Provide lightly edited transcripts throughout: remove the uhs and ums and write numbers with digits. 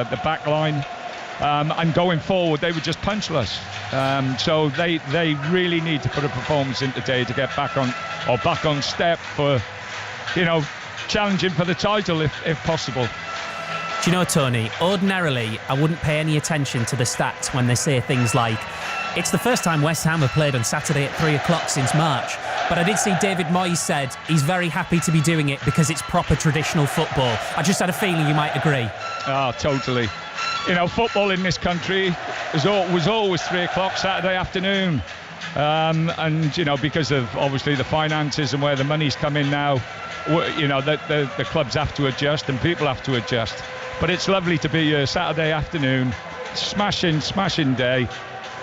The back line, and going forward they were just punchless, so they really need to put a performance in today to get back on step for, challenging for the title if possible. Do you know, Tony, ordinarily I wouldn't pay any attention to the stats when they say things like, it's the first time West Ham have played on Saturday at 3 o'clock since March. But I did see David Moyes said he's very happy to be doing it because it's proper traditional football. I just had a feeling you might agree. Oh, totally. Football in this country was always 3 o'clock Saturday afternoon. And, because of obviously the finances and where the money's come in now, the clubs have to adjust and people have to adjust. But it's lovely to be a Saturday afternoon, smashing day.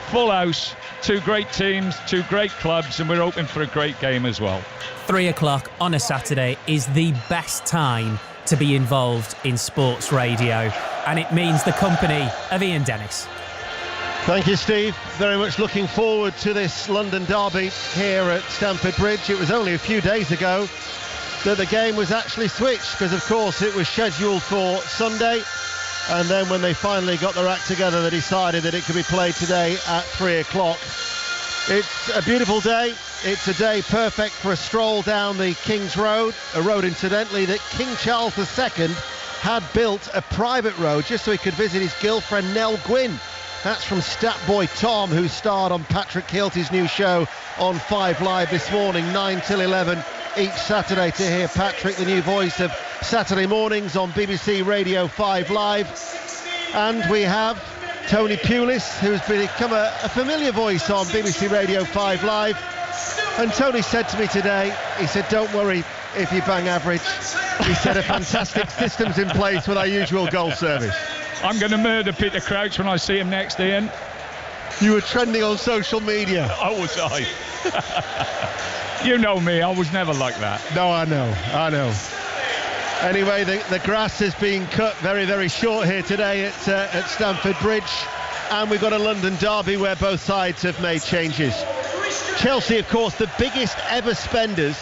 Full house, two great teams, two great clubs, and we're hoping for a great game as well. 3 o'clock on a Saturday is the best time to be involved in sports radio, and it means the company of Ian Dennis. Thank you, Steve. Very much looking forward to this London derby here at Stamford Bridge. It was only a few days ago that the game was actually switched, because of course it was scheduled for Sunday. And then when they finally got their act together, they decided that it could be played today at 3 o'clock. It's a beautiful day. It's a day perfect for a stroll down the King's Road, a road, incidentally, that King Charles II had built a private road just so he could visit his girlfriend Nell Gwyn. That's from Stat Boy Tom, who starred on Patrick Kielty's new show on 5 Live this morning, 9 till 11 each Saturday, to hear Patrick, the new voice of Saturday mornings on BBC Radio 5 Live. And we have Tony Pulis, who's become a familiar voice on BBC Radio 5 Live. And Tony said to me today, he said, don't worry if you bang average. He said, a fantastic system's in place with our usual goal service. I'm going to murder Peter Crouch when I see him next, Ian. You were trending on social media. Oh, was I? You know me, I was never like that. No, I know. Anyway, the grass is being cut very, very short here today at Stamford Bridge. And we've got a London derby where both sides have made changes. Chelsea, of course, the biggest ever spenders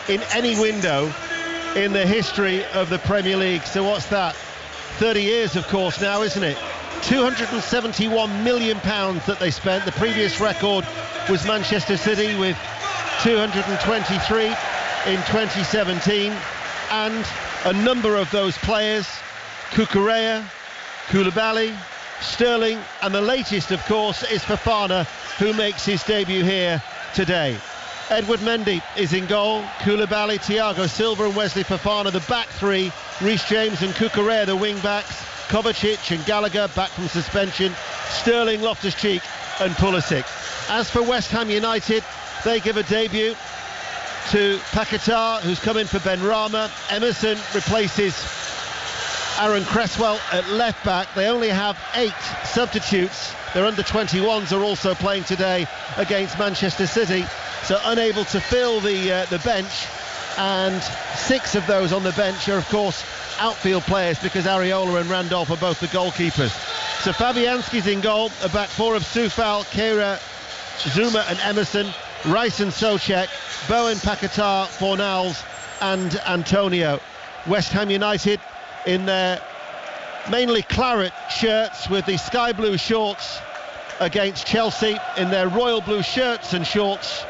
in any window in the history of the Premier League. So what's that? 30 years, of course, now, isn't it? £271 million that they spent. The previous record was Manchester City with 223 in 2017. And a number of those players, Cucurella, Koulibaly, Sterling, and the latest, of course, is Fofana, who makes his debut here today. Edward Mendy is in goal. Koulibaly, Thiago Silva and Wesley Fofana, the back three. Reece James and Cucurella, the wing backs. Kovacic and Gallagher back from suspension. Sterling, Loftus-Cheek and Pulisic. As for West Ham United, they give a debut to Paquetá, who's come in for Benrahma. Emerson replaces Aaron Cresswell at left back. They only have 8 substitutes. Their under-21s are also playing today against Manchester City, so unable to fill the bench, and 6 of those on the bench are, of course, outfield players, because Areola and Randolph are both the goalkeepers. So Fabianski's in goal, a back four of Soufal, Kehrer, Zuma and Emerson, Rice and Souček, Bowen, Paquetá, Fornals and Antonio. West Ham United in their mainly claret shirts with the sky blue shorts against Chelsea in their royal blue shirts and shorts.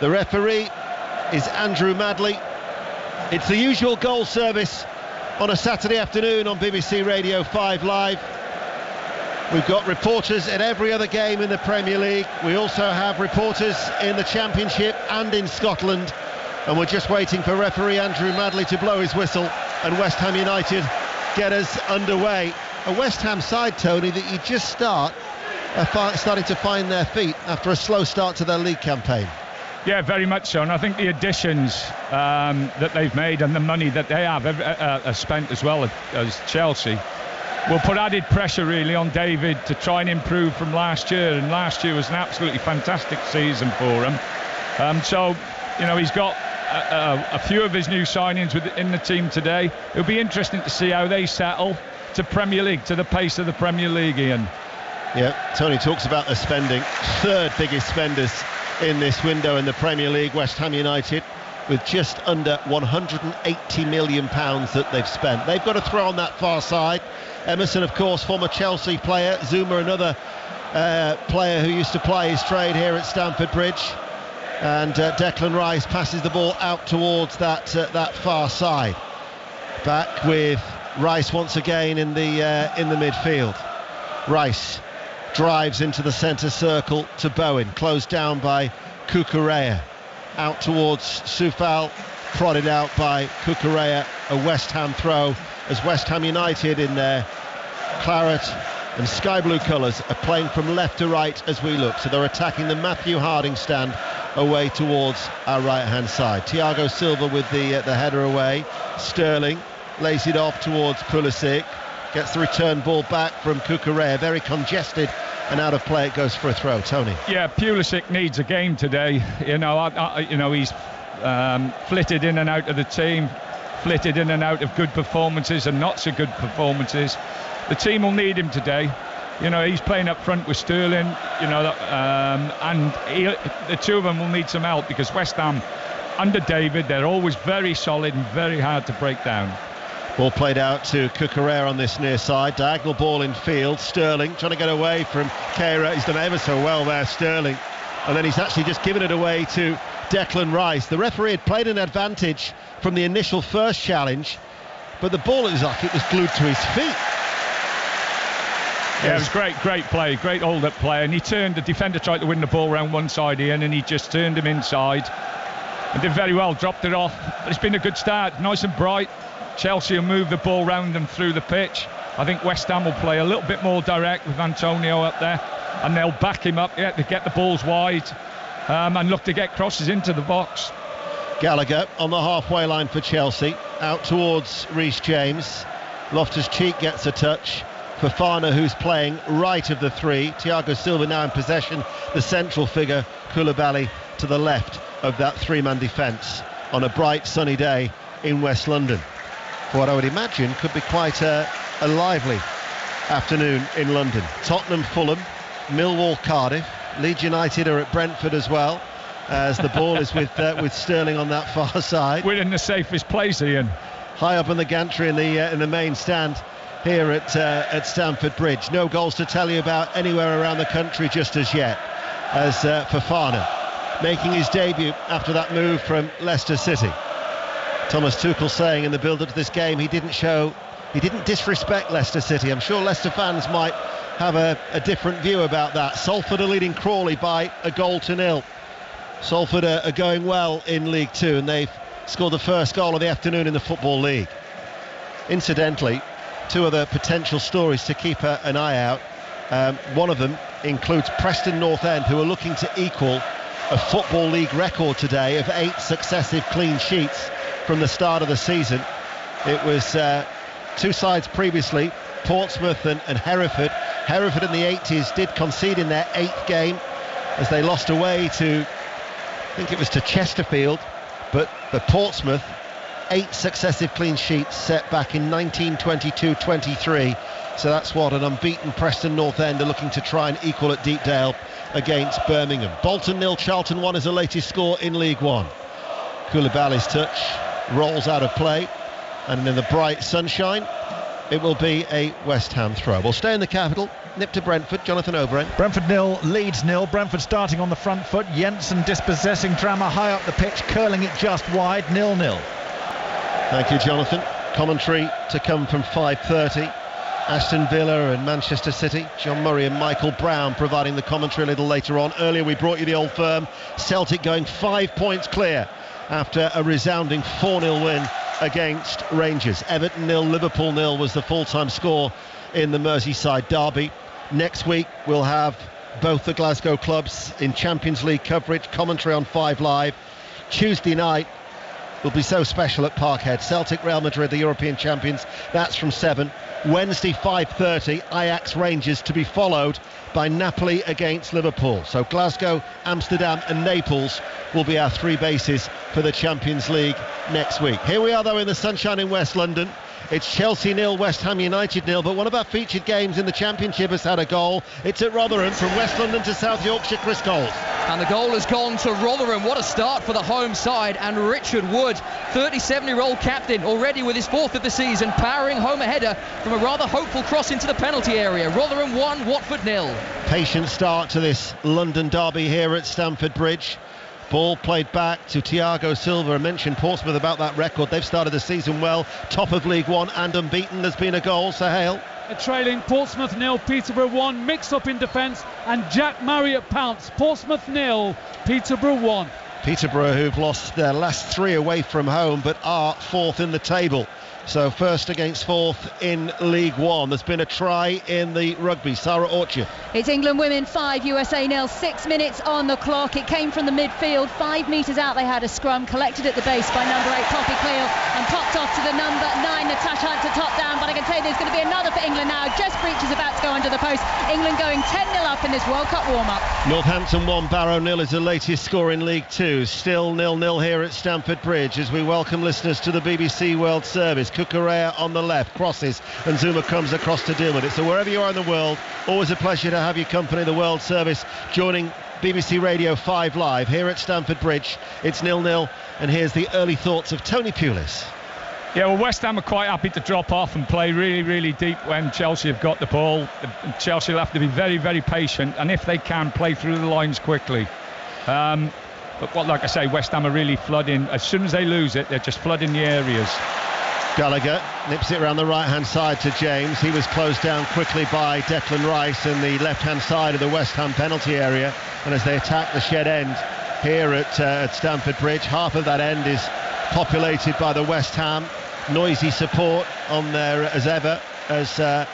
The referee is Andrew Madley. It's the usual goal service on a Saturday afternoon on BBC Radio 5 Live. We've got reporters in every other game in the Premier League. We also have reporters in the Championship and in Scotland, and we're just waiting for referee Andrew Madley to blow his whistle and West Ham United get us underway. A West Ham side, Tony, that you just starting to find their feet after a slow start to their league campaign. Yeah, very much so, and I think the additions that they've made and the money that they have spent as well as Chelsea will put added pressure really on David to try and improve from last year, and last year was an absolutely fantastic season for him. So, you know, he's got a few of his new signings in the team today. It'll be interesting to see how they settle to Premier League, to the pace of the Premier League, Ian. Yeah, Tony talks about the spending. Third biggest spenders in this window in the Premier League, West Ham United, with just under £180 million that they've spent. They've got to throw on that far side. Emerson, of course, former Chelsea player. Zuma, another player who used to play his trade here at Stamford Bridge. And Declan Rice passes the ball out towards that far side. Back with Rice once again in the midfield. Rice drives into the centre circle to Bowen, closed down by Cucurella. Out towards Soufal, prodded out by Cucurella. A West Ham throw, as West Ham United in their claret and sky blue colours are playing from left to right as we look. So they're attacking the Matthew Harding stand away towards our right hand side. Thiago Silva with the header away. Sterling lays it off towards Pulisic, gets the return ball back from Cucurella, very congested and out of play. It goes for a throw. Tony. Yeah, Pulisic needs a game today. You know, he's flitted in and out of the team, flitted in and out of good performances and not so good performances. The team will need him today. You know, he's playing up front with Sterling, you know, and the two of them will need some help, because West Ham, under David, they're always very solid and very hard to break down. Ball played out to Cucurella on this near side. Diagonal ball in field. Sterling trying to get away from Kehrer. He's done ever so well there, Sterling. And then he's actually just given it away to Declan Rice. The referee had played an advantage from the initial first challenge, but the ball, it was like it was glued to his feet. Yeah, it was great play, great hold-up play, and he turned, the defender tried to win the ball around one side, Ian, and he just turned him inside and did very well, dropped it off. But it's been a good start, nice and bright. Chelsea will move the ball round them through the pitch. I think West Ham will play a little bit more direct with Antonio up there, and they'll back him up to get the balls wide and look to get crosses into the box. Gallagher on the halfway line for Chelsea, out towards Reece James. Loftus-Cheek gets a touch. Fofana, who's playing right of the three. Thiago Silva now in possession, the central figure. Koulibaly to the left of that three-man defence on a bright sunny day in West London. For what I would imagine could be quite a lively afternoon in London. Tottenham, Fulham Millwall, Cardiff. Leeds United are at Brentford as well, as the ball is with Sterling on that far side. We're in the safest place, Ian. High up in the gantry in the main stand here at Stamford Bridge. No goals to tell you about anywhere around the country just as yet, as Fofana making his debut after that move from Leicester City. Thomas Tuchel saying in the build-up to this game he didn't disrespect Leicester City. I'm sure Leicester fans might have a different view about that. Salford are leading Crawley by 1-0. Salford are going well in League Two, and they've scored the first goal of the afternoon in the Football League. Incidentally, two other potential stories to keep an eye out. One of them includes Preston North End, who are looking to equal a Football League record today of 8 successive clean sheets from the start of the season. It was two sides previously, Portsmouth and Hereford. Hereford in the 80s did concede in their 8th game as they lost away to, I think it was to Chesterfield, but Portsmouth, 8 successive clean sheets set back in 1922-23. So that's what an unbeaten Preston North End are looking to try and equal at Deepdale against Birmingham. Bolton 0, Charlton 1 is the latest score in League One. Koulibaly's touch rolls out of play, and in the bright sunshine it will be a West Ham throw. We'll stay in the capital, nip to Brentford. Jonathan O'Brien. Brentford 0, Leeds 0. Brentford starting on the front foot. Jensen dispossessing Drammer high up the pitch, curling it just wide. 0-0. Thank you, Jonathan. Commentary to come from 5:30. Aston Villa and Manchester City. John Murray and Michael Brown providing the commentary a little later on. Earlier we brought you the Old Firm. Celtic going 5 points clear after a resounding 4-0 win against Rangers. Everton 0, Liverpool 0 was the full-time score in the Merseyside derby. Next week we'll have both the Glasgow clubs in Champions League coverage, commentary on 5 Live. Tuesday night will be so special at Parkhead. Celtic, Real Madrid, the European champions. That's from 7. Wednesday 5:30, Ajax Rangers, to be followed by Napoli against Liverpool. So Glasgow, Amsterdam and Naples will be our 3 bases for the Champions League next week. Here we are though in the sunshine in West London. It's Chelsea 0, West Ham United 0, but one of our featured games in the Championship has had a goal. It's at Rotherham. From West London to South Yorkshire, Chris Coles. And the goal has gone to Rotherham. What a start for the home side. And Richard Wood, 37-year-old captain, already with his 4th of the season, powering home a header from a rather hopeful cross into the penalty area. Rotherham 1, Watford 0. Patient start to this London derby here at Stamford Bridge. Ball played back to Thiago Silva. I mentioned Portsmouth about that record. They've started the season well, top of League One and unbeaten. There's been a goal, so Hale. Trailing Portsmouth 0, Peterborough 1, mix up in defence, and Jack Marriott pounced. Portsmouth 0, Peterborough 1. Peterborough, who've lost their last 3 away from home, but are 4th in the table. So first against 4th in League One. There's been a try in the rugby. Sarah Orchard. It's England women 5, USA 0. 6 minutes on the clock. It came from the midfield. 5 metres out they had a scrum, collected at the base by number 8 Poppy Cleal, and popped off to the number 9 Natasha Hunt to top down. But I can tell you there's going to be another for England now. Jess Breach is about to go under the post. England going 10-0 up in this World Cup warm-up. Northampton 1, Barrow 0 is the latest score in League Two. Still 0-0 here at Stamford Bridge as we welcome listeners to the BBC World Service. Kukurea on the left, crosses, and Zuma comes across to deal with it. So wherever you are in the world, always a pleasure to have your company, the World Service, joining BBC Radio 5 Live here at Stamford Bridge. It's 0-0, and here's the early thoughts of Tony Pulis. Yeah, well, West Ham are quite happy to drop off and play really, really deep when Chelsea have got the ball. Chelsea will have to be very, very patient, and if they can, play through the lines quickly. But like I say, West Ham are really flooding. As soon as they lose it, they're just flooding the areas. Gallagher nips it around the right-hand side to James. He was closed down quickly by Declan Rice in the left-hand side of the West Ham penalty area. And as they attack the shed end here at Stamford Bridge, half of that end is populated by the West Ham. Noisy support on there as ever, as the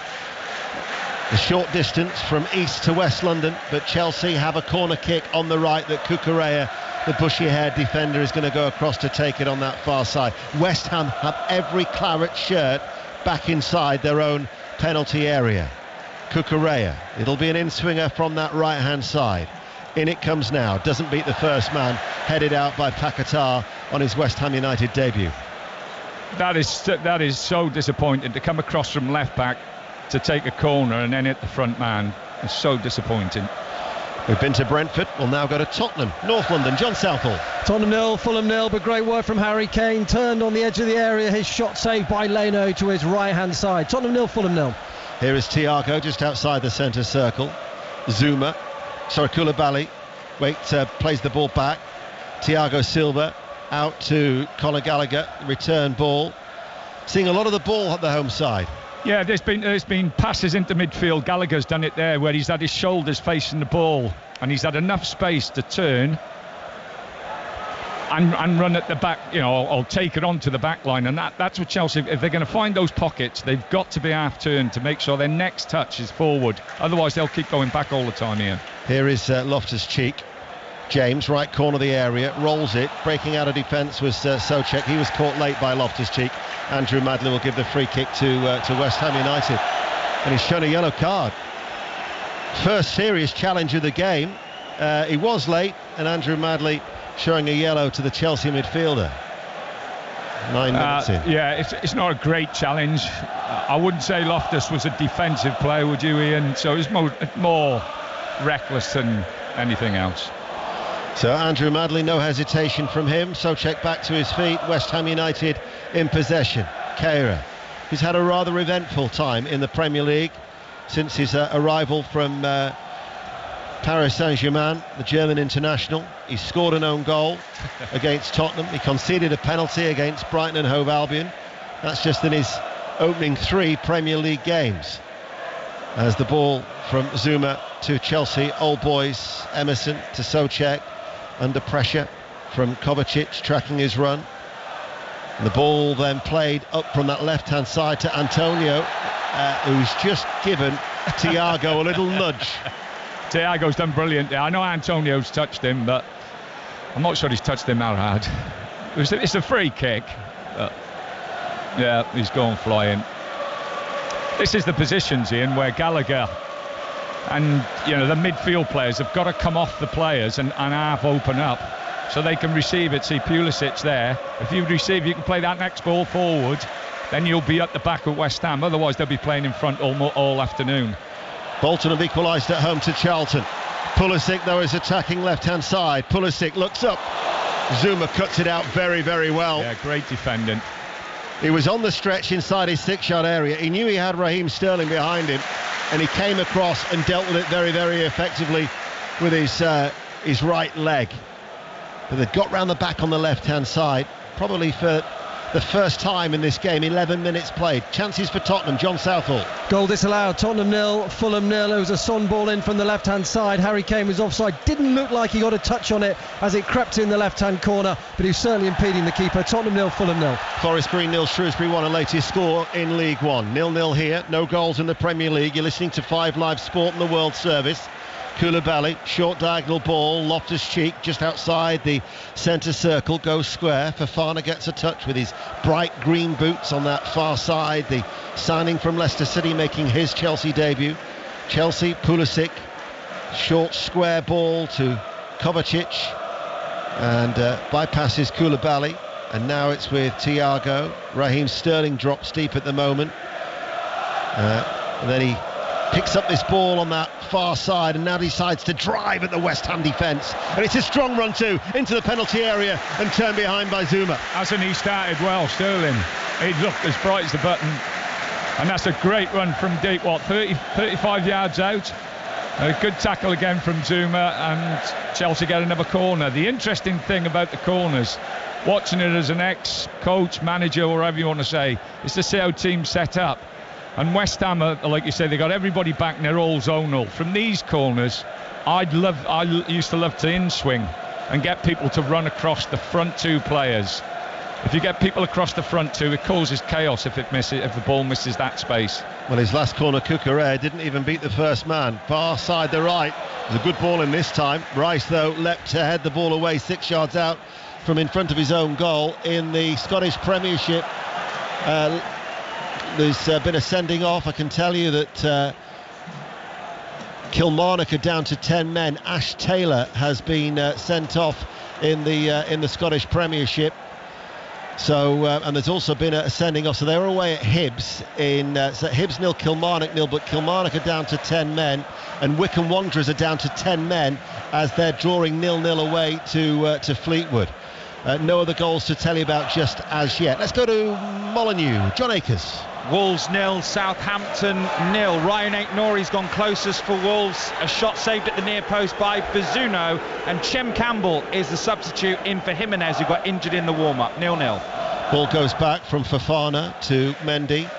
short distance from east to West London. But Chelsea have a corner kick on the right that Kukurea, the bushy-haired defender, is going to go across to take it on that far side. West Ham have every claret shirt back inside their own penalty area. Kukurea, it'll be an in-swinger from that right-hand side. In it comes now, doesn't beat the first man, headed out by Paquetá on his West Ham United debut. That is so disappointing to come across from left back to take a corner and then hit the front man. It's so disappointing. We've been to Brentford, we'll now go to Tottenham, North London. John Southall. Tottenham 0, Fulham 0, but great work from Harry Kane. Turned on the edge of the area, his shot saved by Leno to his right hand side. Tottenham 0, Fulham 0. Here is Thiago just outside the centre circle. Koulibaly plays the ball back. Thiago Silva out to Conor Gallagher, return ball. Seeing a lot of the ball at the home side. Yeah, there's been passes into midfield. Gallagher's done it there where he's had his shoulders facing the ball and he's had enough space to turn and run at the back, or take it onto the back line. And that's what Chelsea, if they're going to find those pockets, they've got to be half-turned to make sure their next touch is forward. Otherwise, they'll keep going back all the time, Ian. Here is Loftus-Cheek. James, right corner of the area, rolls it. Breaking out of defence was Souček. He was caught late by Loftus-Cheek. Andrew Madley will give the free kick to West Ham United. And he's shown a yellow card. First serious challenge of the game. He was late, and Andrew Madley showing a yellow to the Chelsea midfielder. 9 minutes in. Yeah, it's not a great challenge. I wouldn't say Loftus was a defensive player, would you, Ian? So it's more reckless than anything else. So Andrew Madley, no hesitation from him. Souček back to his feet. West Ham United in possession. Kehrer, who's had a rather eventful time in the Premier League since his arrival from Paris Saint-Germain, the German international. He scored an own goal against Tottenham. He conceded a penalty against Brighton and Hove Albion. That's just in his opening 3 Premier League games. As the ball from Zuma to Chelsea, old boys, Emerson to Souček, under pressure from Kovacic, tracking his run. And the ball then played up from that left-hand side to Antonio, who's just given Thiago a little nudge. Thiago's done brilliant. I know Antonio's touched him, but I'm not sure he's touched him that hard. It's a free kick. Yeah, he's gone flying. This is the positions, Ian, where Gallagher and the midfield players have got to come off the players and half open up so they can receive it. See Pulisic there. If you receive, you can play that next ball forward, then you'll be at the back of West Ham. Otherwise, they'll be playing in front all afternoon. Bolton have equalised at home to Charlton. Pulisic, though, is attacking left-hand side. Pulisic looks up. Zuma cuts it out very, very well. Yeah, great defending. He was on the stretch inside his 6-yard area. He knew he had Raheem Sterling behind him, and he came across and dealt with it very, very effectively with his right leg. But they've got round the back on the left-hand side, probably for the first time in this game. 11 minutes played. Chances for Tottenham. John Southall. Goal disallowed. Tottenham 0, Fulham 0. There was a Son ball in from the left-hand side. Harry Kane was offside. Didn't look like he got a touch on it as it crept in the left-hand corner, but he was certainly impeding the keeper. Tottenham 0, Fulham 0. Forest Green 0, Shrewsbury 1, a latest score in League One. 0-0 here. No goals in the Premier League. You're listening to 5 Live Sport and the World Service. Koulibaly, short diagonal ball, Loftus-Cheek just outside the centre circle, goes square. Fofana gets a touch with his bright green boots on that far side. The signing from Leicester City making his Chelsea debut. Chelsea, Pulisic, short square ball to Kovacic and bypasses Koulibaly. And now it's with Thiago. Raheem Sterling drops deep at the moment. And then he picks up this ball on that far side and now decides to drive at the West Ham defence. And it's a strong run too into the penalty area and turned behind by Zuma. Hasn't he started well, Sterling? He looked as bright as the button. And that's a great run from deep, 35 yards out. A good tackle again from Zuma, and Chelsea get another corner. The interesting thing about the corners, watching it as an ex-coach, manager, or whatever you want to say, is to see how teams set up. And West Ham, like you say, they got everybody back and they're all zonal. From these corners, I used to love to in-swing and get people to run across the front 2 players. If you get people across the front 2, it causes chaos if the ball misses that space. Well, his last corner, Cucurella, didn't even beat the first man. Far side the right. It was a good ball in this time. Rice, though, leapt to head the ball away 6 yards out from in front of his own goal. In the Scottish Premiership, there's been a sending off. I can tell you that Kilmarnock are down to 10 men. Ash Taylor has been sent off in the Scottish Premiership. So, and there's also been a sending off. So they were away at Hibs so Hibs 0, Kilmarnock 0, but Kilmarnock are down to 10 men, and Wycombe Wanderers are down to 10 men as they're drawing 0-0 away to Fleetwood. No other goals to tell you about just as yet. Let's go to Molineux. John Akers. Wolves 0, Southampton 0. Ryan Aït-Nouri's gone closest for Wolves. A shot saved at the near post by Bazunu, and Chem Campbell is the substitute in for Jimenez, who got injured in the warm-up. 0-0. Ball goes back from Fofana to Mendy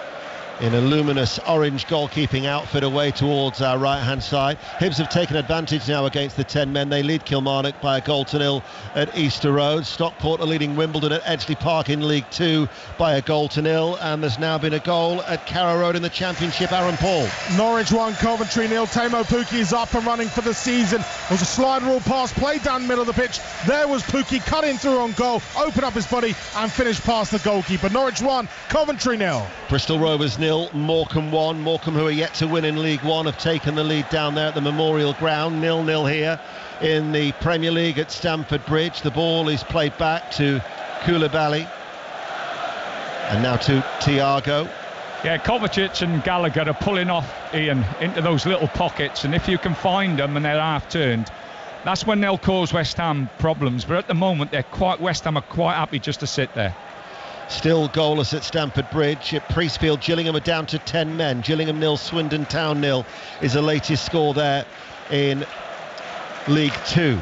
in a luminous orange goalkeeping outfit away towards our right-hand side. Hibs have taken advantage now against the 10 men. They lead Kilmarnock by 1-0 at Easter Road. Stockport are leading Wimbledon at Edgeley Park in League 2 by 1-0, and there's now been a goal at Carrow Road in the Championship. Aaron Paul. Norwich 1, Coventry 0. Teemu Pukki is up and running for the season. It was a slide rule pass played down the middle of the pitch. There was Pukki cutting through on goal, open up his body and finish past the goalkeeper. Norwich 1, Coventry 0. Bristol Rovers 0, Morecambe 1. Morecambe, who are yet to win in League 1, have taken the lead down there at the Memorial Ground. 0-0 here in the Premier League at Stamford Bridge. The ball is played back to Koulibaly and now to Thiago. Yeah, Kovacic and Gallagher are pulling off, Ian, into those little pockets, and if you can find them and they're half turned, that's when they'll cause West Ham problems. But at the moment, West Ham are quite happy just to sit there. Still goalless at Stamford Bridge. At Priestfield, Gillingham are down to 10 men. Gillingham 0, Swindon Town 0 is the latest score there in League 2.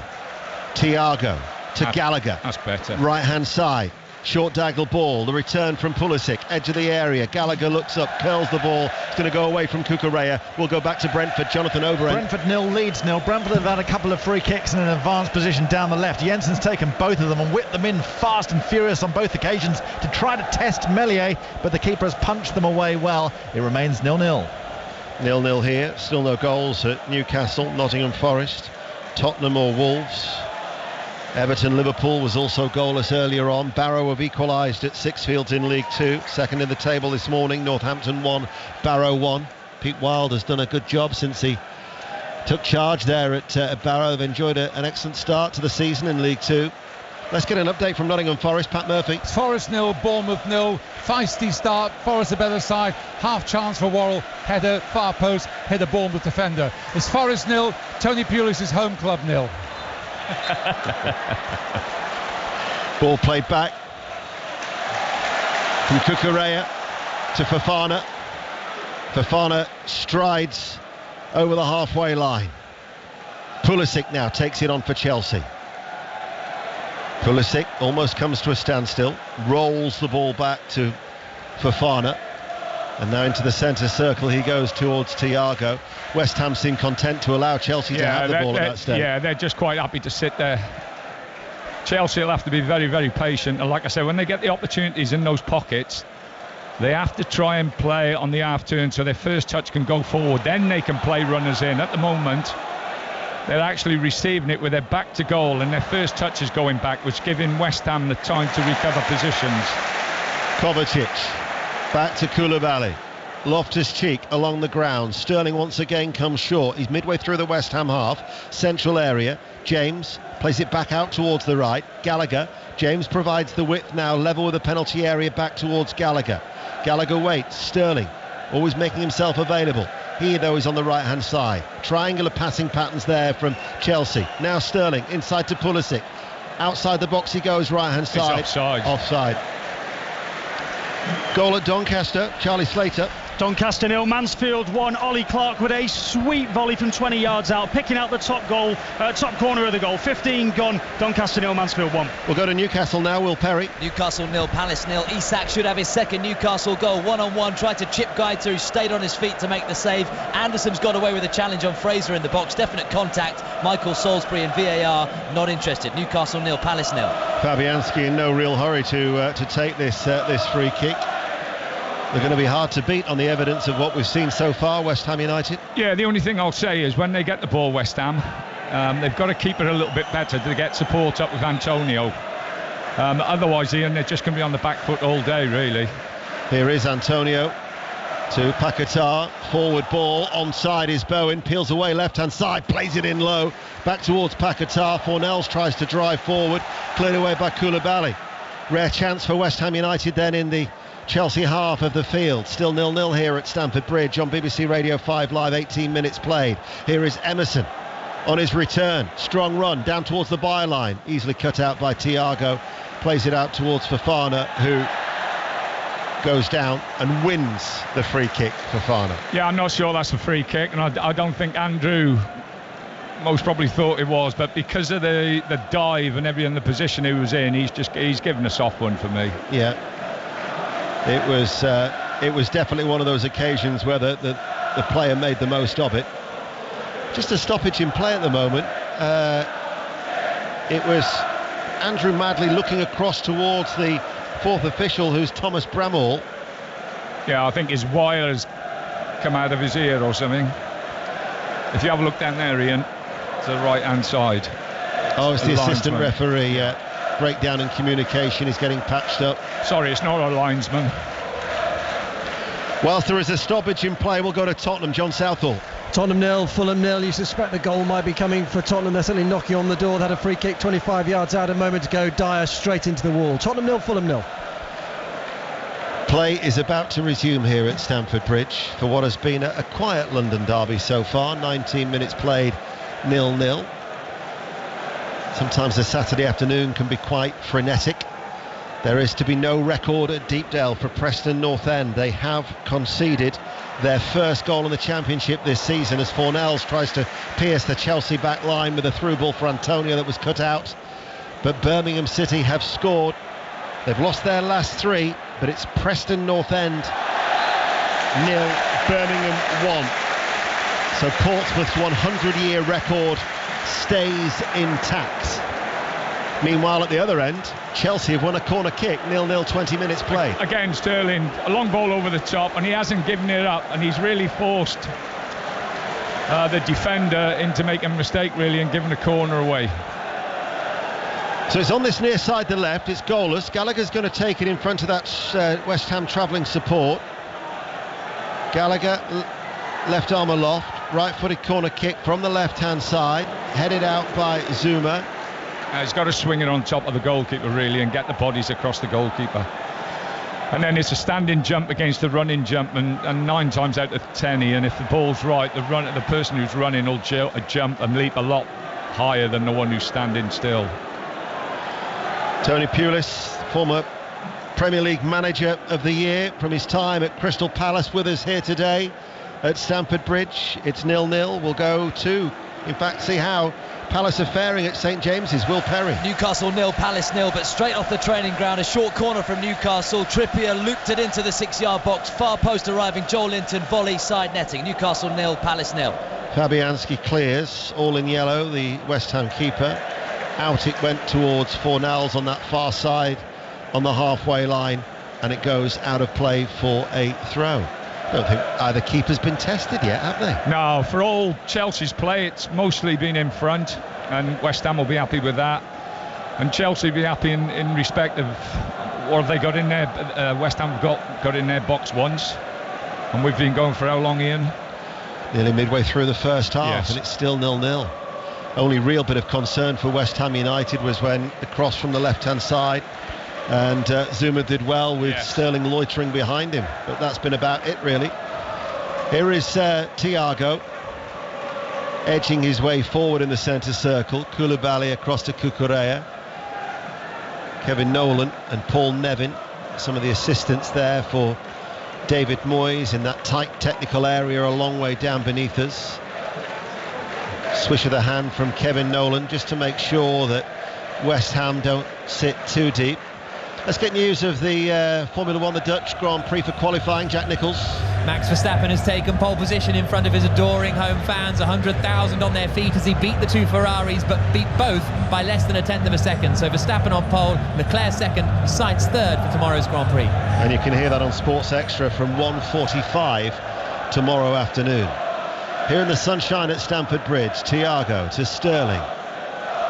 Thiago to Gallagher. That's better. Right-hand side. Short diagonal ball. The return from Pulisic. Edge of the area. Gallagher looks up, curls the ball. It's going to go away from Cucurella. We'll go back to Brentford. Jonathan Overend. Brentford 0, Leeds 0. Brentford have had a couple of free kicks in an advanced position down the left. Jensen's taken both of them and whipped them in fast and furious on both occasions to try to test Meslier, but the keeper has punched them away well. It remains 0-0. 0-0 here. Still no goals at Newcastle, Nottingham Forest, Tottenham or Wolves. Everton Liverpool was also goalless earlier on. Barrow have equalised at Sixfields in League 2, second in the table this morning. Northampton 1, Barrow 1. Pete Wild has done a good job since he took charge there at Barrow. They've enjoyed an excellent start to the season in League 2. Let's get an update from Nottingham Forest. Pat Murphy. Forest 0, Bournemouth 0. Feisty start. Forest a better side. Half chance for Worrell. Header, far post. Header, Bournemouth defender. It's Forest 0. Tony Pulis' home club 0. Ball played back from Cucurella to Fofana. Fofana strides over the halfway line. Pulisic now takes it on for Chelsea. Pulisic almost comes to a standstill, rolls the ball back to Fofana, and now into the centre circle he goes towards Thiago. West Ham seem content to allow Chelsea to have the ball at that stage. Yeah, they're just quite happy to sit there. Chelsea will have to be very, very patient, and like I said, when they get the opportunities in those pockets, they have to try and play on the half turn so their first touch can go forward, then they can play runners in. At the moment, they're actually receiving it with their back to goal, and their first touch is going back, which giving West Ham the time to recover positions. Kovacic back to Koulibaly. Loftus-Cheek along the ground. Sterling once again comes short. He's midway through the West Ham half. Central area. James plays it back out towards the right. Gallagher. James provides the width now, level with the penalty area, back towards Gallagher. Gallagher waits. Sterling always making himself available. He, though, is on the right-hand side. Triangular passing patterns there from Chelsea. Now Sterling inside to Pulisic. Outside the box he goes, right-hand side. It's offside. Offside. Goal at Doncaster. Charlie Slater. Doncaster 0, Mansfield 1. Ollie Clark with a sweet volley from 20 yards out, picking out the top corner of the goal. 15 gone. Doncaster 0, Mansfield 1. We'll go to Newcastle now. Will Perry. Newcastle 0, Palace 0. Isak should have his second Newcastle goal. 1-on-1, tried to chip Gaita, who stayed on his feet to make the save. Anderson's got away with a challenge on Fraser in the box. Definite contact. Michael Salisbury and VAR not interested. Newcastle 0, Palace 0. Fabianski in no real hurry to take this free kick. They're going to be hard to beat on the evidence of what we've seen so far, West Ham United. Yeah, the only thing I'll say is when they get the ball, West Ham, they've got to keep it a little bit better to get support up with Antonio. Otherwise, Ian, they're just going to be on the back foot all day, really. Here is Antonio to Paquetá. Forward ball, onside is Bowen, peels away left-hand side, plays it in low, back towards Paquetá. Fornells tries to drive forward, cleared away by Koulibaly. Rare chance for West Ham United then in the Chelsea half of the field. Still 0-0 here at Stamford Bridge on BBC Radio 5 Live, 18 minutes played. Here is Emerson on his return. Strong run down towards the byline. Easily cut out by Thiago. Plays it out towards Fofana, who goes down and wins the free kick. Fofana. Yeah, I'm not sure that's a free kick, and I don't think Andrew most probably thought it was, but because of the dive and everything, the position he was in, he's given a soft one for me. Yeah, it was definitely one of those occasions where the player made the most of it. Just a stoppage in play at the moment. It was Andrew Madley looking across towards the fourth official, who's Thomas Bramall. Yeah, I think his wire has come out of his ear or something. If you have a look down there, Ian, to the right hand side. Oh, it's the assistant referee. Breakdown in communication, is getting patched up. Sorry, it's not a linesman. Whilst there is a stoppage in play, we'll go to Tottenham. John Southall. Tottenham 0, Fulham 0. You suspect the goal might be coming for Tottenham. They're certainly knocking on the door. They had a free kick 25 yards out a moment ago. Dyer straight into the wall. Tottenham 0, Fulham 0. Play is about to resume here at Stamford Bridge for what has been a quiet London derby so far. 19 minutes played, 0-0. Sometimes a Saturday afternoon can be quite frenetic. There is to be no record at Deepdale for Preston North End. They have conceded their first goal in the Championship this season as Fornells tries to pierce the Chelsea back line with a through ball for Antonio that was cut out. But Birmingham City have scored. They've lost their last three, but it's Preston North End 0, Birmingham 1. So Portsmouth's 100-year record stays intact. Meanwhile, at the other end, Chelsea have won a corner kick, 0-0, 20 minutes played. Again, Sterling, a long ball over the top, and he hasn't given it up, and he's really forced the defender into making a mistake, really, and giving a corner away. So it's on this near side, the left, it's goalless. Gallagher's going to take it in front of that West Ham travelling support. Gallagher, left arm aloft, right-footed corner kick from the left-hand side, headed out by Zuma. He's got to swing it on top of the goalkeeper, really, and get the bodies across the goalkeeper. And then it's a standing jump against the running jump, and 9 times out of 10, and if the ball's right, the person who's running will jump and leap a lot higher than the one who's standing still. Tony Pulis, former Premier League Manager of the Year from his time at Crystal Palace, with us here today at Stamford Bridge. It's 0-0. We'll go to, in fact, see how Palace are faring at St James's. Will Perry. Newcastle 0, Palace 0, but straight off the training ground, a short corner from Newcastle. Trippier looped it into the 6-yard box, far post arriving, Joel Linton, volley, side netting. Newcastle 0, Palace 0. Fabianski clears, all in yellow, the West Ham keeper. Out it went towards Fornells on that far side on the halfway line, and it goes out of play for a throw. I don't think either keeper's been tested yet, have they? No, for all Chelsea's play, it's mostly been in front, and West Ham will be happy with that. And Chelsea will be happy in respect of what have they got in there. West Ham got in their box once, and we've been going for how long, Ian? Nearly midway through the first half, yes. And it's still 0-0. Only real bit of concern for West Ham United was when the cross from the left-hand side, and Zuma did well with Sterling loitering behind him, but that's been about it, really. Here is Thiago edging his way forward in the centre circle. Koulibaly across to Cucurella. Kevin Nolan and Paul Nevin, some of the assistants there for David Moyes in that tight technical area a long way down beneath us. Swish of the hand from Kevin Nolan just to make sure that West Ham don't sit too deep. Let's get news of the Formula 1, the Dutch Grand Prix for qualifying. Jack Nicholls. Max Verstappen has taken pole position in front of his adoring home fans, 100,000 on their feet as he beat the two Ferraris, but beat both by less than a tenth of a second. So Verstappen on pole, Leclerc second, Sainz third for tomorrow's Grand Prix. And you can hear that on Sports Extra from 1:45 tomorrow afternoon. Here in the sunshine at Stamford Bridge, Thiago to Sterling.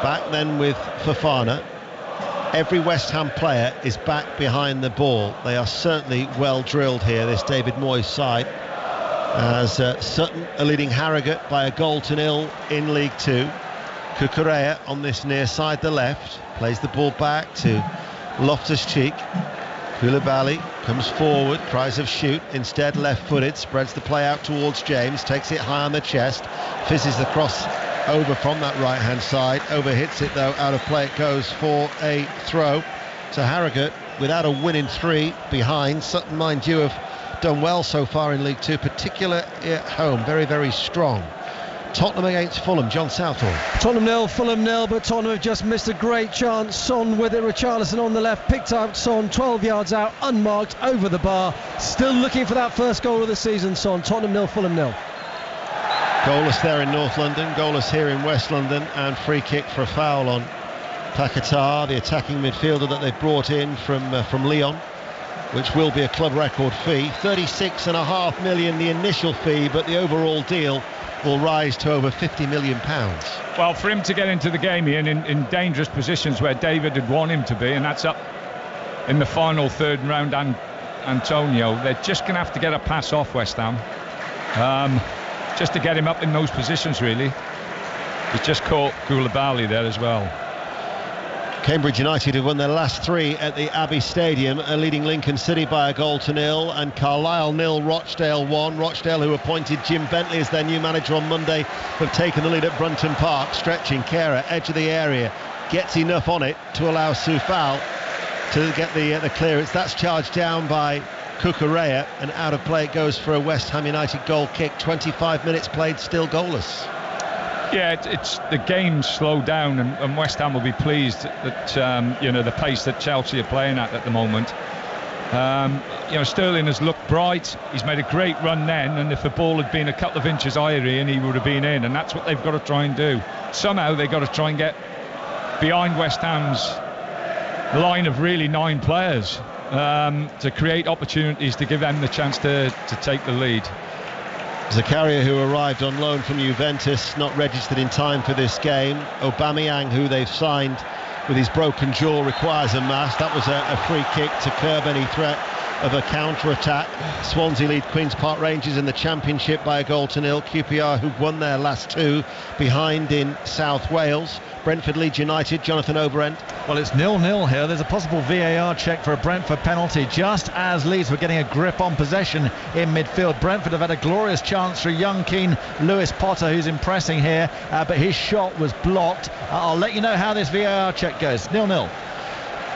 Back then with Fofana. Every West Ham player is back behind the ball. They are certainly well drilled here, this David Moyes side. As Sutton are leading Harrogate by a 1-0 in League Two. Cucurella on this near side, the left, plays the ball back to Loftus-Cheek. Koulibaly comes forward, cries of shoot, instead left-footed, spreads the play out towards James, takes it high on the chest, fizzes the cross over from that right-hand side, overhits it though, out of play it goes for a throw. So Harrogate, without a win in 3 behind. Sutton, mind you, have done well so far in League 2, particularly at home, very, very strong. Tottenham against Fulham, John Southall. Tottenham 0, Fulham 0, but Tottenham have just missed a great chance. Son with it, Richarlison on the left, picked out Son 12 yards out, unmarked, over the bar. Still looking for that first goal of the season, Son. Tottenham 0, Fulham 0. Goalless there in North London, goalless here in West London, and free kick for a foul on Paquetá, the attacking midfielder that they've brought in from Lyon, which will be a club record fee. 36.5 million the initial fee, but the overall deal will rise to over £50 million. Well, for him to get into the game, Ian, in dangerous positions where David would want him to be, and that's up in the final third round, and Antonio, they're just going to have to get a pass off West Ham, just to get him up in those positions, really. He's just caught Koulibaly there as well. Cambridge United have won their last 3 at the Abbey Stadium, leading Lincoln City by 1-0, and Carlisle 0, Rochdale 1. Rochdale, who appointed Jim Bentley as their new manager on Monday, have taken the lead at Brunton Park. Stretching, Kehrer, edge of the area, gets enough on it to allow Soufal to get the clearance. That's charged down by Cucurella, and out of play it goes for a West Ham United goal kick. 25 minutes played, still goalless. Yeah, it's the game slowed down, and West Ham will be pleased that the pace that Chelsea are playing at the moment. Sterling has looked bright. He's made a great run then, and if the ball had been a couple of inches higher, Ian, he would have been in, and that's what they've got to try and do. Somehow they've got to try and get behind West Ham's line of really 9 players to create opportunities to give them the chance to take the lead. Zakaria, who arrived on loan from Juventus, not registered in time for this game. Aubameyang, who they've signed with his broken jaw, requires a mask. That was a free kick to curb any threat of a counter-attack. Swansea lead Queen's Park Rangers in the Championship by 1-0. QPR, who've won their last 2, behind in South Wales. Brentford Leeds United, Jonathan Overend. Well, it's 0-0 here. There's a possible VAR check for a Brentford penalty just as Leeds were getting a grip on possession in midfield. Brentford have had a glorious chance through young keen Lewis Potter, who's impressing here, but his shot was blocked. I'll let you know how this VAR check goes. 0-0.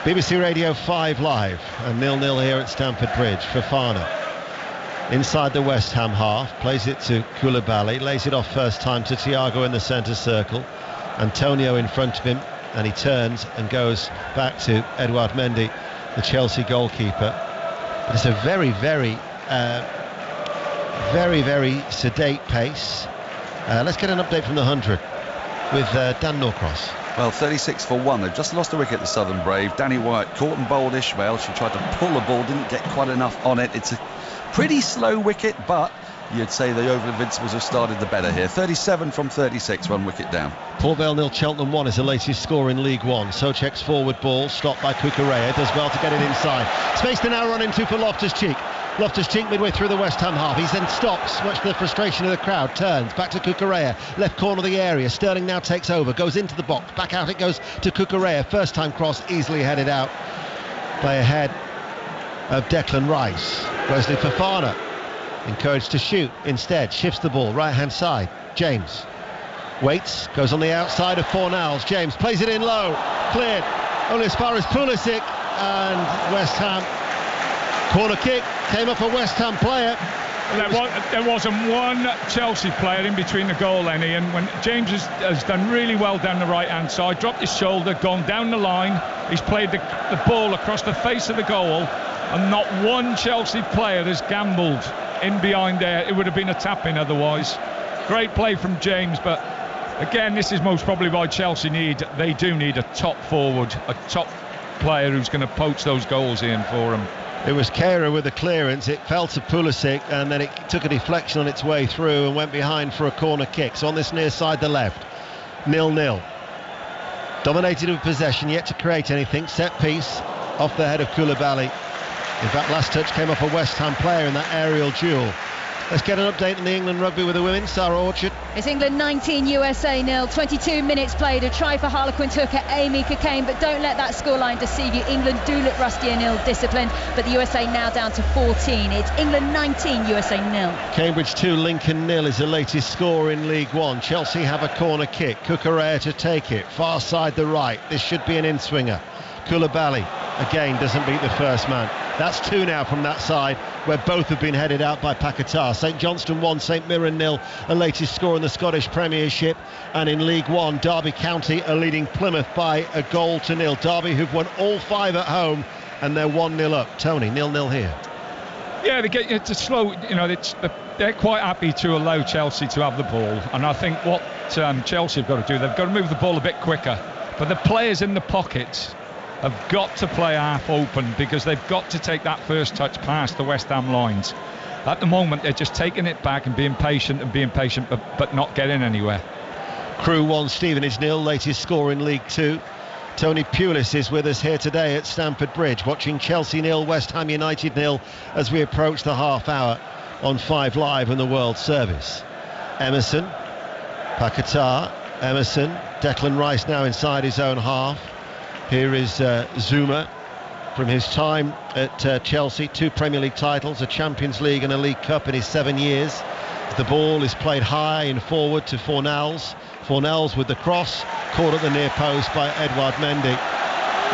BBC Radio 5 Live, and 0-0 here at Stamford Bridge. Fofana inside the West Ham half, plays it to Koulibaly, lays it off first time to Thiago in the centre circle. Antonio in front of him, and he turns and goes back to Edouard Mendy, the Chelsea goalkeeper. But it's a very, very sedate pace. Let's get an update from the 100 with Dan Norcross. Well, 36 for 1. They've just lost a wicket, the Southern Brave. Danny Wyatt caught and bowled Ishmael. She tried to pull the ball, didn't get quite enough on it. It's a pretty slow wicket, but you'd say the Oval Invincibles have started the better here. 37 from 36, 1 wicket down. Port Vale 0, Cheltenham 1 is the latest score in League One. Souček's forward ball stopped by Cucurella, does well to get it inside. Space to now run into for Loftus-Cheek. Loftus-Cheek midway through the West Ham half. He then stops, much to the frustration of the crowd, turns back to Cucurella, left corner of the area. Sterling now takes over, goes into the box, back out it goes to Cucurella. First time cross, easily headed out by a head of Declan Rice. Wesley Fofana encouraged to shoot, instead shifts the ball right hand side. James waits, goes on the outside of Fornals. James plays it in low, cleared only as far as Pulisic, and West Ham corner kick came up a West Ham player. There wasn't one Chelsea player in between the goal, Lenny, and when James has done really well down the right hand side, dropped his shoulder, gone down the line, he's played the ball across the face of the goal, and not one Chelsea player has gambled in behind there. It would have been a tap-in otherwise. Great play from James, but again, this is most probably why Chelsea they do need a top forward, a top player who's going to poach those goals in for them. It was Kehrer with the clearance. It fell to Pulisic, and then it took a deflection on its way through and went behind for a corner kick. So on this near side, the left, 0-0. Dominated with possession, yet to create anything. Set piece off the head of Koulibaly. In fact, last touch came off a West Ham player in that aerial duel. Let's get an update on the England rugby with the women. Sarah Orchard. It's England 19, USA 0. 22 minutes played. A try for Harlequins hooker Amy Cockayne, but don't let that scoreline deceive you. England do look rusty and ill-disciplined, but the USA now down to 14. It's England 19, USA 0. Cambridge 2, Lincoln 0 is the latest score in League One. Chelsea have a corner kick. Cucurella to take it. Far side the right. This should be an in-swinger. Koulibaly again doesn't beat the first man. That's 2 now from that side, where both have been headed out by Paquetá. St Johnstone 1, St Mirren 0, a latest score in the Scottish Premiership. And in League One, Derby County are leading Plymouth by a goal to nil. Derby, who've won all 5 at home, and they're 1-0 up. Tony, 0-0 here. Yeah, they get it's a slow. They're quite happy to allow Chelsea to have the ball, and I think what Chelsea have got to do, they've got to move the ball a bit quicker. But the players in the pockets have got to play half open, because they've got to take that first touch past the West Ham lines. At the moment, they're just taking it back and being patient, but not getting anywhere. Crewe 1, Stevenage 0, latest score in League 2. Tony Pulis is with us here today at Stamford Bridge, watching Chelsea 0, West Ham United 0 as we approach the half hour on 5 Live and the World Service. Emerson, Paquetá, Emerson, Declan Rice now inside his own half. Here is Zuma from his time at Chelsea, 2 Premier League titles, a Champions League and a League Cup in his 7 years. The ball is played high and forward to Fornals. Fornals with the cross, caught at the near post by Edouard Mendy.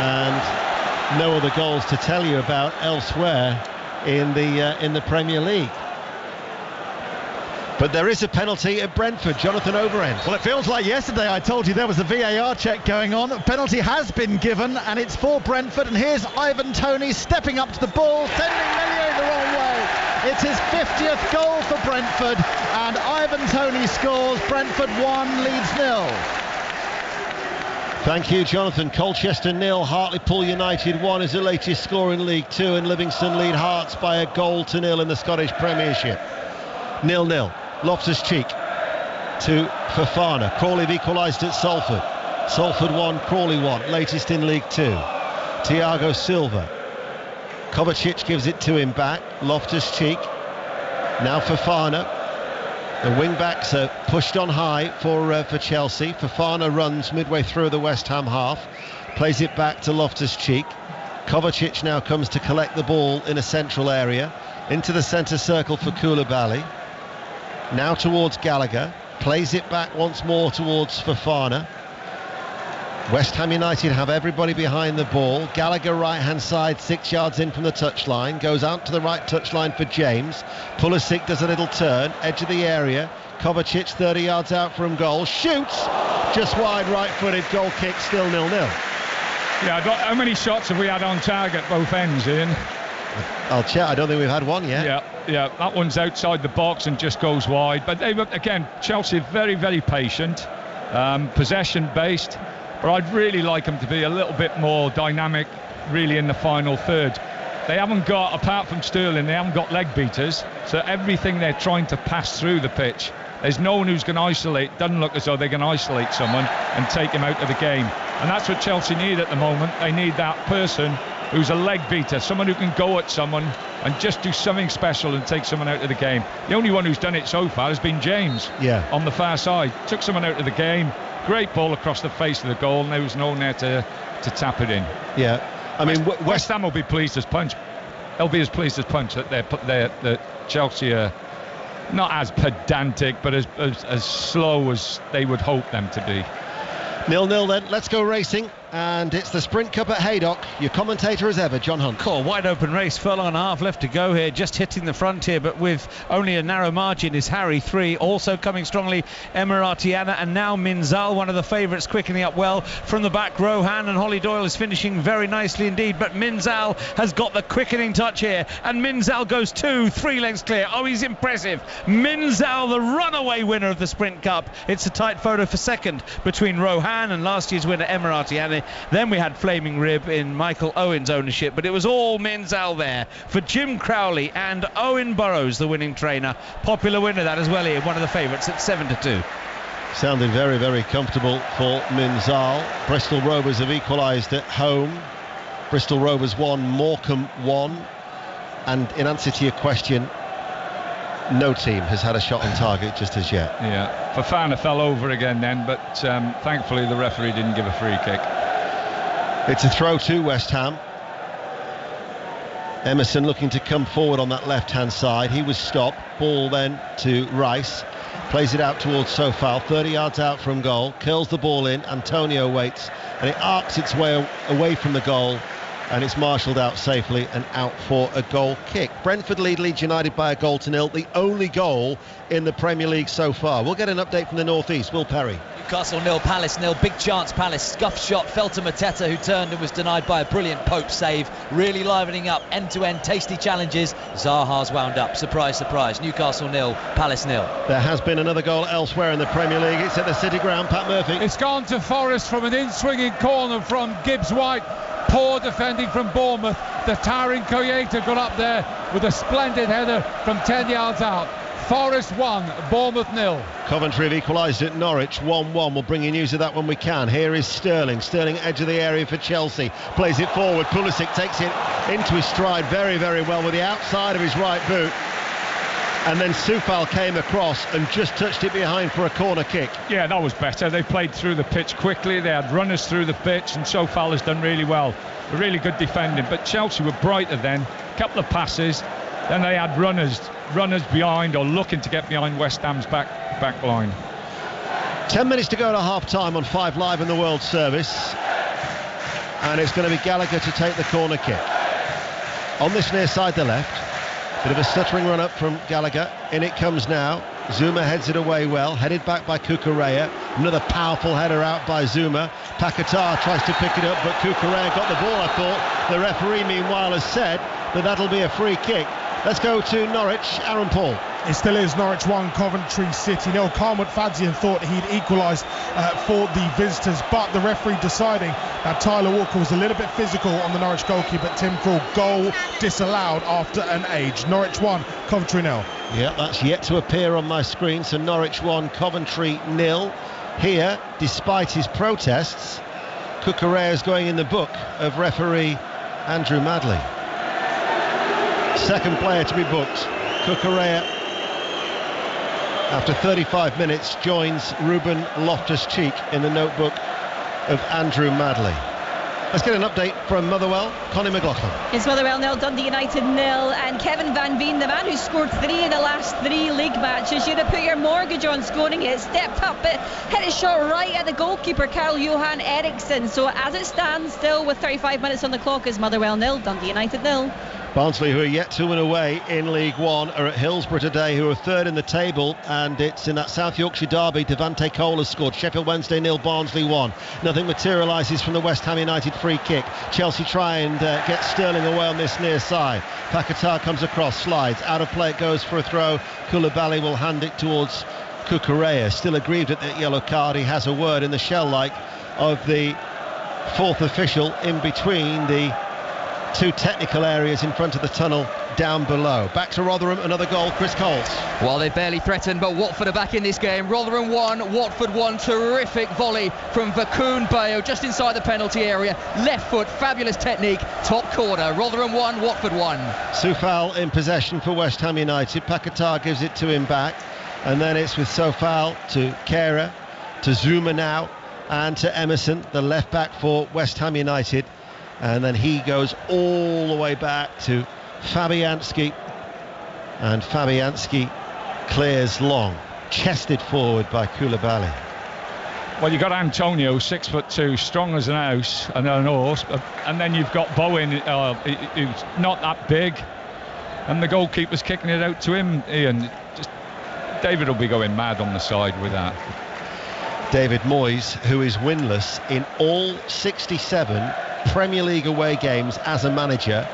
And no other goals to tell you about elsewhere in the Premier League. But there is a penalty at Brentford. Jonathan Overend. Well, it feels like yesterday I told you there was a VAR check going on. A penalty has been given, and it's for Brentford. And here's Ivan Toney stepping up to the ball, sending Meslier the wrong way. It's his 50th goal for Brentford, and Ivan Toney scores. Brentford 1, Leeds 0. Thank you, Jonathan. Colchester 0, Hartlepool United 1 is the latest score in League 2, and Livingston lead Hearts by a goal to nil in the Scottish Premiership. 0-0. Loftus-Cheek to Fofana. Crawley have equalised at Salford. Salford 1, Crawley 1, latest in League 2. Thiago Silva. Kovacic gives it to him back. Loftus-Cheek. Now Fofana. The wing-backs are pushed on high for Chelsea. Fofana runs midway through the West Ham half. Plays it back to Loftus-Cheek. Kovacic now comes to collect the ball in a central area. Into the centre circle for Koulibaly. Now towards Gallagher, plays it back once more towards Fofana. West Ham United have everybody behind the ball. Gallagher right hand side, 6 yards in from the touchline, goes out to the right touchline for James. Pulisic does a little turn, edge of the area. Kovacic 30 yards out from goal, shoots just wide, right footed, goal kick, still 0-0. Yeah, how many shots have we had on target both ends, Ian? I'll check. I don't think we've had one yet. Yeah, that one's outside the box and just goes wide. But again, Chelsea very, very patient, possession based. But I'd really like them to be a little bit more dynamic, really, in the final third. They haven't got, apart from Sterling, they haven't got leg beaters. So everything they're trying to pass through the pitch. There's no one who's going to isolate. Doesn't look as though they're going to isolate someone and take him out of the game. And that's what Chelsea need at the moment. They need that person who's a leg beater, someone who can go at someone and just do something special and take someone out of the game. The only one who's done it so far has been James on the far side. Took someone out of the game, great ball across the face of the goal, and there was no one there to tap it in. Yeah, I mean, West Ham will be pleased as punch. They'll be as pleased as punch that Chelsea are not as pedantic, but as slow as they would hope them to be. 0-0 then, let's go racing. And it's the Sprint Cup at Haydock. Your commentator as ever, John Hunt. Cool, wide open race, furlong and a half left to go here, just hitting the frontier, but with only a narrow margin is Harry 3. Also coming strongly, Emiratiana, and now Minzal, one of the favourites, quickening up well from the back. Rohan and Holly Doyle is finishing very nicely indeed, but Minzal has got the quickening touch here, and Minzal goes 2-3 lengths clear. Oh, he's impressive. Minzal, the runaway winner of the Sprint Cup. It's a tight photo for second between Rohan and last year's winner Emiratiana. Then we had Flaming Rib in Michael Owen's ownership, but it was all Minzal there for Jim Crowley and Owen Burrows, the winning trainer. Popular winner that as well here, one of the favourites at 7-2. Sounding very, very comfortable for Minzal. Bristol Rovers have equalised at home. Bristol Rovers 1, Morecambe 1. And in answer to your question, no team has had a shot on target just as yet. Yeah, Fofana fell over again then, but thankfully the referee didn't give a free kick. It's a throw to West Ham. Emerson looking to come forward on that left-hand side. He was stopped. Ball then to Rice. Plays it out towards Sofal, 30 yards out from goal. Curls the ball in. Antonio waits, and it arcs its way away from the goal, and it's marshalled out safely and out for a goal kick. Brentford lead Leeds United by 1-0, the only goal in the Premier League so far. We'll get an update from the northeast. Will Perry. Newcastle 0, Palace 0. Big chance, Palace. Scuff shot, fell to Mateta, who turned and was denied by a brilliant Pope save. Really livening up, end-to-end, tasty challenges. Zaha's wound up. Surprise, surprise. Newcastle 0, Palace 0. There has been another goal elsewhere in the Premier League. It's at the City Ground. Pat Murphy. It's gone to Forest from an in-swinging corner from Gibbs White. Poor defending from Bournemouth. The towering Koyeta got up there with a splendid header from 10 yards out. Forest 1, Bournemouth 0. Coventry have equalised at Norwich 1-1. We'll bring you news of that when we can. Here is Sterling. Sterling edge of the area for Chelsea. Plays it forward. Pulisic takes it into his stride very, very well with the outside of his right boot. And then Sufal came across and just touched it behind for a corner kick. Yeah, that was better. They played through the pitch quickly. They had runners through the pitch, and Sofal has done really well. Really good defending. But Chelsea were brighter then. A couple of passes. Then they had runners behind, or looking to get behind West Ham's back line. 10 minutes to go to half-time on 5 Live in the World Service. And it's going to be Gallagher to take the corner kick. On this near side, the left. Bit of a stuttering run up from Gallagher. In it comes now. Zuma heads it away well. Headed back by Cucurella. Another powerful header out by Zuma. Paquetá tries to pick it up, but Cucurella got the ball, I thought. The referee, meanwhile, has said that that'll be a free kick. Let's go to Norwich. Aaron Paul. It still is Norwich 1, Coventry City 0. Carmut Fadzian thought he'd equalised for the visitors, but the referee deciding that Tyler Walker was a little bit physical on the Norwich goalkeeper, Tim Krul. Goal disallowed after an age. Norwich 1, Coventry 0. Yeah, that's yet to appear on my screen. So Norwich 1, Coventry 0. Here, despite his protests, Cucurella is going in the book of referee Andrew Madley. Second player to be booked. Cucurella, after 35 minutes, joins Ruben Loftus-Cheek in the notebook of Andrew Madley. Let's get an update from Motherwell. Connie McLaughlin. It's Motherwell 0, Dundee United 0, and Kevin Van Veen, the man who scored 3 in the last 3 league matches. You'd have put your mortgage on scoring it. Stepped up, but hit a shot right at the goalkeeper, Carl Johan Eriksson. So as it stands, still with 35 minutes on the clock, is Motherwell 0, Dundee United 0. Barnsley, who are yet to win away in League One, are at Hillsborough today, who are third in the table, and it's in that South Yorkshire derby. Devante Cole has scored. Sheffield Wednesday 0, Barnsley 1. Nothing materialises from the West Ham United free kick. Chelsea try and get Sterling away on this near side. Paquetá comes across, slides out of play, it goes for a throw. Koulibaly will hand it towards Cucurella. Still aggrieved at the yellow card. He has a word in the shell-like of the fourth official in between the two technical areas in front of the tunnel down below. Back to Rotherham, another goal, Chris Coles. Well, they barely threatened, but Watford are back in this game. Rotherham 1, Watford 1. Terrific volley from Vakun Bayo just inside the penalty area. Left foot, fabulous technique, top corner. Rotherham 1, Watford 1. Sofal in possession for West Ham United. Paquetá gives it to him back, and then it's with Sofal to Kehrer, to Zuma now, and to Emerson, the left back for West Ham United. And then he goes all the way back to Fabianski, and Fabianski clears long, chested forward by Koulibaly. Well, you've got Antonio, 6'2", strong as an house and an horse, and then you've got Bowen, who's not that big, and the goalkeeper's kicking it out to him. Ian, David will be going mad on the side with that. David Moyes, who is winless in all 67 Premier League away games as a manager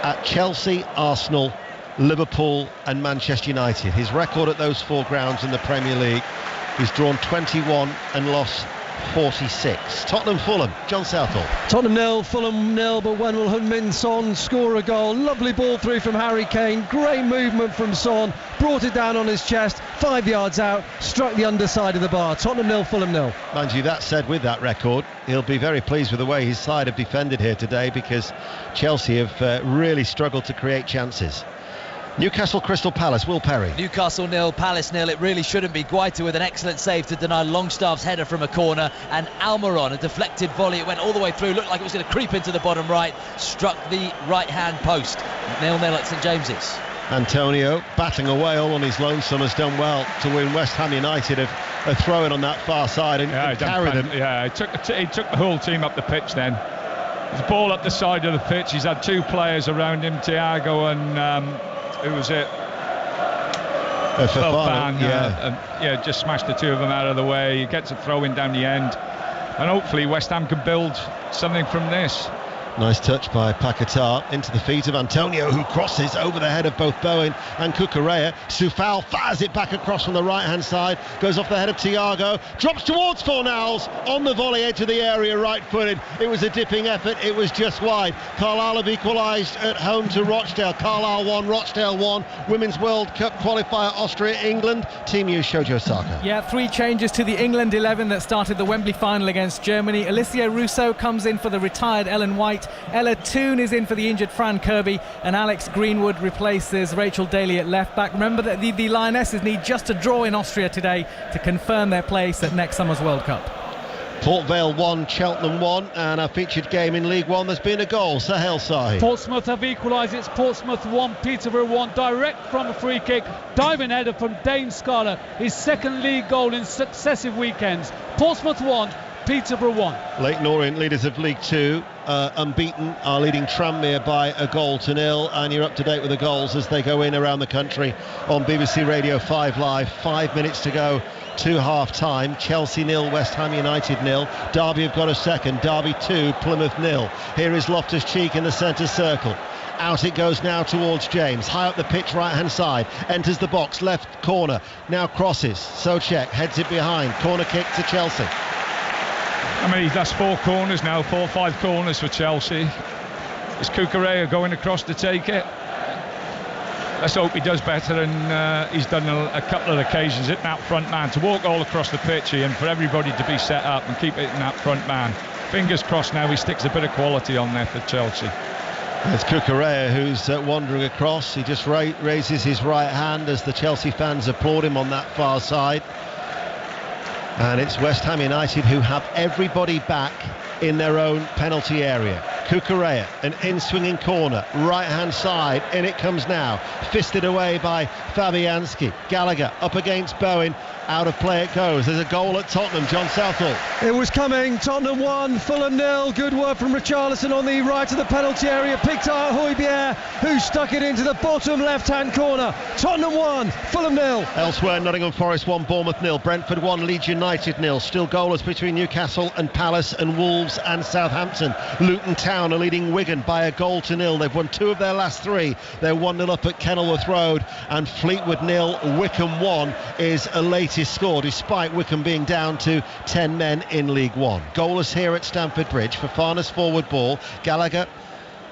at Chelsea, Arsenal, Liverpool and Manchester United. His record at those 4 grounds in the Premier League, he's drawn 21 and lost 46. Tottenham Fulham, John Southall. Tottenham 0, Fulham 0, but when will Heung-min Son score a goal? Lovely ball through from Harry Kane, great movement from Son, brought it down on his chest, 5 yards out, struck the underside of the bar. Tottenham 0, Fulham 0. Mind you, that said, with that record, he'll be very pleased with the way his side have defended here today, because Chelsea have really struggled to create chances. Newcastle Crystal Palace, Will Perry. Newcastle 0, Palace 0. It really shouldn't be. Guaita with an excellent save to deny Longstaff's header from a corner, and Almiron, a deflected volley. It went all the way through, looked like it was going to creep into the bottom right, struck the right-hand post. 0-0 at St James's. Antonio, batting away all on his lonesome, has done well to win West Ham United a throw-in on that far side and carry them. Yeah, he took the whole team up the pitch then. There's a ball up the side of the pitch. He's had two players around him, Thiago and who was it? Fofana, just smashed the two of them out of the way. He gets a throw-in down the end, and hopefully West Ham can build something from this. Nice touch by Paquetá into the feet of Antonio, who crosses over the head of both Bowen and Cucurella. Soufal fires it back across from the right-hand side, goes off the head of Thiago, drops towards Fornals on the volley edge of the area, right-footed. It was a dipping effort, it was just wide. Carlisle have equalised at home to Rochdale. Carlisle 1, Rochdale 1. Women's World Cup qualifier, Austria, England. Team News, Shojo Saka. Yeah, 3 changes to the England 11 that started the Wembley final against Germany. Alicia Russo comes in for the retired Ellen White. Ella Toone is in for the injured Fran Kirby, and Alex Greenwood replaces Rachel Daly at left back. Remember that the Lionesses need just a draw in Austria today to confirm their place at next summer's World Cup. Port Vale 1, Cheltenham 1, and a featured game in League One. There's been a goal. Sahel Sahi. Portsmouth have equalised. It's Portsmouth 1, Peterborough 1, direct from a free kick. Diving header from Dane Scarlett, his second league goal in successive weekends. Portsmouth 1, Peterborough 1. Leyton Orient, leaders of League 2, unbeaten, are leading Tranmere by a goal to 0, and you're up to date with the goals as they go in around the country on BBC Radio 5 Live. 5 minutes to go to half-time. Chelsea 0, West Ham United 0. Derby have got a second. Derby 2, Plymouth 0. Here is Loftus-Cheek in the centre circle. Out it goes now towards James, high up the pitch, right-hand side, enters the box, left corner, now crosses. Souček heads it behind, corner kick to Chelsea. I mean, that's 4 corners now, 4 or 5 corners for Chelsea. Is Cucurella going across to take it? Let's hope he does better, and he's done a couple of occasions hitting that front man to walk all across the pitch and for everybody to be set up and keep hitting that front man. Fingers crossed now he sticks a bit of quality on there for Chelsea. It's Cucurella who's wandering across. He just raises his right hand as the Chelsea fans applaud him on that far side. And it's West Ham United who have everybody back in their own penalty area. Cucurella, an in-swinging corner, right-hand side, in it comes now. Fisted away by Fabianski. Gallagher up against Bowen. Out of play it goes. There's a goal at Tottenham. John Southall. It was coming. Tottenham 1, Fulham 0. Good work from Richarlison on the right of the penalty area. Picked out Højbjerg, who stuck it into the bottom left-hand corner. Tottenham 1, Fulham 0. Elsewhere, Nottingham Forest 1, Bournemouth 0. Brentford 1, Leeds United 0. Still goalless between Newcastle and Palace and Wolves and Southampton. Luton Town are leading Wigan by a goal to 0. They've won 2 of their last 3. They're 1-0 up at Kenilworth Road, and Fleetwood 0, Wycombe 1 is a latest score, despite Wycombe being down to 10 men in League One. Goalless here at Stamford Bridge. Fofana's forward ball. Gallagher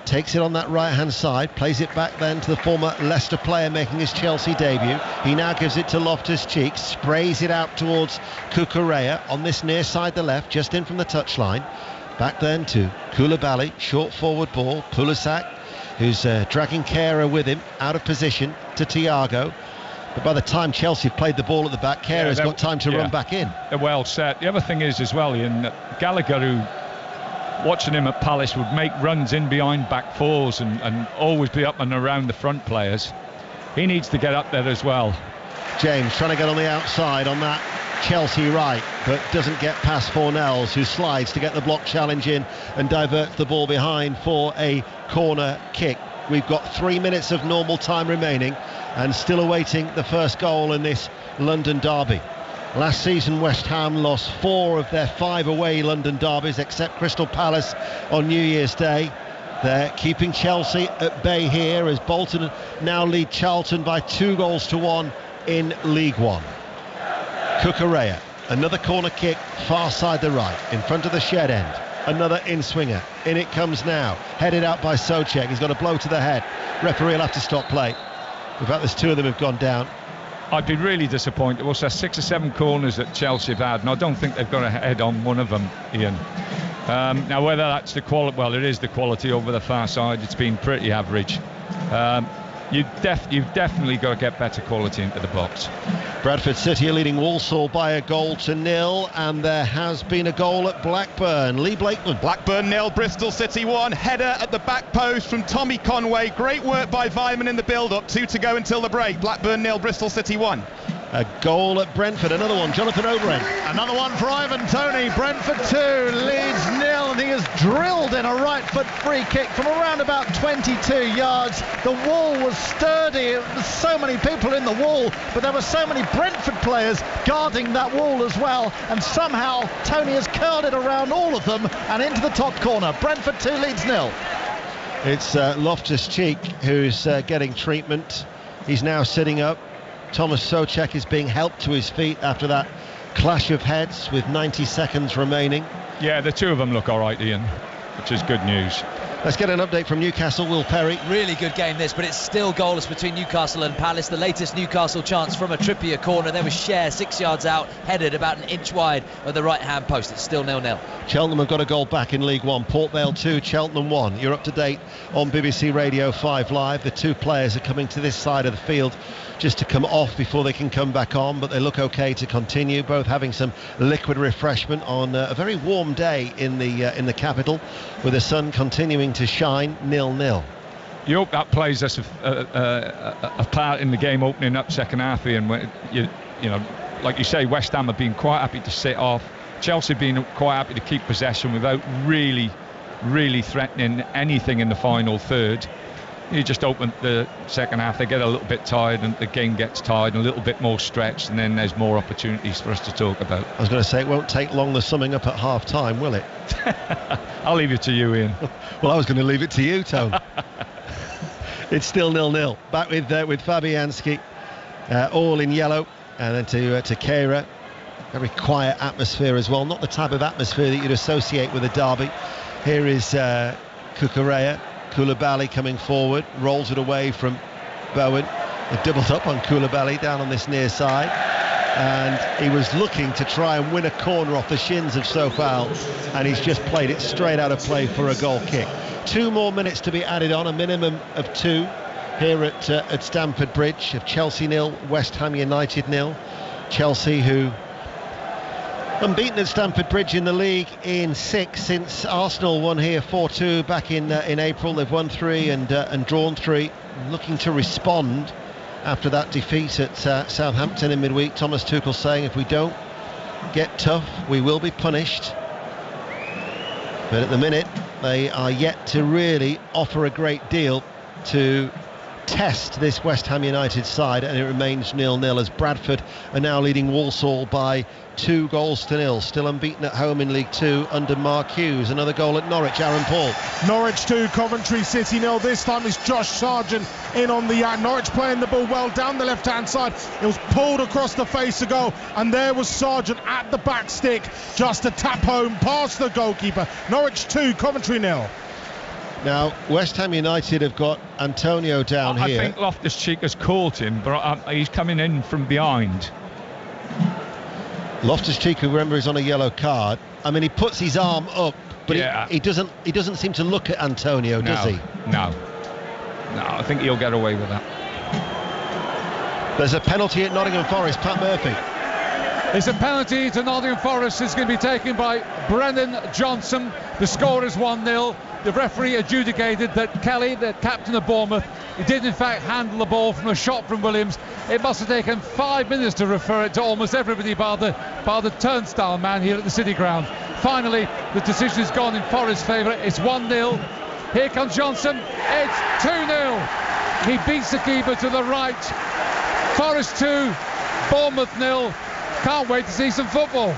takes it on that right-hand side, plays it back then to the former Leicester player making his Chelsea debut. He now gives it to Loftus-Cheek, sprays it out towards Cucurella on this near side the left, just in from the touchline. Back then to Koulibaly, short forward ball. Pulisic, who's dragging Kehrer with him, out of position to Thiago. But by the time Chelsea played the ball at the back, Kehrer's got time to run back in. They're well set. The other thing is as well, Ian, that Gallagher, who, watching him at Palace, would make runs in behind back fours and always be up and around the front players. He needs to get up there as well. James trying to get on the outside on that Chelsea right, but doesn't get past Fornals, who slides to get the block challenge in and diverts the ball behind for a corner kick. We've got 3 minutes of normal time remaining and still awaiting the first goal in this London derby. Last season West Ham lost 4 of their 5 away London derbies, except Crystal Palace on New Year's Day. They're keeping Chelsea at bay here as Bolton now lead Charlton by 2-1 in League One. Cucurella, another corner kick far side the right, in front of the shed end. Another in-swinger. In it comes now. Headed out by Souček. He's got a blow to the head. Referee will have to stop play. In fact, there's 2 of them have gone down. I'd be really disappointed. Also, 6 or 7 corners that Chelsea have had, and I don't think they've got a head on one of them, Ian. Now, whether that's the quality, well, it is the quality over the far side. It's been pretty average. you've definitely got to get better quality into the box. Bradford City are leading Walsall by a goal to nil, and there has been a goal at Blackburn. Lee Blakeman. Blackburn nil, Bristol City 1. Header at the back post from Tommy Conway. Great work by Weimann in the build-up. 2 to go until the break. Blackburn nil, Bristol City 1. A goal at Brentford, another one, Jonathan Oberon. Another one for Ivan Toney. Brentford 2, Leeds 0, and he has drilled in a right foot free kick from around about 22 yards. The wall was sturdy, there were so many people in the wall, but there were so many Brentford players guarding that wall as well, and somehow Toney has curled it around all of them and into the top corner. Brentford 2, Leeds 0. It's Loftus-Cheek who's getting treatment. He's now sitting up. Thomas Souček is being helped to his feet after that clash of heads with 90 seconds remaining. Yeah, the two of them look all right, Ian, which is good news. Let's get an update from Newcastle. Will Perry. Really good game this, but it's still goalless between Newcastle and Palace. The latest Newcastle chance from a Trippier corner. There was Cher 6 yards out, headed about an inch wide of the right-hand post. It's still 0-0. Cheltenham have got a goal back in League One. Port Vale 2, Cheltenham 1. You're up to date on BBC Radio 5 Live. The two players are coming to this side of the field just to come off before they can come back on, but they look okay to continue, both having some liquid refreshment on a very warm day in the capital, with the sun continuing to shine. 0-0. You hope that plays us a part in the game opening up second half, Ian. You know, like you say, West Ham have been quite happy to sit off. Chelsea have been quite happy to keep possession without really threatening anything in the final third. You just open the second half, they get a little bit tired, and the game gets tired and a little bit more stretched, and then there's more opportunities for us to talk about. I was going to say, it won't take long the summing up at half time, will it? I'll leave it to you, Ian. Well, I was going to leave it to you, Tone. It's still 0-0. Back with Fabianski, all in yellow, and then to Kehrer. Very quiet atmosphere as well, not the type of atmosphere that you'd associate with a derby. Here is Cucurella. Koulibaly coming forward, rolls it away from Bowen. They doubled up on Koulibaly down on this near side, and he was looking to try and win a corner off the shins of Sofal, and he's just played it straight out of play for a goal kick. 2 more minutes to be added on, a minimum of 2 here at Stamford Bridge. Of Chelsea 0, West Ham United 0. Chelsea, who unbeaten at Stamford Bridge in the league in 6 since Arsenal won here 4-2 back in April. They've won 3 and drawn 3, looking to respond after that defeat at Southampton in midweek. Thomas Tuchel saying, if we don't get tough, we will be punished. But at the minute, they are yet to really offer a great deal to test this West Ham United side, and it remains 0-0 as Bradford are now leading Walsall by 2-0. Still unbeaten at home in League 2 under Mark Hughes. Another goal at Norwich, Aaron Paul. Norwich 2, Coventry City 0. This time it's Josh Sargent in on the act. Norwich playing the ball well down the left-hand side. It was pulled across the face to goal, and there was Sargent at the back stick just to tap home past the goalkeeper. Norwich 2, Coventry 0. Now, West Ham United have got Antonio down here. I think Loftus-Cheek has caught him, but he's coming in from behind. Loftus-Cheek, who remember, is on a yellow card. I mean, he puts his arm up, but yeah. he doesn't seem to look at Antonio, does he? No, I think he'll get away with that. There's a penalty at Nottingham Forest, Pat Murphy. It's a penalty to Nottingham Forest. It's going to be taken by Brennan Johnson. The score is 1-0. The referee adjudicated that Kelly, the captain of Bournemouth, he did in fact handle the ball from a shot from Williams. It must have taken 5 minutes to refer it to almost everybody bar the turnstile man here at the City Ground. Finally, the decision has gone in Forest's favour. It's 1-0. Here comes Johnson. It's 2-0. He beats the keeper to the right. Forest 2, Bournemouth 0. Can't wait to see some football.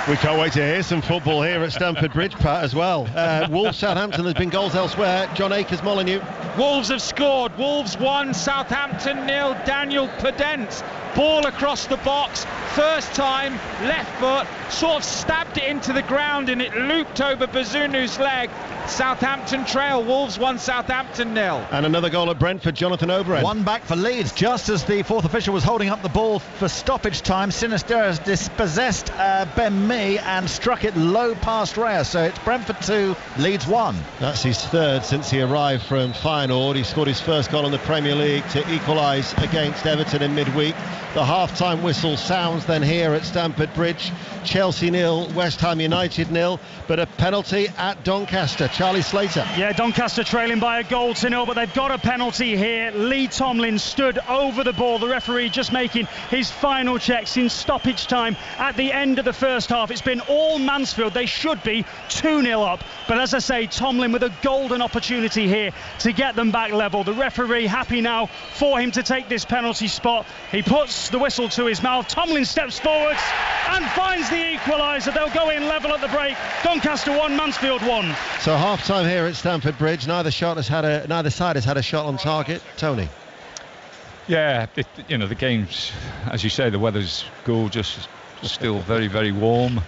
We can't wait to hear some football here at Stamford Bridge, Pat, as well. Wolves, Southampton, there's been goals elsewhere. John Akers, Molineux. Wolves have scored. Wolves 1, Southampton 0. Daniel Podence Ball across the box, first time, left foot, sort of stabbed it into the ground and it looped over Bazunu's leg. Southampton trail, Wolves 1, Southampton 0. And another goal at Brentford, Jonathan Overend. One back for Leeds, just as the fourth official was holding up the ball for stoppage time. Sinisterra dispossessed Ben Mee and struck it low past Raya. So it's Brentford 2, Leeds 1. That's his third since he arrived from Feyenoord. He scored his first goal in the Premier League to equalise against Everton in midweek. The half-time whistle sounds then here at Stamford Bridge. Chelsea 0, West Ham United 0, but a penalty at Doncaster. Charlie Slater. Yeah, Doncaster trailing by a goal to 0, but they've got a penalty here. Lee Tomlin stood over the ball. The referee just making his final checks in stoppage time at the end of the first half. It's been all Mansfield. They should be 2-0 up. But as I say, Tomlin with a golden opportunity here to get them back level. The referee happy now for him to take this penalty spot. He puts the whistle to his mouth. Tomlin steps forwards and finds the equaliser. They'll go in level at the break. Doncaster 1, Mansfield 1. So half-time here at Stamford Bridge. Neither side has had a shot on target. Tony. Yeah, the game's, as you say, the weather's gorgeous, still very, very warm.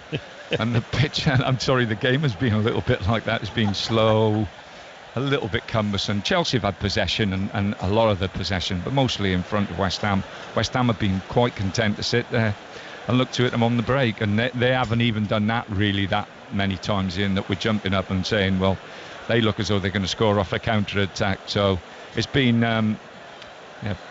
And the pitch, I'm sorry, the game has been a little bit like that. It's been slow, a little bit cumbersome. Chelsea have had possession and a lot of the possession, but mostly in front of West Ham. West Ham have been quite content to sit there and look to it them on the break, and they haven't even done that really that many times in that we're jumping up and saying, well, they look as though they're going to score off a counter-attack. So it's been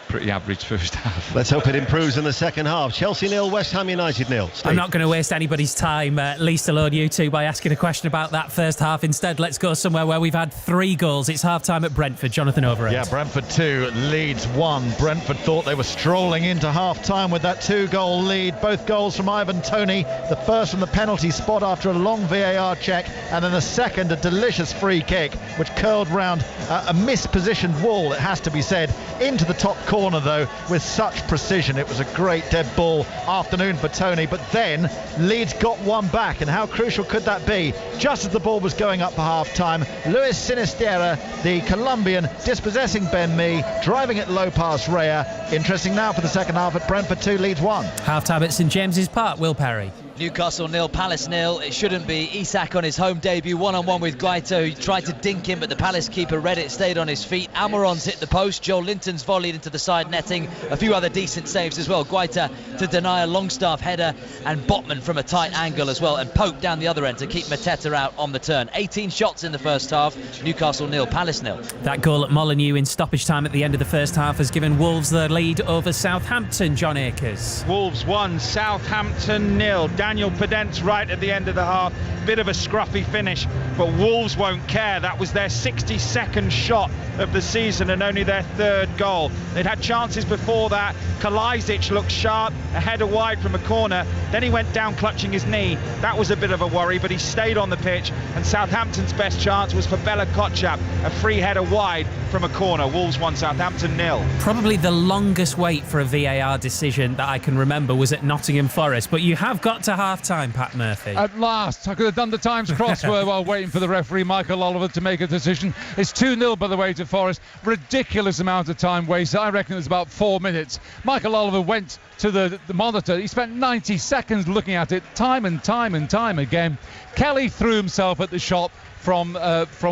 pretty average first half. Let's hope it improves in the second half. Chelsea 0, West Ham United 0. I'm not going to waste anybody's time, least alone you two, by asking a question about that first half. Instead, let's go somewhere where we've had 3 goals. It's half-time at Brentford. Jonathan Overend. Yeah, Brentford 2, Leeds 1. Brentford thought they were strolling into half-time with that 2-goal lead. Both goals from Ivan Toney. The first from the penalty spot after a long VAR check, and then the second, a delicious free kick, which curled round a mispositioned wall, it has to be said, into the top corner, though, with such precision. It was a great dead ball afternoon for Toney, but then Leeds got one back, and how crucial could that be? Just as the ball was going up for half-time, Luis Sinisterra, the Colombian, dispossessing Ben Mee, driving it low past Raya. Interesting now for the second half at Brentford 2, Leeds 1. Half-time at St James's Park, Will Perry. Newcastle 0, Palace 0. It shouldn't be. Isak on his home debut, one-on-one with Guaito. He tried to dink him, but the Palace keeper read it, stayed on his feet. Almiron's hit the post. Joel Linton's volleyed into the side netting. A few other decent saves as well. Guaita to deny a Longstaff header, and Botman from a tight angle as well, and Pope down the other end to keep Mateta out on the turn. 18 shots in the first half. Newcastle 0, Palace 0. That goal at Molineux in stoppage time at the end of the first half has given Wolves the lead over Southampton. John Akers. Wolves 1, Southampton 0. Daniel Pedence right at the end of the half. Bit of a scruffy finish, but Wolves won't care. That was their 62nd shot of the season and only their 3rd goal. They'd had chances before that. Kalajdzic looked sharp, a header wide from a corner. Then he went down clutching his knee. That was a bit of a worry, but he stayed on the pitch. And Southampton's best chance was for Bella Kotchap, a free header wide from a corner. Wolves 1, Southampton 0. Probably the longest wait for a VAR decision that I can remember was at Nottingham Forest, but you have got to half-time, Pat Murphy. At last, I could have done the Times crossword while waiting for the referee, Michael Oliver, to make a decision. It's 2-0, by the way, to Forest. Ridiculous amount of time wasted. I reckon it was about 4 minutes. Michael Oliver went to the monitor. He spent 90 seconds looking at it time and time again. Kelly threw himself at the shot from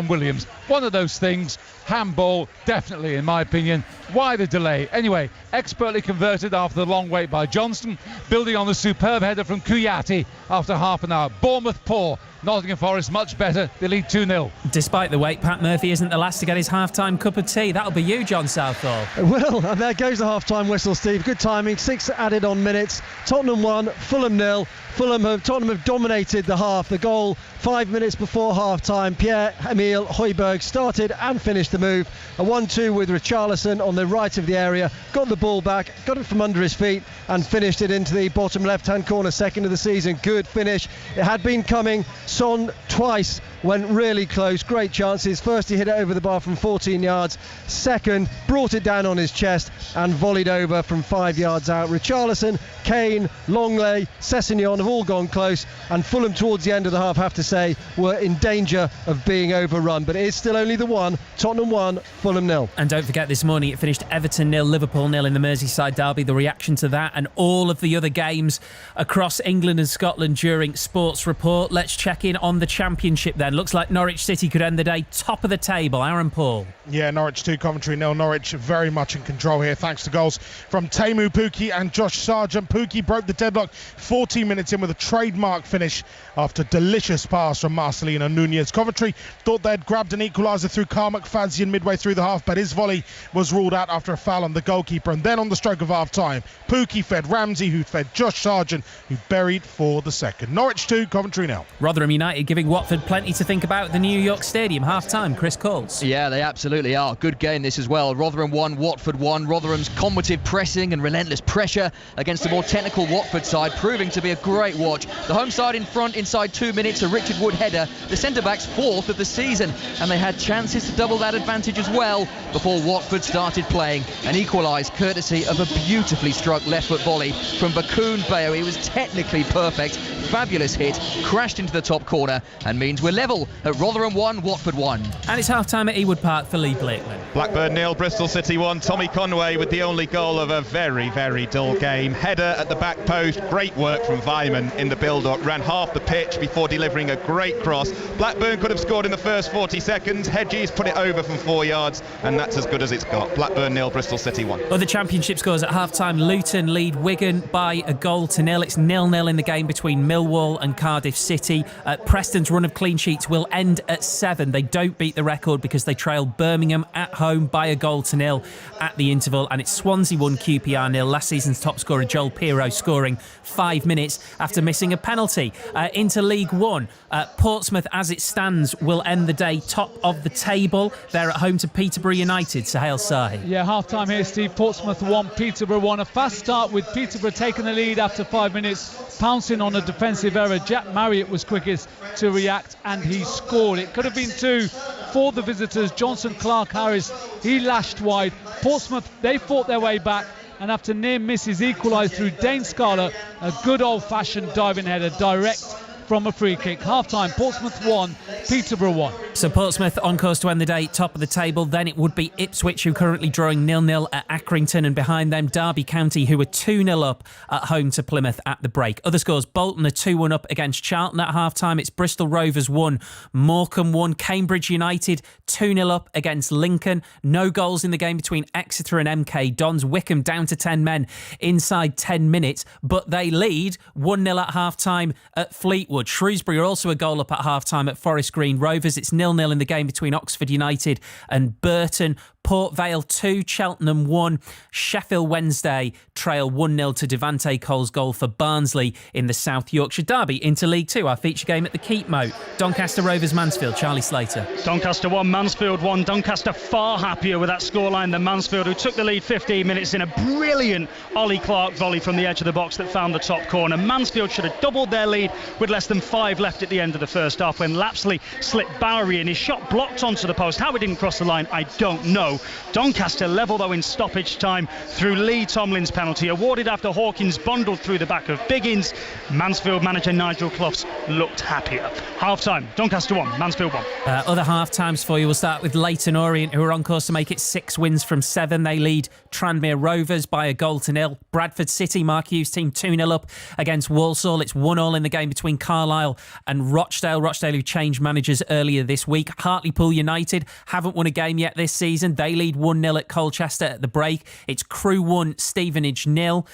Williams. One of those things. Handball, definitely, in my opinion. Why the delay? Anyway, expertly converted after the long wait by Johnston, building on the superb header from Kouyaté after half an hour. Bournemouth poor. Nottingham Forest much better. They lead 2-0. Despite the wait, Pat Murphy isn't the last to get his half-time cup of tea. That'll be you, John Southall. Well, and there goes the half-time whistle, Steve. Good timing. 6 added on minutes. Tottenham 1, Fulham 0. Tottenham have dominated the half. The goal 5 minutes before half-time. Pierre-Emile Højbjerg started and finished the move. A 1-2 with Richarlison on the right of the area. Got the ball back, got it from under his feet and finished it into the bottom left-hand corner. Second of the season. Good finish. It had been coming. Son twice went really close, great chances. First he hit it over the bar from 14 yards, second brought it down on his chest and volleyed over from 5 yards out. Richarlison, Kane, Longley, Sessegnon have all gone close, and Fulham towards the end of the half, have to say, were in danger of being overrun, but it is still only the one. Tottenham 1, Fulham 0. And don't forget, this morning it finished Everton 0, Liverpool 0 in the Merseyside derby. The reaction to that and all of the other games across England and Scotland during Sports Report. Let's check in on the Championship then. Looks like Norwich City could end the day top of the table. Aaron Paul. Yeah, Norwich 2, Coventry 0. Norwich very much in control here, thanks to goals from Teemu Pukki and Josh Sargent. Pukki broke the deadlock 14 minutes in with a trademark finish after a delicious pass from Marcelino Nunez. Coventry thought they'd grabbed an equaliser through Carl McFadzean midway through the half, but his volley was ruled out after a foul on the goalkeeper. And then on the stroke of half-time, Pukki fed Ramsey, who fed Josh Sargent, who buried for the second. Norwich 2, Coventry 0. Rotherham United giving Watford plenty to think about at the New York Stadium. Half-time, Chris Coles. Yeah, they absolutely are. Good game this as well. Rotherham 1, Watford 1. Rotherham's combative pressing and relentless pressure against the more technical Watford side proving to be a great watch. The home side in front inside 2 minutes, a Richard Wood header. The centre-backs 4th of the season, and they had chances to double that advantage as well before Watford started playing and equalised courtesy of a beautifully struck left-foot volley from Bakun Bayo. It was technically perfect. Fabulous hit, crashed into the top corner, and means we're level at Rotherham 1, Watford 1. And it's half-time at Ewood Park for Lee Blakeman. Blackburn 0, Bristol City 1. Tommy Conway with the only goal of a very, very dull game. Header at the back post. Great work from Weimann in the build-up. Ran half the pitch before delivering a great cross. Blackburn could have scored in the first 40 seconds. Hedges put it over from 4 yards, and that's as good as it's got. Blackburn 0, Bristol City 1. Other Championship scores at half-time. Luton lead Wigan by a goal to nil. It's 0-0 in the game between Millwall and Cardiff City. Preston's run of clean sheets will end at 7. They don't beat the record because they trail Birmingham at home by a goal to nil at the interval, and it's Swansea 1, QPR 0. Last season's top scorer Joel Pirro scoring 5 minutes after missing a penalty. Into League One, Portsmouth as it stands will end the day top of the table. They're at home to Peterborough United. Sahel Sahi. Yeah, half-time here, Steve. Portsmouth 1, Peterborough 1. A fast start with Peterborough taking the lead after 5 minutes, pouncing on a defensive error. Jack Marriott was quickest to react, and he scored. It could have been 2 for the visitors. Johnson Clark-Harris, he lashed wide. Portsmouth, they fought their way back, and after near misses equalised through Dane Scarlett, a good old-fashioned diving header direct from a free kick. Half-time, Portsmouth 1, Peterborough 1. So Portsmouth on course to end the day top of the table. Then it would be Ipswich, who currently drawing 0-0 at Accrington, and behind them Derby County, who are 2-0 up at home to Plymouth at the break. Other scores: Bolton are 2-1 up against Charlton at half-time. It's Bristol Rovers 1, Morecambe 1. Cambridge United 2-0 up against Lincoln. No goals in the game between Exeter and MK Dons. Wickham down to 10 men inside 10 minutes, but they lead 1-0 at half-time at Fleetwood. Shrewsbury are also a goal up at half-time at Forest Green Rovers. It's 0-0 in the game between Oxford United and Burton. Port Vale 2, Cheltenham 1. Sheffield Wednesday trail 1-0 to Devante Cole's goal for Barnsley in the South Yorkshire derby. Into League 2, our feature game at the Keep Moat. Doncaster Rovers Mansfield. Charlie Slater. Doncaster 1, Mansfield 1. Doncaster far happier with that scoreline than Mansfield, who took the lead 15 minutes in a brilliant Ollie Clark volley from the edge of the box that found the top corner. Mansfield should have doubled their lead with less than 5 left at the end of the first half when Lapsley slipped Bowery in. His shot blocked onto the post. How he didn't cross the line, I don't know. Doncaster level though in stoppage time through Lee Tomlin's penalty, awarded after Hawkins bundled through the back of Biggins. Mansfield manager Nigel Cloughs looked happier. Half-time, Doncaster 1, Mansfield 1. Other half-times for you, we'll start with Leyton Orient, who are on course to make it 6 wins from 7. They lead Tranmere Rovers by a goal to nil. Bradford City, Mark Hughes' team, 2-0 up against Walsall. It's 1-1 in the game between Carlisle and Rochdale. Rochdale, who changed managers earlier this week. Hartlepool United haven't won a game yet this season. They lead 1-0 at Colchester at the break. It's Crewe 1, Stevenage 0.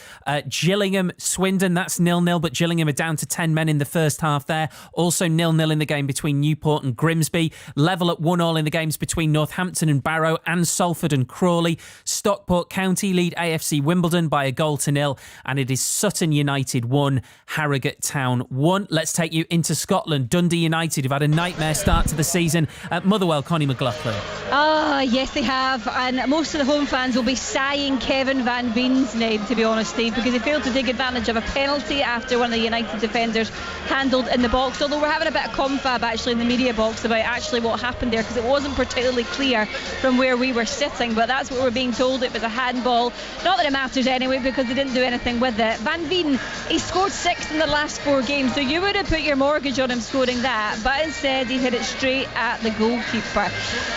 Gillingham, Swindon, that's 0-0, but Gillingham are down to 10 men in the first half there. Also 0-0 in the game between Newport and Grimsby. Level at 1-1 in the games between Northampton and Barrow and Salford and Crawley. Stockport County lead AFC Wimbledon by a goal to nil, and it is Sutton United 1, Harrogate Town 1. Let's take you into Scotland. Dundee United have had a nightmare start to the season at Motherwell. Connie McLaughlin. Yes, they have. have, and most of the home fans will be sighing Kevin Van Veen's name, to be honest, Steve, because he failed to take advantage of a penalty after one of the United defenders handled in the box. Although we're having a bit of confab actually in the media box about actually what happened there, because it wasn't particularly clear from where we were sitting, but that's what we're being told. It was a handball. Not that it matters anyway, because they didn't do anything with it. Van Veen, he scored 6 in the last 4 games, so you would have put your mortgage on him scoring that, but instead he hit it straight at the goalkeeper.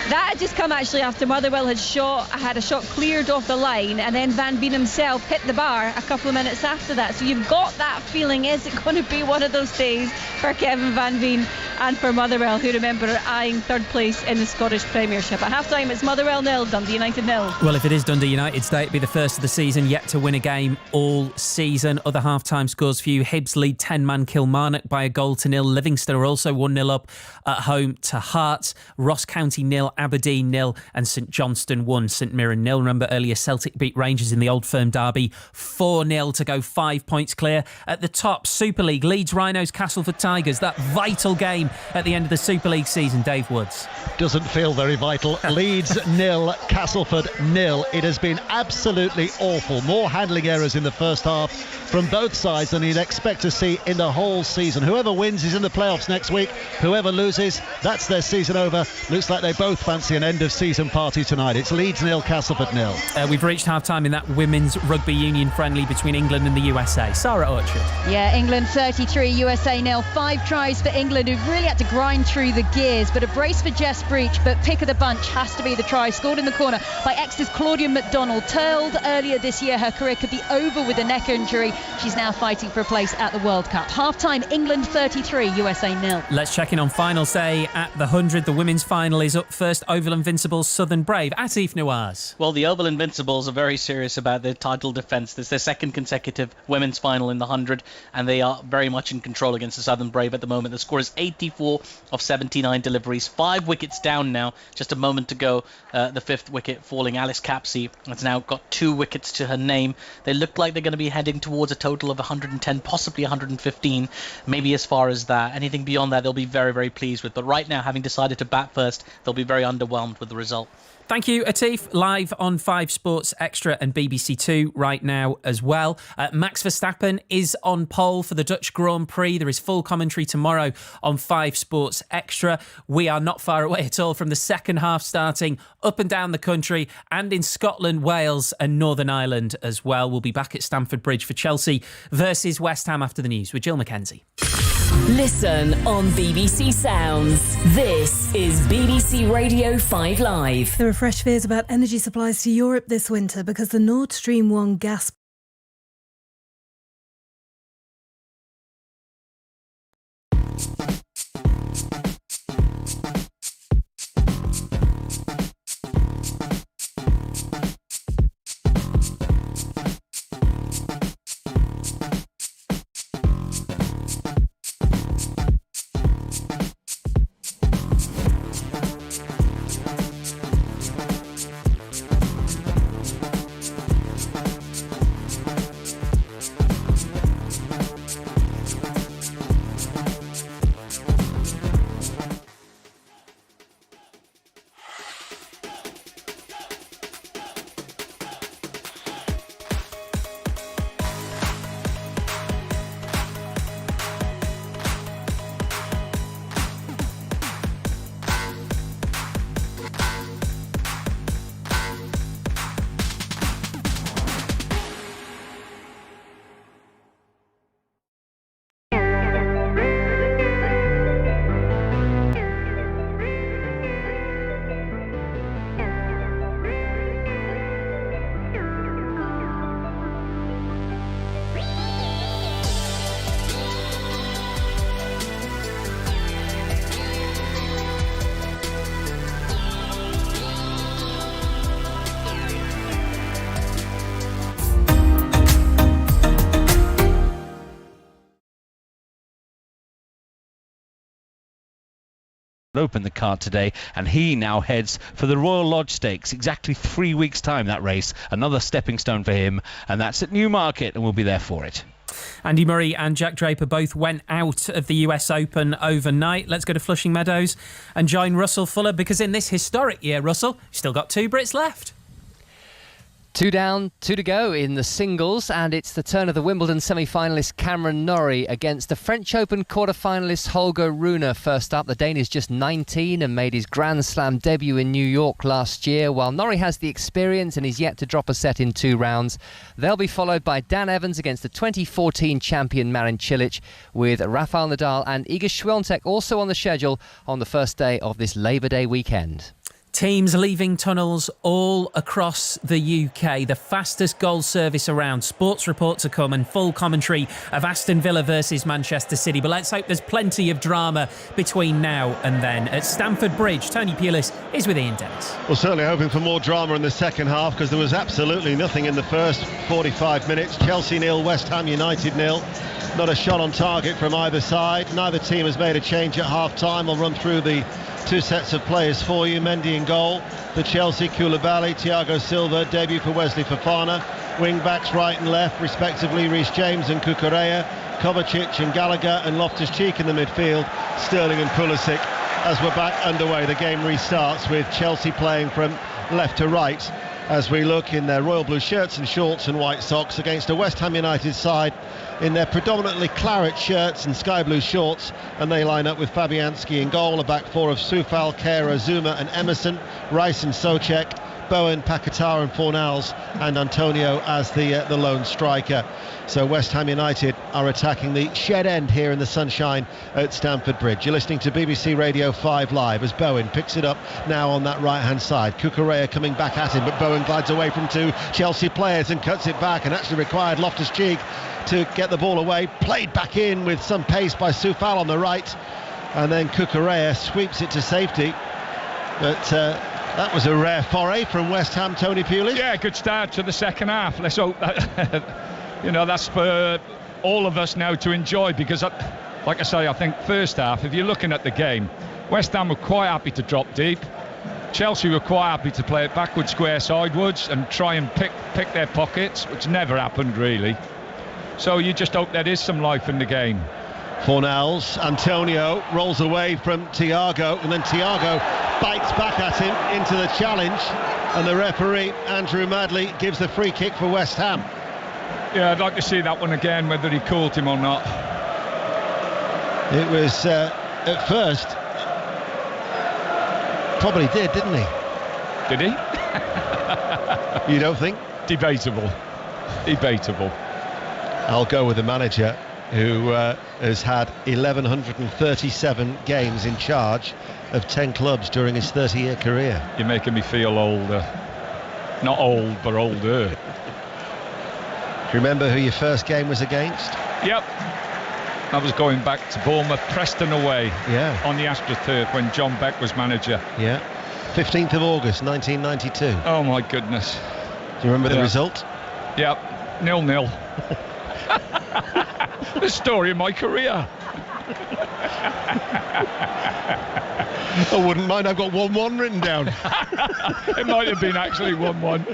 That had just come actually after Motherwell had a shot cleared off the line, and then Van Veen himself hit the bar a couple of minutes after that. So you've got that feeling, is it going to be one of those days for Kevin Van Veen and for Motherwell, who remember are eyeing 3rd place in the Scottish Premiership. At half time it's Motherwell 0, Dundee United 0. Well, if it is Dundee United's day, it'd be the first of the season yet to win a game all season. Other half-time scores for you: Hibs lead 10-man Kilmarnock by a 1-0. Livingston are also 1-0 up at home to Hearts. Ross County 0, Aberdeen 0, and St Johnstone 1, St Mirren 0. Remember earlier Celtic beat Rangers in the Old Firm derby 4-0 to go 5 points clear. At the top, Super League, Leeds Rhinos, Castleford Tigers. That vital game at the end of the Super League season. Dave Woods. Doesn't feel very vital. Leeds 0, Castleford 0. It has been absolutely awful. More handling errors in the first half from both sides than you'd expect to see in the whole season. Whoever wins is in the playoffs next week. Whoever loses, that's their season over. Looks like they both fancy an end of season party tonight. It's Leeds 0, Castleford 0. We've reached half time in that women's rugby union friendly between England and the USA. Sarah Orchard. Yeah, England 33, USA 0. 5 tries for England, who've really had to grind through the gears, but a brace for Jess Breach. But pick of the bunch has to be the try scored in the corner by Exeter's Claudia McDonald. Told earlier this year her career could be over with a neck injury. She's now fighting for a place at the World Cup. Half time, England 33, USA 0. Let's check in on finals day at the 100. The women's final is up first. Oval Invincibles, Southern Brave. Atif Nawaz. Well, the Oval Invincibles are very serious about their title defence. This is their 2nd consecutive women's final in the 100, and they are very much in control against the Southern Brave at the moment. The score is 84 of 79 deliveries. 5 wickets down now. Just a moment to go. The 5th wicket falling. Alice Capsey has now got 2 wickets to her name. They look like they're going to be heading towards a total of 110, possibly 115, maybe as far as that. Anything beyond that, they'll be very, very pleased with. But right now, having decided to bat first, they'll be very underwhelmed with the result. Thank you, Atif. Live on 5 Sports Extra and BBC 2 right now as well. Max Verstappen is on pole for the Dutch Grand Prix. There is full commentary tomorrow on 5 Sports Extra. We are not far away at all from the second half starting up and down the country and in Scotland, Wales and Northern Ireland as well. We'll be back at Stamford Bridge for Chelsea versus West Ham after the news with Jill Mackenzie. Listen on BBC Sounds. This is BBC Radio 5 Live. There are fresh fears about energy supplies to Europe this winter because the Nord Stream 1 gas opened the card today, and he now heads for the Royal Lodge Stakes. Exactly 3 weeks' time, that race. Another stepping stone for him, and that's at Newmarket, and we'll be there for it. Andy Murray and Jack Draper both went out of the US Open overnight. Let's go to Flushing Meadows and join Russell Fuller, because in this historic year, Russell, you've still got 2 Brits left. 2 down, 2 to go in the singles, and it's the turn of the Wimbledon semi-finalist Cameron Norrie against the French Open quarter-finalist Holger Rune. First up, the Dane is just 19 and made his Grand Slam debut in New York last year. While Norrie has the experience and he's yet to drop a set in 2 rounds, they'll be followed by Dan Evans against the 2014 champion Marin Cilic, with Rafael Nadal and Iga Swiatek also on the schedule on the first day of this Labour Day weekend. Teams leaving tunnels all across the UK. The fastest goal service around. Sports report to come and full commentary of Aston Villa versus Manchester City. But let's hope there's plenty of drama between now and then. At Stamford Bridge, Tony Pulis is with Ian Dennis. Well, certainly hoping for more drama in the second half, because there was absolutely nothing in the first 45 minutes. Chelsea 0, West Ham United 0. Not a shot on target from either side. Neither team has made a change at half-time. I'll run through the 2 sets of players for you. Mendy in goal. The Chelsea, Koulibaly, Thiago Silva, debut for Wesley Fofana. Wing-backs right and left, respectively, Reece James and Cucurella. Kovacic and Gallagher, and Loftus-Cheek in the midfield. Sterling and Pulisic. As we're back underway, the game restarts with Chelsea playing from left to right, as we look in their royal blue shirts and shorts and white socks against a West Ham United side in their predominantly claret shirts and sky blue shorts, and they line up with Fabianski in goal, a back 4 of Soufal, Kehrer, Zuma and Emerson, Rice and Souček, Bowen, Paquetá and Fornals, and Antonio as the lone striker. So West Ham United are attacking the shed end here in the sunshine at Stamford Bridge. You're listening to BBC Radio 5 Live as Bowen picks it up now on that right-hand side. Cucurella coming back at him, but Bowen glides away from 2 Chelsea players and cuts it back, and actually required Loftus-Cheek to get the ball away. Played back in with some pace by Soufal on the right, and then Cucurella sweeps it to safety. But that was a rare foray from West Ham, Tony Pulis. Yeah, good start to the second half. Let's hope that that's for all of us now to enjoy, because like I say, I think first half, if you're looking at the game, West Ham were quite happy to drop deep. Chelsea were quite happy to play it backwards, square sidewards, and try and pick their pockets, which never happened really. So you just hope there is some life in the game. Fornals, Antonio rolls away from Thiago, and then Thiago bites back at him into the challenge, and the referee Andrew Madley gives the free kick for West Ham. Yeah, I'd like to see that one again, whether he caught him or not. It was at first probably didn't he? Did he? You don't think? Debatable. I'll go with the manager, who has had 1,137 games in charge of 10 clubs during his 30-year career. You're making me feel older. Not old, but older. Do you remember who your first game was against? Yep. I was going back to Bournemouth, Preston away. Yeah. On the AstroTurf when John Beck was manager. Yeah. 15th of August, 1992. Oh, my goodness. Do you remember the result? Yep. 0-0. The story of my career. I wouldn't mind. I've got 1-1 written down. It might have been actually 1-1.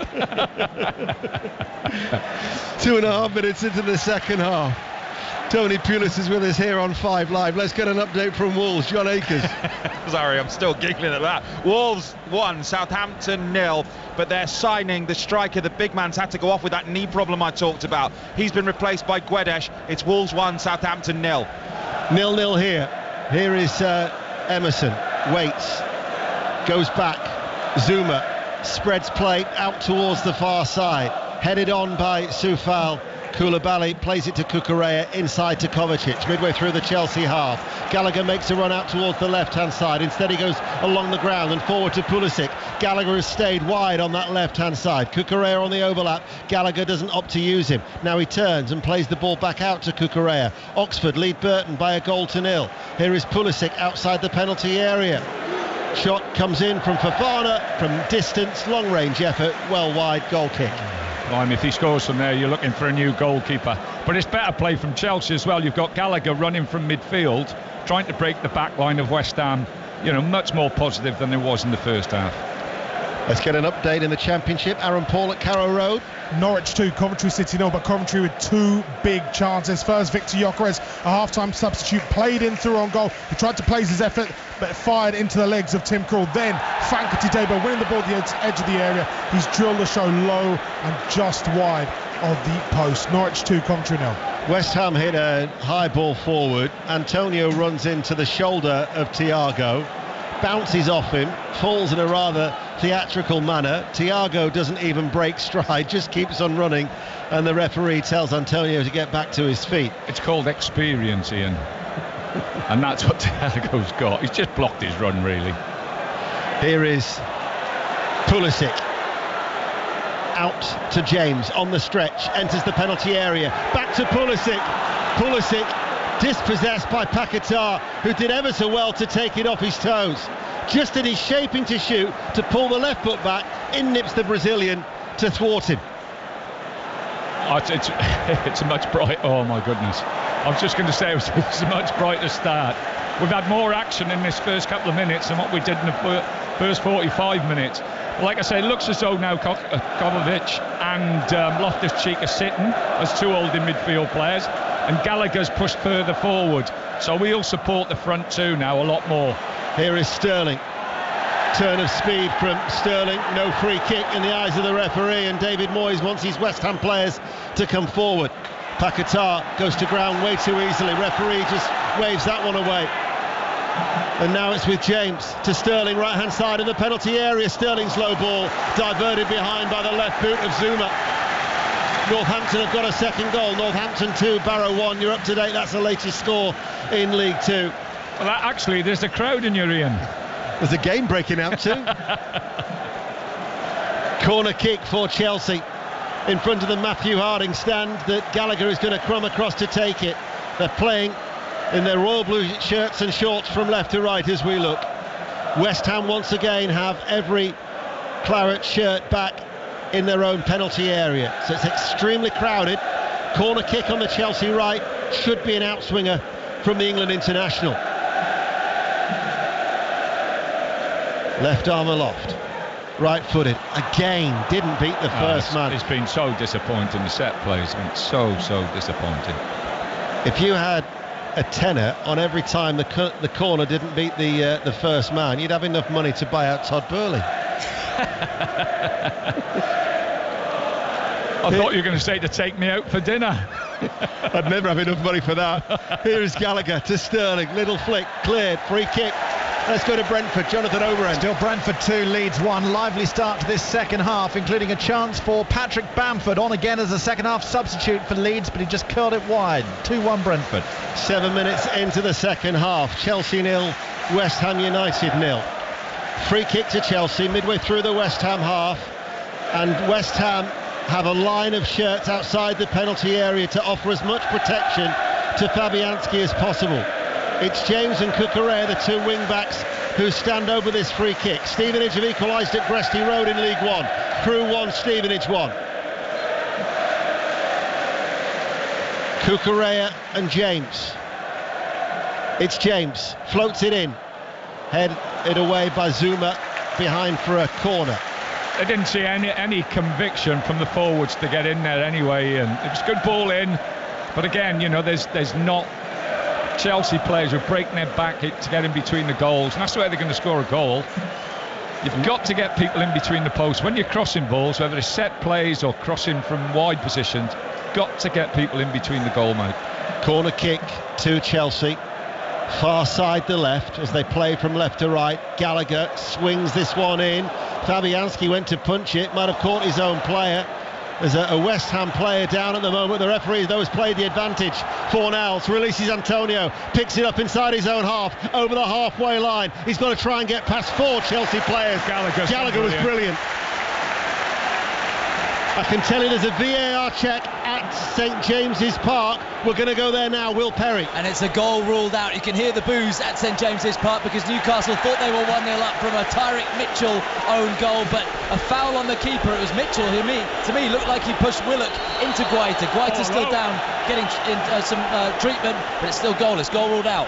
2.5 minutes into the second half. Tony Pulis is with us here on 5 Live. Let's get an update from Wolves. John Akers. Sorry, I'm still giggling at that. Wolves 1, Southampton 0, but they're signing the striker. The big man's had to go off with that knee problem I talked about. He's been replaced by Guedes. It's Wolves 1, Southampton 0. 0-0 here. Here is Emerson. Waits. Goes back. Zuma spreads play out towards the far side. Headed on by Soufal. Koulibaly plays it to Cucurella, inside to Kovacic, midway through the Chelsea half. Gallagher makes a run out towards the left-hand side. Instead he goes along the ground and forward to Pulisic. Gallagher has stayed wide on that left-hand side. Cucurella on the overlap. Gallagher doesn't opt to use him. Now he turns and plays the ball back out to Cucurella. Oxford lead Burton by a goal to 0. Here is Pulisic outside the penalty area. Shot comes in from Fofana from distance, long-range effort, well wide, goal kick. If he scores from there, you're looking for a new goalkeeper. But it's better play from Chelsea as well. You've got Gallagher running from midfield, trying to break the back line of West Ham. Much more positive than it was in the first half. Let's get an update in the Championship. Aaron Paul at Carrow Road. Norwich 2, Coventry City 0, but Coventry with 2 big chances. First, Victor Gyökeres, a half-time substitute, played in through on goal. He tried to place his effort, but fired into the legs of Tim Krul. Then, Frank Debo winning the ball at the edge of the area. He's drilled the show low and just wide of the post. Norwich 2, Coventry 0. West Ham hit a high ball forward. Antonio runs into the shoulder of Thiago, bounces off him, falls in a rather theatrical manner. Thiago doesn't even break stride, just keeps on running, and the referee tells Antonio to get back to his feet. It's called experience, Ian. And that's what Thiago's got. He's just blocked his run, really. Here is Pulisic. Out to James on the stretch, enters the penalty area, back to Pulisic. Pulisic dispossessed by Paquetá, who did ever so well to take it off his toes. Just as he's shaping to shoot, to pull the left foot back, in nips the Brazilian to thwart him. It's a much bright. Oh my goodness! I was just going to say it's a much brighter start. We've had more action in this first couple of minutes than what we did in the first 45 minutes. Like I say, it looks as though now Kovacic and Loftus-Cheek are sitting as 2 holding midfield players, and Gallagher's pushed further forward. So we'll support the front 2 now a lot more. Here is Sterling. Turn of speed from Sterling. No free kick in the eyes of the referee, and David Moyes wants his West Ham players to come forward. Paquetá goes to ground way too easily. Referee just waves that one away. And now it's with James to Sterling, right-hand side of the penalty area. Sterling's low ball diverted behind by the left boot of Zuma. Northampton have got a second goal. Northampton 2, Barrow 1. You're up to date. That's the latest score in League 2. Well, actually, there's a crowd in your Ian. There's a game breaking out too. Corner kick for Chelsea in front of the Matthew Harding stand that Gallagher is going to crumb across to take it. They're playing in their royal blue shirts and shorts from left to right as we look. West Ham once again have every claret shirt back in their own penalty area, so it's extremely crowded. Corner kick on the Chelsea right, should be an outswinger from the England international. Left arm aloft, right footed again, didn't beat the first man. It's been so disappointing, the set plays have been so disappointing. If you had a tenner on every time the corner didn't beat the first man, you'd have enough money to buy out Todd Burley. I thought you were going to say to take me out for dinner. I'd never have enough money for that. Here is Gallagher to Sterling, little flick, cleared, free kick. Let's go to Brentford. Jonathan Overend. Still Brentford 2, Leeds 1. Lively start to this second half, including a chance for Patrick Bamford on again as a second half substitute for Leeds, but he just curled it wide. 2-1 Brentford. 7 minutes into the second half. Chelsea 0, West Ham United 0. Free kick to Chelsea midway through the West Ham half, and West Ham have a line of shirts outside the penalty area to offer as much protection to Fabianski as possible. It's James and Cucurella, the 2 wing-backs, who stand over this free kick. Stevenage have equalised at Gresty Road in League 1. Crewe 1, Stevenage 1. Cucurella and James. It's James, floats it in. Head it away by Zuma, behind for a corner. I didn't see any conviction from the forwards to get in there anyway, and it was a good ball in. But again, you know, there's not Chelsea players who are breaking their back to get in between the goals, and that's the way they're going to score a goal. You've got to get people in between the posts. When you're crossing balls, whether it's set plays or crossing from wide positions, got to get people in between the goal, mate. Corner kick to Chelsea. Far side the left as they play from left to right. Gallagher swings this one in. Fabianski went to punch it, might have caught his own player. There's a West Ham player down at the moment. The referee, though, has played the advantage. Fornals releases Antonio, picks it up inside his own half, over the halfway line. He's got to try and get past 4 Chelsea players. Gallagher was brilliant. I can tell you there's a VAR check at St James's Park. We're going to go there now, Will Perry. And it's a goal ruled out. You can hear the boos at St James's Park because Newcastle thought they were 1-0 up from a Tyrick Mitchell own goal, but a foul on the keeper. It was Mitchell who, to me, looked like he pushed Willock into Guaita. Guaita's still down, getting some treatment, but it's still goalless. Goal ruled out.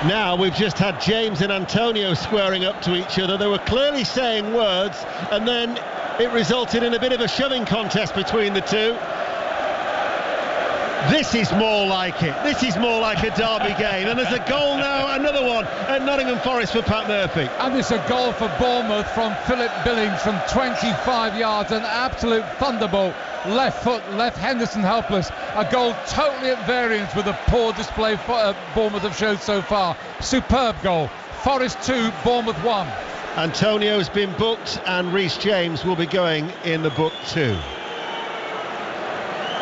Now we've just had James and Antonio squaring up to each other. They were clearly saying words, and then it resulted in a bit of a shoving contest between the two. This is more like it. This is more like a derby game. And there's a goal now, another one at Nottingham Forest for Pat Murphy. And it's a goal for Bournemouth from Philip Billings from 25 yards. An absolute thunderbolt. Left foot, left Henderson helpless. A goal totally at variance with the poor display Bournemouth have showed so far. Superb goal. Forest 2, Bournemouth 1. Antonio's been booked and Reece James will be going in the book too.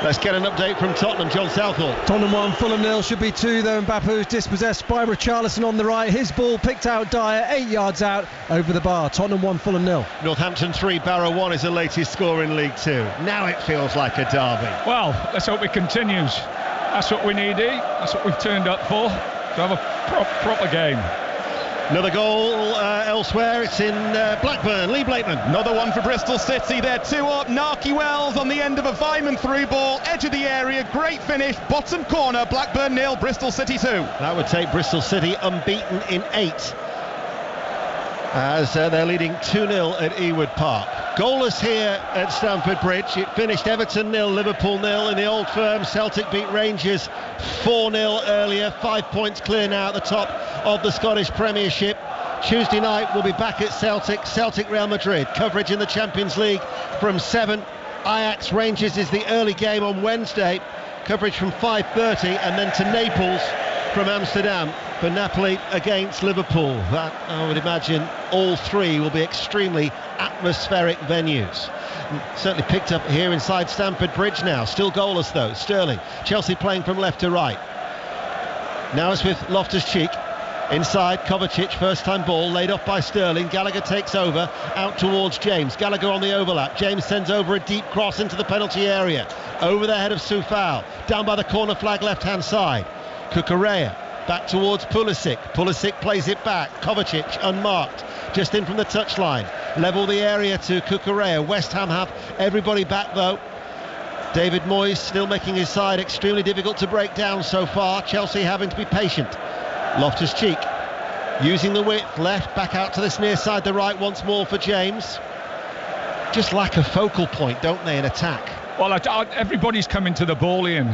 Let's get an update from Tottenham. John Southall. Tottenham 1, Fulham 0. Should be 2 though. Mbappé's dispossessed by Richarlison on the right. His ball picked out Dyer 8 yards out over the bar. Tottenham 1, Fulham 0. Northampton 3, Barrow 1 is the latest score in League 2. Now it feels like a derby. Well, let's hope it continues. That's what we need, That's what we've turned up for, to have a proper game. Another goal elsewhere. It's in Blackburn. Lee Blakeman. Another one for Bristol City. They're 2 up. Narky Wells on the end of a Vyman through ball. Edge of the area. Great finish. Bottom corner. Blackburn 0. Bristol City 2. That would take Bristol City unbeaten in 8. As they're leading 2-0 at Ewood Park. Goalless here at Stamford Bridge. It finished Everton 0, Liverpool 0 in the Old Firm. Celtic beat Rangers 4-0 earlier. 5 points clear now at the top of the Scottish Premiership. Tuesday night we'll be back at Celtic Real Madrid. Coverage in the Champions League from 7. Ajax Rangers is the early game on Wednesday. Coverage from 5:30 and then to Naples from Amsterdam for Napoli against Liverpool. That, I would imagine, all three will be extremely atmospheric venues. Certainly picked up here inside Stamford Bridge now. Still goalless though. Sterling. Chelsea playing from left to right. Now it's with Loftus-Cheek. Inside, Kovacic, first time ball laid off by Sterling. Gallagher takes over, out towards James. Gallagher on the overlap. James sends over a deep cross into the penalty area. Over the head of Soufal. Down by the corner flag left hand side. Cucurella back towards Pulisic. Pulisic plays it back. Kovacic unmarked, just in from the touchline. Level the area to Cucurella. West Ham have everybody back though. David Moyes still making his side extremely difficult to break down so far. Chelsea having to be patient. Loftus-Cheek using the width, left, back out to this near side, the right once more for James. Just lack a focal point, don't they, in attack? Well, everybody's coming to the ball, Ian.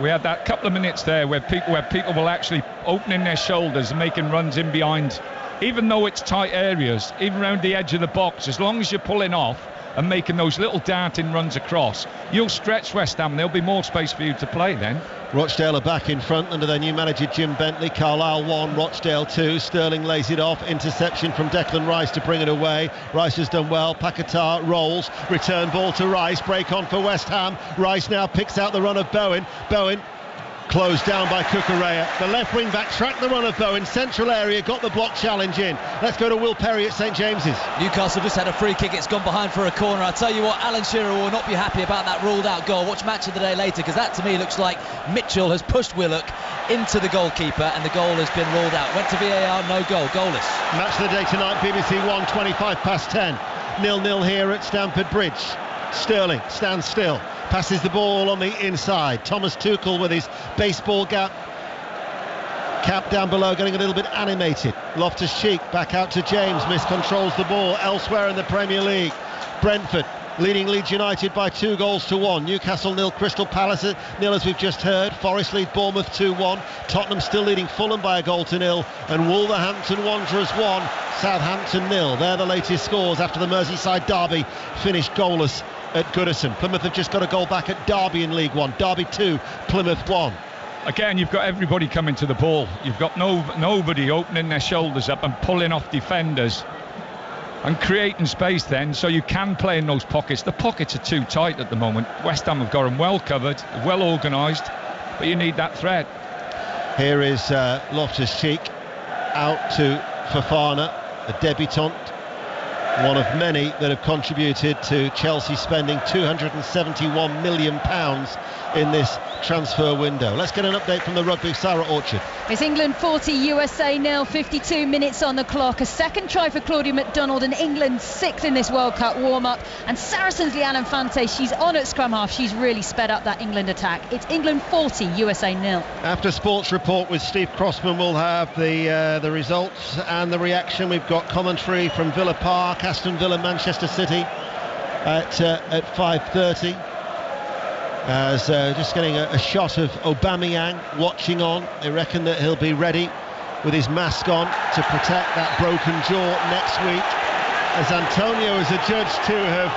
We had that couple of minutes there where people were actually opening their shoulders and making runs in behind. Even though it's tight areas, even around the edge of the box, as long as you're pulling off and making those little darting runs across, you'll stretch West Ham. There'll be more space for you to play then. Rochdale are back in front under their new manager Jim Bentley. Carlisle 1, Rochdale 2. Sterling lays it off. Interception from Declan Rice to bring it away. Rice has done well. Paquetá rolls. Return ball to Rice. Break on for West Ham. Rice now picks out the run of Bowen. Bowen closed down by Cucurella. The left wing back tracked the run of Bowen. Central area, got the block challenge in. Let's go to Will Perry at St James's. Newcastle just had a free kick. It's gone behind for a corner. I'll tell you what, Alan Shearer will not be happy about that ruled out goal. Watch Match of the Day later, because that to me looks like Mitchell has pushed Willock into the goalkeeper and the goal has been ruled out. Went to VAR, no goal, goalless. Match of the Day tonight, BBC 1, 25 past 10. 0-0 here at Stamford Bridge. Sterling stands still. Passes the ball on the inside. Thomas Tuchel with his baseball cap down below, getting a little bit animated. Loftus-Cheek back out to James, miscontrols the ball. Elsewhere in the Premier League, Brentford leading Leeds United by 2-1. Newcastle 0, Crystal Palace 0 as we've just heard. Forest lead Bournemouth 2-1. Tottenham still leading Fulham by 1-0. And Wolverhampton Wanderers 1, Southampton 0. They're the latest scores after the Merseyside derby finished goalless at Goodison. Plymouth have just got a goal back at Derby in League 1. Derby 2, Plymouth 1. Again, you've got everybody coming to the ball. You've got nobody opening their shoulders up and pulling off defenders and creating space then, so you can play in those pockets. The pockets are too tight at the moment. West Ham have got them well covered, well organised, but you need that threat. Here is Loftus-Cheek out to Fofana, a debutant. One of many that have contributed to Chelsea spending £271 million in this transfer window. Let's get an update from the rugby. Sarah Orchard. It's England 40, USA 0, 52 minutes on the clock. A second try for Claudia MacDonald and England 6 in this World Cup warm-up. And Saracens' Leanne Infante, she's on at scrum half. She's really sped up that England attack. It's England 40, USA 0. After Sports Report with Steve Crossman, we'll have the results and the reaction. We've got commentary from Villa Park, Aston Villa, Manchester City at 5:30. As just getting a shot of Aubameyang watching on. They reckon that he'll be ready with his mask on to protect that broken jaw next week, as Antonio is adjudged to have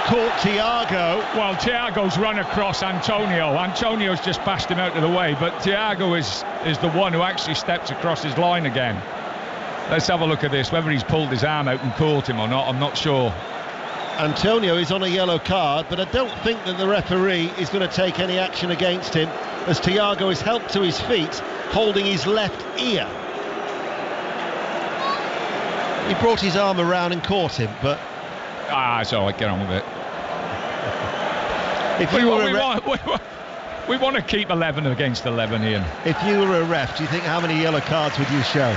caught Thiago. Well, Thiago's run across Antonio. Antonio's just passed him out of the way, but Thiago is the one who actually steps across his line again. Let's have a look at this. Whether he's pulled his arm out and caught him or not, I'm not sure. Antonio is on a yellow card, but I don't think that the referee is going to take any action against him, as Thiago is helped to his feet, holding his left ear. He brought his arm around and caught him, but... it's all right, get on with it. If you we want to keep 11 against 11, Ian. If you were a ref, do you think how many yellow cards would you show?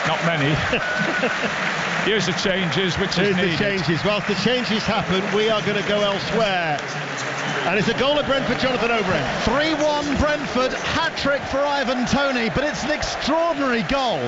Not many. Here's the changes, which is needed. The changes. Whilst the changes happen, we are going to go elsewhere. And it's a goal at Brentford, Jonathan O'Brien. 3-1 Brentford, hat-trick for Ivan Toney, but it's an extraordinary goal.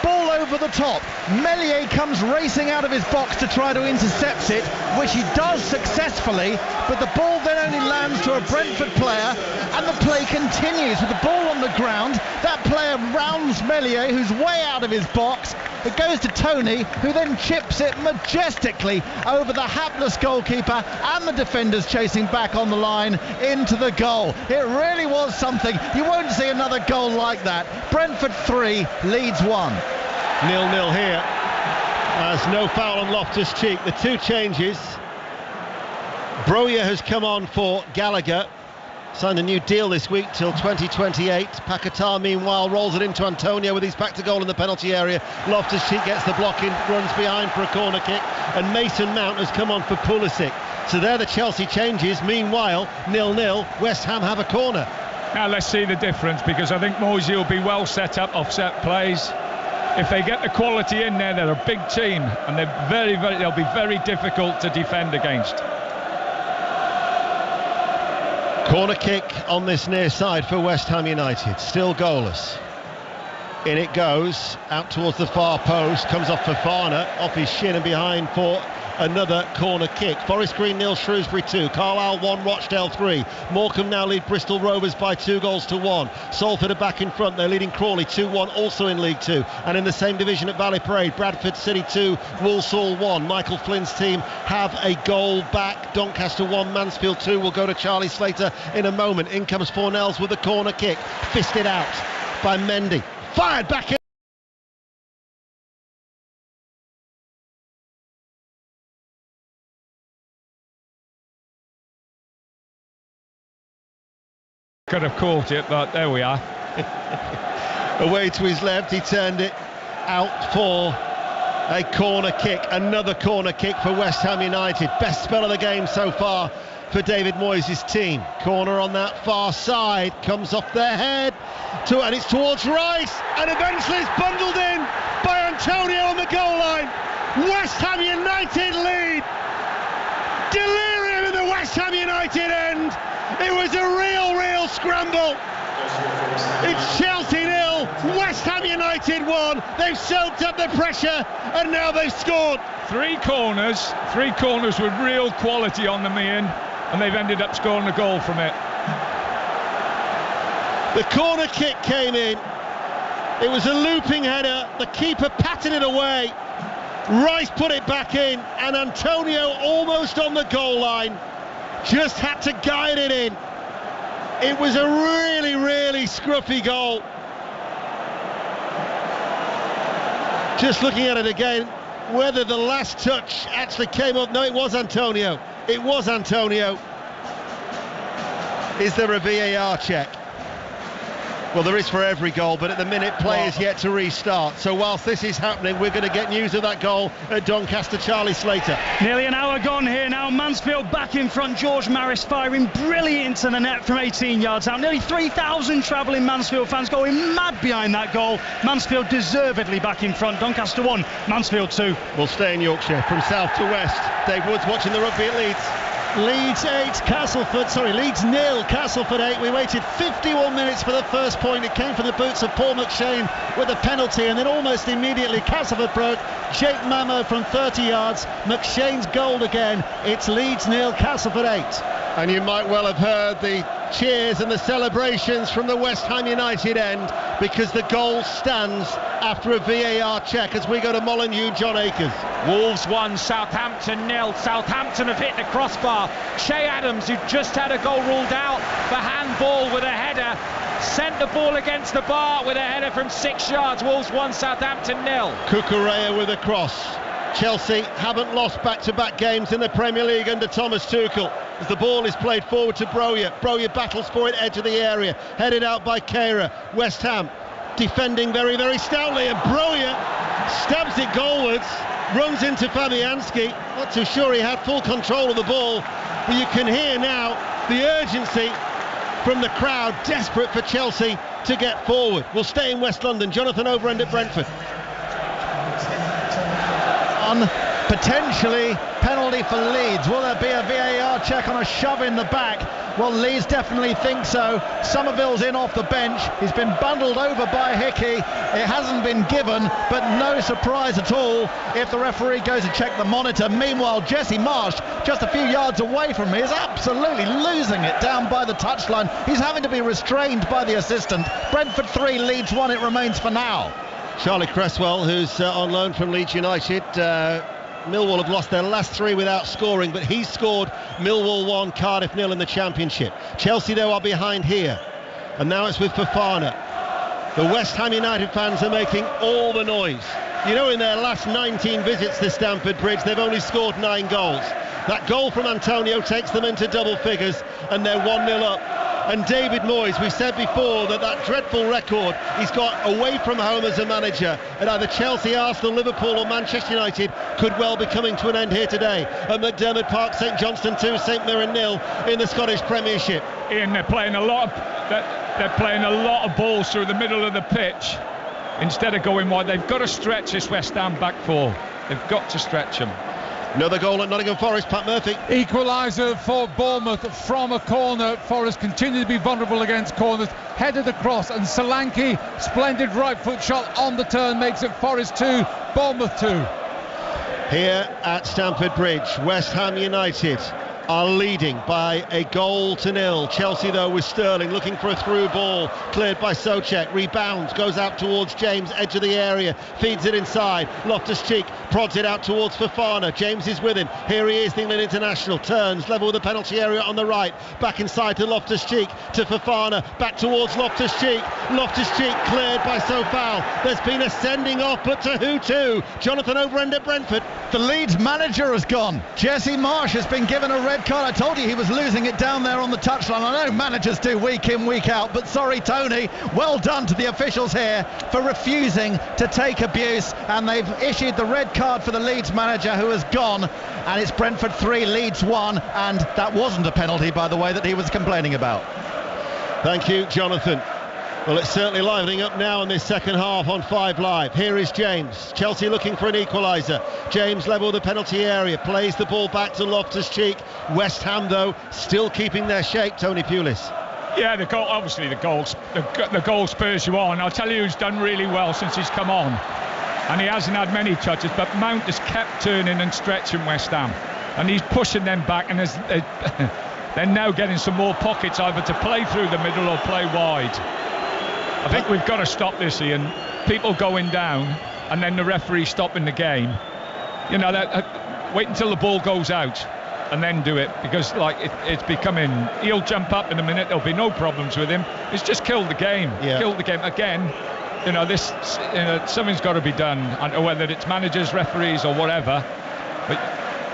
Ball over the top. Meslier comes racing out of his box to try to intercept it, which he does successfully, but the ball then only lands to a Brentford player, and the play continues with the ball on the ground. That player rounds Meslier, who's way out of his box. It goes to Toney, who then chips it majestically over the hapless goalkeeper and the defenders chasing back on the line into the goal. It really was something. You won't see another goal like that. Brentford 3, Leeds 1. 0-0 here, as no foul on Loftus-Cheek. The two changes. Broja has come on for Gallagher. Signed a new deal this week till 2028. Paquetá, meanwhile, rolls it into Antonio with his back to goal in the penalty area. Loftus-Cheek gets the block in, runs behind for a corner kick, and Mason Mount has come on for Pulisic. So they're the Chelsea changes. Meanwhile, 0-0, West Ham have a corner. Now let's see the difference, because I think Moisey will be well set up off set plays. If they get the quality in there, they're a big team, and they'll be very difficult to defend against. Corner kick on this near side for West Ham United, still goalless. In it goes, out towards the far post, comes off Fofana, off his shin and behind for another corner kick. Forest Green 0, Shrewsbury 2, Carlisle 1, Rochdale 3. Morecambe now lead Bristol Rovers by 2-1. Salford are back in front, they're leading Crawley 2-1, also in League 2. And in the same division at Valley Parade, Bradford City 2, Walsall 1. Michael Flynn's team have a goal back. Doncaster 1, Mansfield 2 will go to Charlie Slater in a moment. In comes Fornells with the corner kick, fisted out by Mendy. Fired back in. Could have caught it, but there we are. Away to his left, he turned it out for a corner kick. Another corner kick for West Ham United. Best spell of the game so far for David Moyes' team. Corner on that far side, comes off their head, and it's towards Rice, and eventually it's bundled in by Antonio on the goal line. West Ham United lead. Delirium in the West Ham United end. It was a real scramble. It's Chelsea 0, West Ham United 1. They've soaked up the pressure, and now they've scored. Three corners with real quality on them, Ian, and they've ended up scoring a goal from it. The corner kick came in. It was a looping header. The keeper patted it away. Rice put it back in, and Antonio, almost on the goal line, just had to guide it in. It was a really scruffy goal. Just looking at it again, whether the last touch actually came up. No, it was Antonio. It was Antonio. Is there a VAR check? Well, there is for every goal, but at the minute, play is yet to restart. So whilst this is happening, we're going to get news of that goal at Doncaster. Charlie Slater. Nearly an hour gone here now. Mansfield back in front. George Maris firing brilliant into the net from 18 yards out. Nearly 3,000 travelling Mansfield fans going mad behind that goal. Mansfield deservedly back in front. Doncaster 1, Mansfield 2. We'll stay in Yorkshire from south to west. Dave Woods watching the rugby at Leeds. Leeds 8, Leeds 0, Castleford 8. We waited 51 minutes for the first point. It came from the boots of Paul McShane with a penalty, and then almost immediately Castleford broke. Jake Mamo from 30 yards. McShane's goal again. It's Leeds 0, Castleford 8. And you might well have heard the cheers and the celebrations from the West Ham United end, because the goal stands after a VAR check as we go to Molineux. John Akers. Wolves 1, Southampton 0. Southampton have hit the crossbar. Che Adams, who just had a goal ruled out for handball with a header, sent the ball against the bar with a header from 6 yards. Wolves 1, Southampton 0. Cucurella with a cross. Chelsea haven't lost back-to-back games in the Premier League under Thomas Tuchel. As the ball is played forward to Broja. Broja battles for it, edge of the area, headed out by Kehrer. West Ham defending very, very stoutly, and Broja stabs it goalwards, runs into Fabianski. Not too sure he had full control of the ball, but you can hear now the urgency from the crowd, desperate for Chelsea to get forward. We'll stay in West London. Jonathan Overend at Brentford. Potentially penalty for Leeds. Will there be a VAR check on a shove in the back? Well, Leeds definitely think so. Somerville's in off the bench. He's been bundled over by Hickey. It hasn't been given, but no surprise at all if the referee goes to check the monitor. Meanwhile, Jesse Marsh, just a few yards away from me, is absolutely losing it down by the touchline. He's having to be restrained by the assistant. Brentford 3, Leeds 1, it remains for now. Charlie Cresswell, who's on loan from Leeds United. Millwall have lost their last 3 without scoring, but he's scored. Millwall 1, Cardiff 0 in the Championship. Chelsea, though, are behind here. And now it's with Fofana. The West Ham United fans are making all the noise. You know, in their last 19 visits to Stamford Bridge, they've only scored 9 goals. That goal from Antonio takes them into double figures, and they're 1-0 up. And David Moyes, we said before that dreadful record he's got away from home as a manager at either Chelsea, Arsenal, Liverpool or Manchester United could well be coming to an end here today at McDermott Park. St Johnstone 2, St Mirren 0 in the Scottish Premiership. Ian, they're playing a lot of balls through the middle of the pitch instead of going wide. They've got to stretch this West Ham back four. They've got to stretch them. Another goal at Nottingham Forest, Pat Murphy. Equaliser for Bournemouth from a corner. Forest continue to be vulnerable against corners. Headed across, and Solanke, splendid right foot shot on the turn, makes it Forest 2, Bournemouth 2. Here at Stamford Bridge, West Ham United are leading by 1-0. Chelsea, though, with Sterling looking for a through ball, cleared by Souček, rebounds, goes out towards James, edge of the area, feeds it inside. Loftus-Cheek prods it out towards Fofana. James is with him. Here he is, the England international, turns level with the penalty area on the right, back inside to Loftus-Cheek, to Fofana, back towards Loftus-Cheek. Loftus-Cheek cleared by Sofal. There's been a sending off, but to who to? Jonathan Overend at Brentford. The Leeds manager has gone. Jesse Marsh has been given a red card. I told you he was losing it down there on the touchline. I know managers do week in, week out, but sorry, Tony, well done to the officials here for refusing to take abuse, and they've issued the red card for the Leeds manager, who has gone, and it's Brentford 3, Leeds 1, and that wasn't a penalty, by the way, that he was complaining about. Thank you, Jonathan. Well, it's certainly livening up now in this second half on 5 Live. Here is James. Chelsea looking for an equaliser. James level the penalty area, plays the ball back to Loftus-Cheek. West Ham, though, still keeping their shape. Tony Pulis. Yeah, the goal. Obviously, the goal spurs you on. I'll tell you who's done really well since he's come on, and he hasn't had many touches, but Mount has kept turning and stretching West Ham, and he's pushing them back, and they're now getting some more pockets either to play through the middle or play wide. I think we've got to stop this, Ian. People going down and then the referee stopping the game. You know, wait until the ball goes out and then do it, because it's becoming, he'll jump up in a minute, there'll be no problems with him. It's just killed the game. Yeah. Killed the game again. You know, something's got to be done, whether it's managers, referees or whatever, but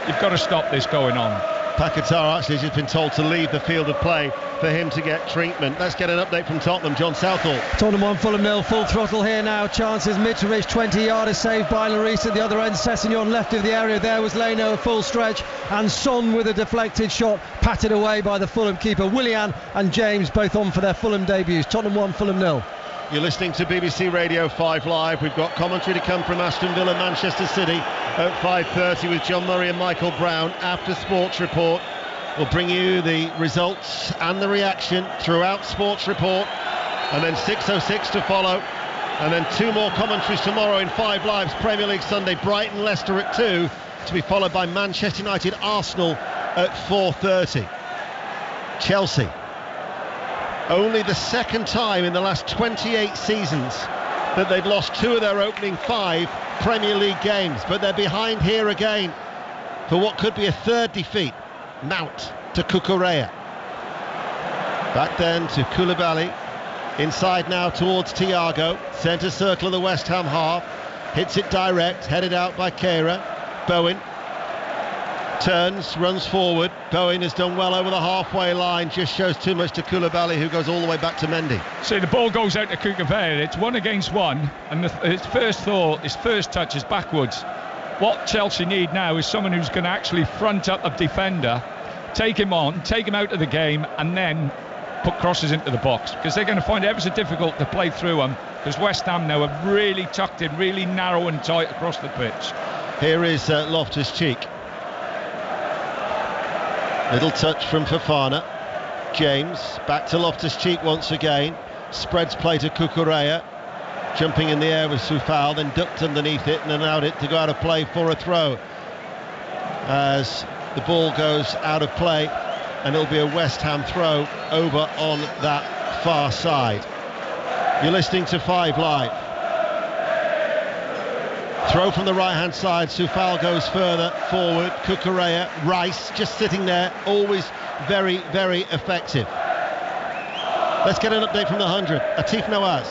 you've got to stop this going on. Paquetá actually has just been told to leave the field of play for him to get treatment. Let's get an update from Tottenham. John Southall. Tottenham 1, Fulham 0, full throttle here now. Chances, Mitrovic 20-yarder saved by Lloris at the other end. Sessegnon left of the area, there was Leno, a full stretch, and Son with a deflected shot, patted away by the Fulham keeper. Willian and James both on for their Fulham debuts. Tottenham 1, Fulham 0. You're listening to BBC Radio 5 Live. We've got commentary to come from Aston Villa, Manchester City at 5:30 with John Murray and Michael Brown. After Sports Report, we'll bring you the results and the reaction throughout Sports Report, and then 6:06 to follow, and then 2 more commentaries tomorrow in 5 Live's Premier League Sunday. Brighton, Leicester at 2, to be followed by Manchester United, Arsenal at 4:30. Chelsea. Only the second time in the last 28 seasons that they've lost 2 of their opening 5 Premier League games, but they're behind here again for what could be a 3rd defeat. Mount to Cucurella. Back then to Koulibaly. Inside now towards Thiago. Centre circle of the West Ham half. Hits it direct, headed out by Kehrer. Bowen turns, runs forward. Bowen has done well over the halfway line, just shows too much to Koulibaly, who goes all the way back to Mendy. See, the ball goes out to Cucurella. It's 1 against 1, and his first thought, his first touch is backwards. What Chelsea need now is someone who's going to actually front up a defender, take him on, take him out of the game, and then put crosses into the box, because they're going to find it ever so difficult to play through them, because West Ham now are really tucked in, really narrow and tight across the pitch. Here is Loftus-Cheek. Little touch from Fofana. James back to Loftus-Cheek once again. Spreads play to Cucurella. Jumping in the air with Soufal, then ducked underneath it and allowed it to go out of play for a throw. As the ball goes out of play, and it'll be a West Ham throw over on that far side. You're listening to 5 Live. Throw from the right-hand side. Soufal goes further forward. Cucurella, Rice just sitting there, always very, very effective. Let's get an update from the 100. Atif Nawaz.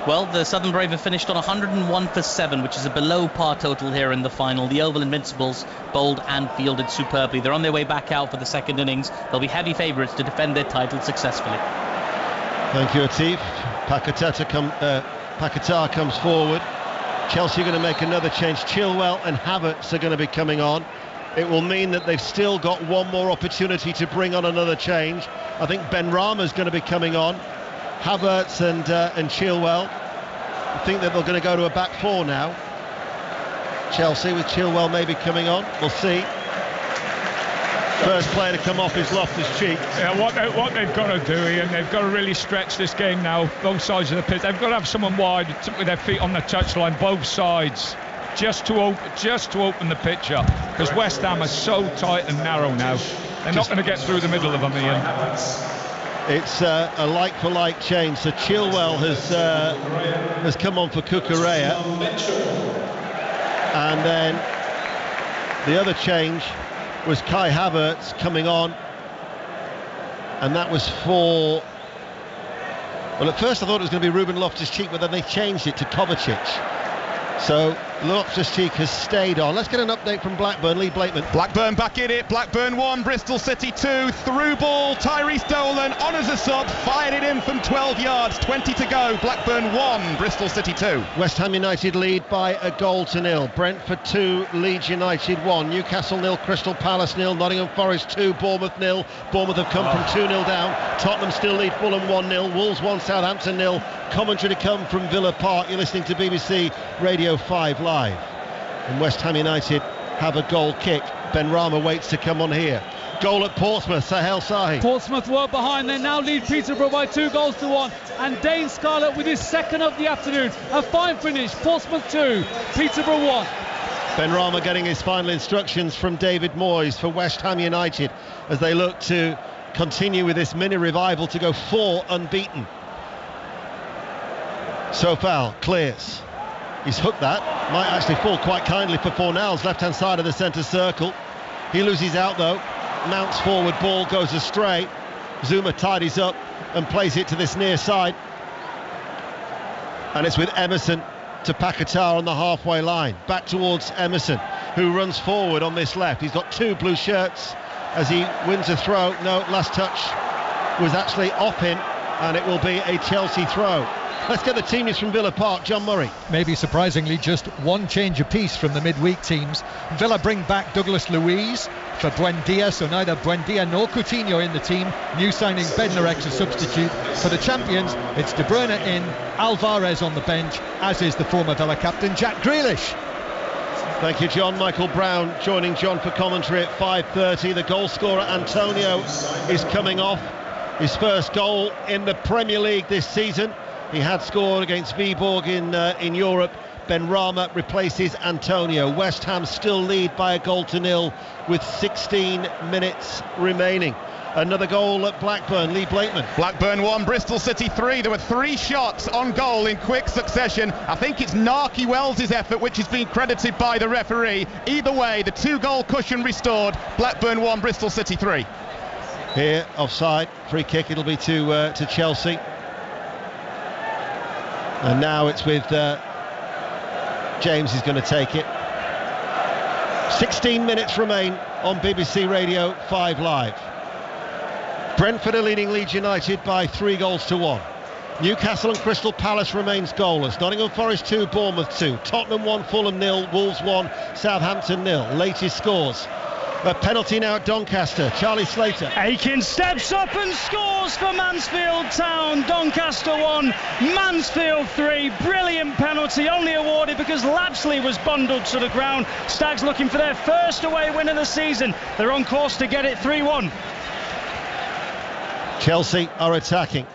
Well, the Southern Brave have finished on 101 for 7, which is a below par total here in the final. The Oval Invincibles bowled and fielded superbly. They're on their way back out for the second innings. They'll be heavy favourites to defend their title successfully. Thank you, Atif. Paquetá comes forward. Chelsea are going to make another change. Chilwell and Havertz are going to be coming on. It will mean that they've still got one more opportunity to bring on another change. I think Benrahma's going to be coming on. Havertz and Chilwell. I think that they're going to go to a back 4 now. Chelsea with Chilwell maybe coming on. We'll see. First player to come off is Loftus-Cheek. Yeah, what they've got to do, Ian, they've got to really stretch this game now, both sides of the pitch. They've got to have someone wide with their feet on the touchline, both sides, just to open the pitch up, because West Ham are so tight and narrow now. They're not going to get through the middle of them, Ian. It's a like-for-like change. So Chilwell has come on for Cucurella, and then the other change was Kai Havertz coming on, and that was for... Well, at first I thought it was going to be Ruben Loftus-Cheek, but then they changed it to Kovacic. So Loftus-Cheek has stayed on. Let's get an update from Blackburn. Lee Blakeman. Blackburn back in it. Blackburn 1, Bristol City 2. Through ball. Tyrese Dolan on as a sub. Fired it in from 12 yards. 20 to go. Blackburn 1, Bristol City 2. West Ham United lead by a goal to nil. Brentford 2, Leeds United 1. Newcastle 0, Crystal Palace 0. Nottingham Forest 2, Bournemouth 0. Bournemouth have come from 2-0 down. Tottenham still lead Fulham 1-0. Wolves 1, Southampton 0. Commentary to come from Villa Park. You're listening to BBC Radio 5 Live. And West Ham United have a goal kick. Benrahma waits to come on here. Goal at Portsmouth, Sahel Sahi. Portsmouth were behind, they now lead Peterborough by 2-1. And Dane Scarlett with his second of the afternoon. A fine finish, Portsmouth 2, Peterborough 1. Benrahma getting his final instructions from David Moyes for West Ham United as they look to continue with this mini revival to go 4 unbeaten. Soufal clears. He's hooked that. Might actually fall quite kindly for Fornals, left-hand side of the centre circle. He loses out though. Mounts forward, ball goes astray. Zuma tidies up and plays it to this near side. And it's with Emerson to Paquetá on the halfway line. Back towards Emerson. who runs forward on this left. He's got 2 blue shirts as he wins a throw. No, last touch was actually Oppin, and it will be a Chelsea throw. Let's get the team news from Villa Park. John Murray. Maybe surprisingly just one change apiece from the midweek teams. Villa bring back Douglas Luiz for Buendia, so neither Buendia nor Coutinho in the team. New signing Bednarek to substitute. For the champions, it's De Bruyne in, Alvarez on the bench, as is the former Villa captain Jack Grealish. Thank you, John. Michael Brown joining John for commentary at 5:30. The goal scorer Antonio is coming off. His first goal in the Premier League this season. He had scored against Viborg in Europe. Benrahma replaces Antonio. West Ham still lead by 1-0 with 16 minutes remaining. Another goal at Blackburn. Lee Blakeman. Blackburn 1, Bristol City 3. There were 3 shots on goal in quick succession. I think it's Narky Wells' effort which is being credited by the referee. Either way, the 2-goal cushion restored. Blackburn 1, Bristol City 3. Here, offside. Free kick. It'll be to Chelsea. And now it's with James is going to take it. 16 minutes remain on BBC Radio 5 Live. Brentford are leading Leeds United by 3-1. Newcastle and Crystal Palace remains goalless. Nottingham Forest 2, Bournemouth 2. Tottenham 1, Fulham 0, Wolves 1, Southampton 0. Latest scores. A penalty now at Doncaster. Charlie Slater. Aiken steps up and scores for Mansfield Town. Doncaster 1, Mansfield 3. Brilliant penalty, only awarded because Lapsley was bundled to the ground. Stags looking for their first away win of the season. They're on course to get it 3-1. Chelsea are attacking.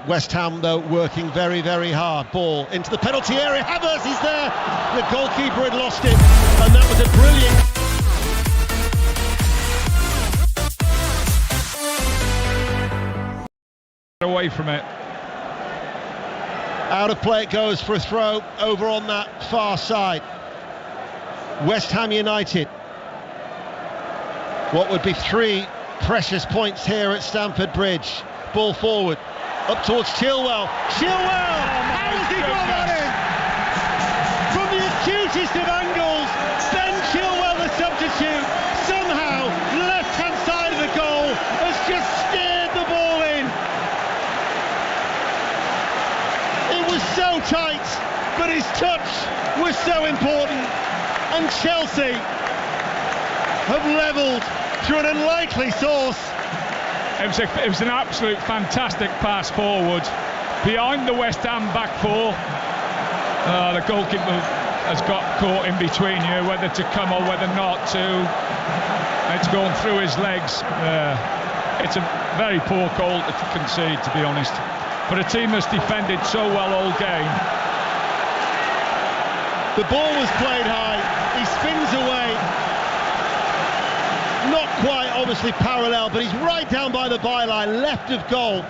West Ham, though, working very, very hard. Ball into the penalty area. Havertz is there. The goalkeeper had lost it, and that was a brilliant... away from it. Out of play it goes for a throw over on that far side. West Ham United. What would be 3 precious points here at Stamford Bridge. Ball forward, up towards Chilwell. Chilwell! How has he got that in? From the acutest of angles, Ben Chilwell, the substitute, somehow left-hand side of the goal, has just steered the ball in. It was so tight, but his touch was so important, and Chelsea have levelled through an unlikely source. It was an absolute fantastic pass forward behind the West Ham back 4. The goalkeeper has got caught in between here, whether to come or whether not to. It's gone through his legs. It's a very poor goal to concede, to be honest. But a team that's defended so well all game. The ball was played high. He spins away. Not quite, obviously, parallel, but he's right down by the byline, left of goal,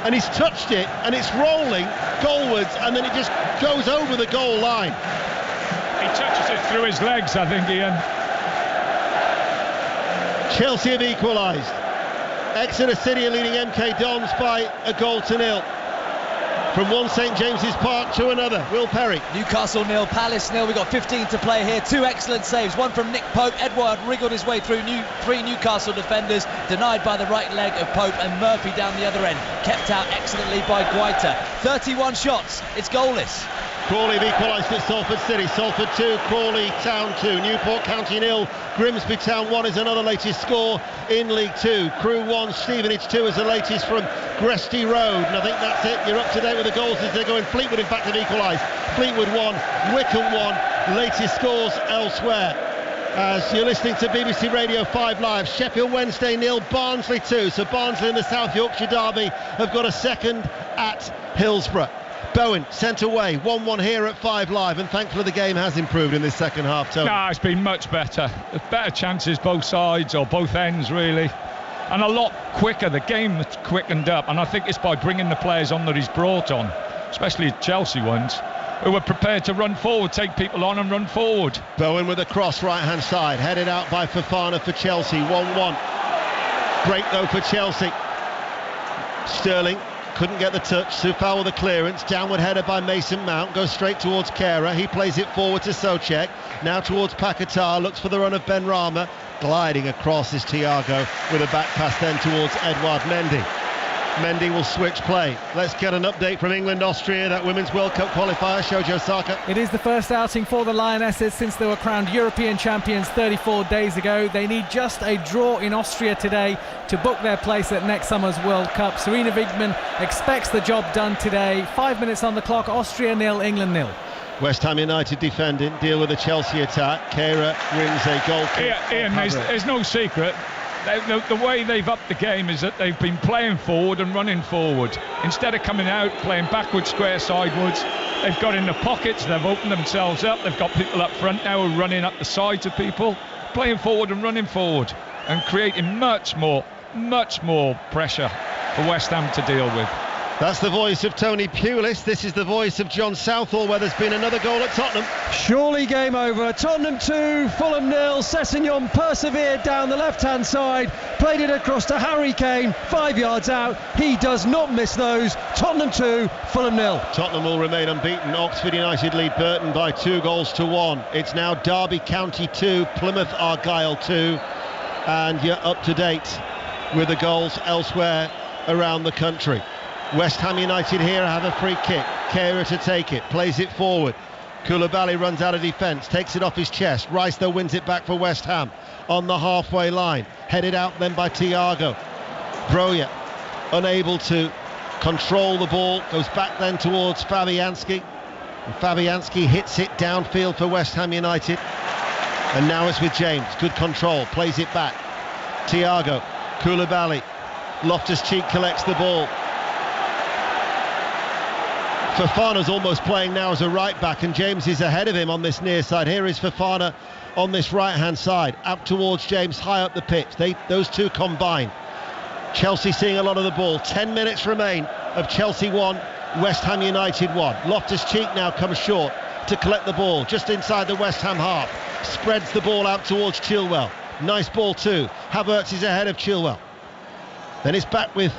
and he's touched it, and it's rolling goalwards, and then it just goes over the goal line. He touches it through his legs, I think, Ian. Chelsea have equalised. Exeter City are leading MK Dons by 1-0. From one St James's Park to another. Will Perry. Newcastle 0, Palace 0. We've got 15 to play here. 2 excellent saves. One from Nick Pope. Edouard wriggled his way through 3 Newcastle defenders, denied by the right leg of Pope, and Murphy down the other end, kept out excellently by Guaita. 31 shots. It's goalless. Crawley have equalised at Salford City. Salford 2, Crawley Town 2. Newport County 0, Grimsby Town 1 is another latest score in League 2. Crewe 1, Stevenage 2 is the latest from Gresty Road. And I think that's it. You're up to date with the goals as they're going. Fleetwood, in fact, have equalised. Fleetwood 1, Wycombe 1. Latest scores elsewhere. As you're listening to BBC Radio 5 Live, Sheffield Wednesday 0, Barnsley 2. So Barnsley in the South Yorkshire derby have got a second at Hillsborough. Bowen sent away, 1-1 here at 5 Live, and thankfully the game has improved in this second half, Tony. No, it's been much better. Better chances both sides, or both ends really, and a lot quicker. The game has quickened up, and I think it's by bringing the players on that he's brought on, especially Chelsea ones, who were prepared to run forward, take people on and run forward. Bowen with a cross right hand side, headed out by Fofana for Chelsea. 1-1. Great though for Chelsea. Sterling couldn't get the touch. Soufal with the clearance. Downward header by Mason Mount. Goes straight towards Kehrer. He plays it forward to Soucek. Now towards Paquetá. Looks for the run of Benrahma. Gliding across is Thiago with a back pass then towards Edouard Mendy. Mendy will switch play. Let's get an update from England-Austria, that Women's World Cup qualifier. Shoji Osaka. It is the first outing for the Lionesses since they were crowned European champions 34 days ago. They need just a draw in Austria today to book their place at next summer's World Cup. Sarina Wiegman expects the job done today. 5 minutes on the clock. Austria 0, England 0. West Ham United defending, deal with the Chelsea attack. Kehrer wins a goal kick. Ian, there's no secret. The way they've upped the game is that they've been playing forward and running forward. Instead of coming out, playing backwards, square, sidewards, they've got in the pockets, they've opened themselves up, they've got people up front now who are running up the sides of people, playing forward and running forward, and creating much more pressure for West Ham to deal with. That's the voice of Tony Pulis. This is the voice of John Southall, where there's been another goal at Tottenham. Surely game over. Tottenham 2, Fulham 0. Sessegnon persevered down the left-hand side, played it across to Harry Kane, 5 yards out. He does not miss those. Tottenham 2, Fulham 0. Tottenham will remain unbeaten. Oxford United lead Burton by 2-1. It's now Derby County 2, Plymouth Argyle 2, and you're up to date with the goals elsewhere around the country. West Ham United here have a free kick. Kehrer to take it, plays it forward. Koulibaly runs out of defence, takes it off his chest. Rice though wins it back for West Ham on the halfway line. Headed out then by Thiago. Broja unable to control the ball, goes back then towards Fabianski. And Fabianski hits it downfield for West Ham United. And now it's with James, good control, plays it back. Thiago, Koulibaly, Loftus-Cheek collects the ball. Fofana's almost playing now as a right back, and James is ahead of him on this near side. Here is Fofana on this right hand side, out towards James, high up the pitch. Those two combine. Chelsea seeing a lot of the ball. 10 minutes remain of Chelsea 1, West Ham United 1. Loftus-Cheek now comes short to collect the ball just inside the West Ham half. Spreads the ball out towards Chilwell. Nice ball too. Havertz is ahead of Chilwell. Then it's back with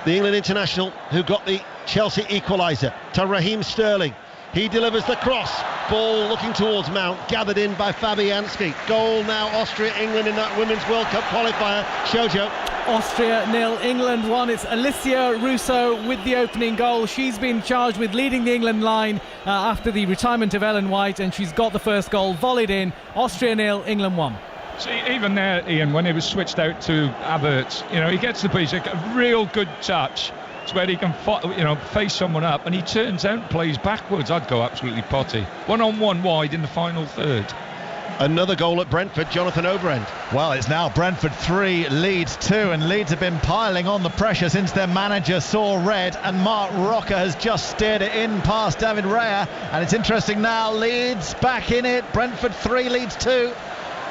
the England international who got the Chelsea equaliser to Raheem Sterling. He delivers the cross. Ball looking towards Mount, gathered in by Fabianski. Goal now Austria-England in that Women's World Cup qualifier. Shojo. Austria 0, England 1. It's Alicia Russo with the opening goal. She's been charged with leading the England line after the retirement of Ellen White, and she's got the first goal volleyed in. Austria 0, England 1. See, even there, Ian, when he was switched out to Havertz, he gets the piece, a real good touch. It's where he can, face someone up, and he turns out and plays backwards. I'd go absolutely potty. 1-on-1 wide in the final third. Another goal at Brentford, Jonathan Overend. Well, it's now Brentford 3, Leeds 2, and Leeds have been piling on the pressure since their manager saw red, and Mark Rocker has just steered it in past David Raya. And it's interesting now, Leeds back in it. Brentford 3, Leeds 2.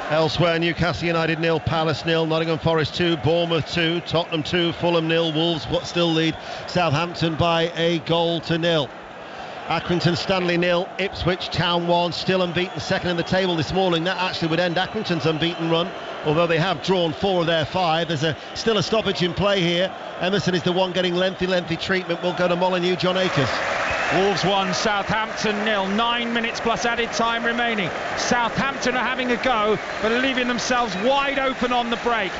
Elsewhere, Newcastle United 0, Palace 0, Nottingham Forest 2, Bournemouth 2, Tottenham 2, Fulham 0, Wolves still lead Southampton by a goal to 0. Accrington Stanley 0, Ipswich Town 1, still unbeaten, second in the table this morning. That actually would end Accrington's unbeaten run, although they have drawn 4 of their 5. There's still a stoppage in play here. Emerson is the one getting lengthy treatment. We'll go to Molineux, John Akers. Wolves 1, Southampton 0, 9 minutes plus added time remaining. Southampton are having a go, but leaving themselves wide open on the break.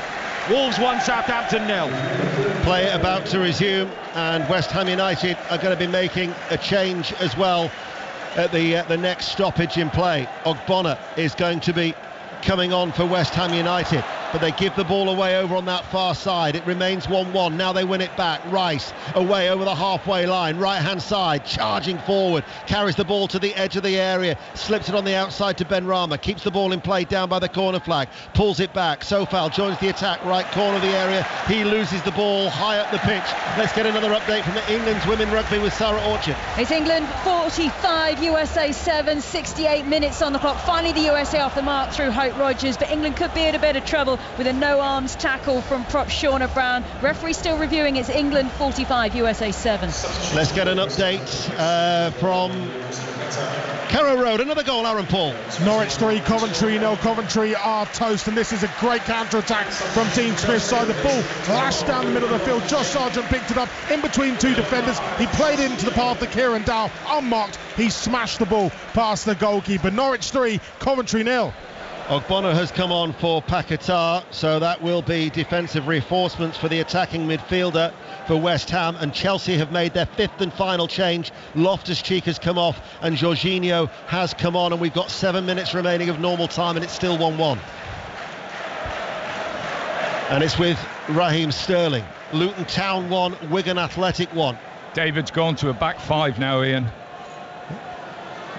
Wolves 1, Southampton 0. Play about to resume, and West Ham United are going to be making a change as well at the next stoppage in play. Ogbonna is going to be coming on for West Ham United, but they give the ball away over on that far side. It remains 1-1. Now they win it back. Rice away over the halfway line, right hand side, charging forward, carries the ball to the edge of the area, slips it on the outside to Benrahma, keeps the ball in play down by the corner flag, pulls it back. Soufal joins the attack, right corner of the area. He loses the ball high up the pitch. Let's get another update from England's women rugby with Sarah Orchard. It's England 45, USA 7, 68 minutes on the clock. Finally the USA off the mark through Hope Rogers, but England could be in a bit of trouble with a no-arms tackle from prop Shauna Brown. Referee still reviewing. It's England 45, USA 7. Let's get an update from Carrow Road. Another goal, Aaron Paul. Norwich 3, Coventry 0. Coventry are toast, and this is a great counter-attack from Dean Smith's side. The ball lashed down the middle of the field. Josh Sargent picked it up in between two defenders. He played into the path of Kieran Dow, unmarked. He smashed the ball past the goalkeeper. Norwich 3, Coventry 0. Ogbono has come on for Paquetá, so that will be defensive reinforcements for the attacking midfielder for West Ham, and Chelsea have made their 5th and final change. Loftus-Cheek has come off and Jorginho has come on, and we've got 7 minutes remaining of normal time and it's still 1-1. And it's with Raheem Sterling. Luton Town 1, Wigan Athletic 1. David's gone to a back 5 now, Ian.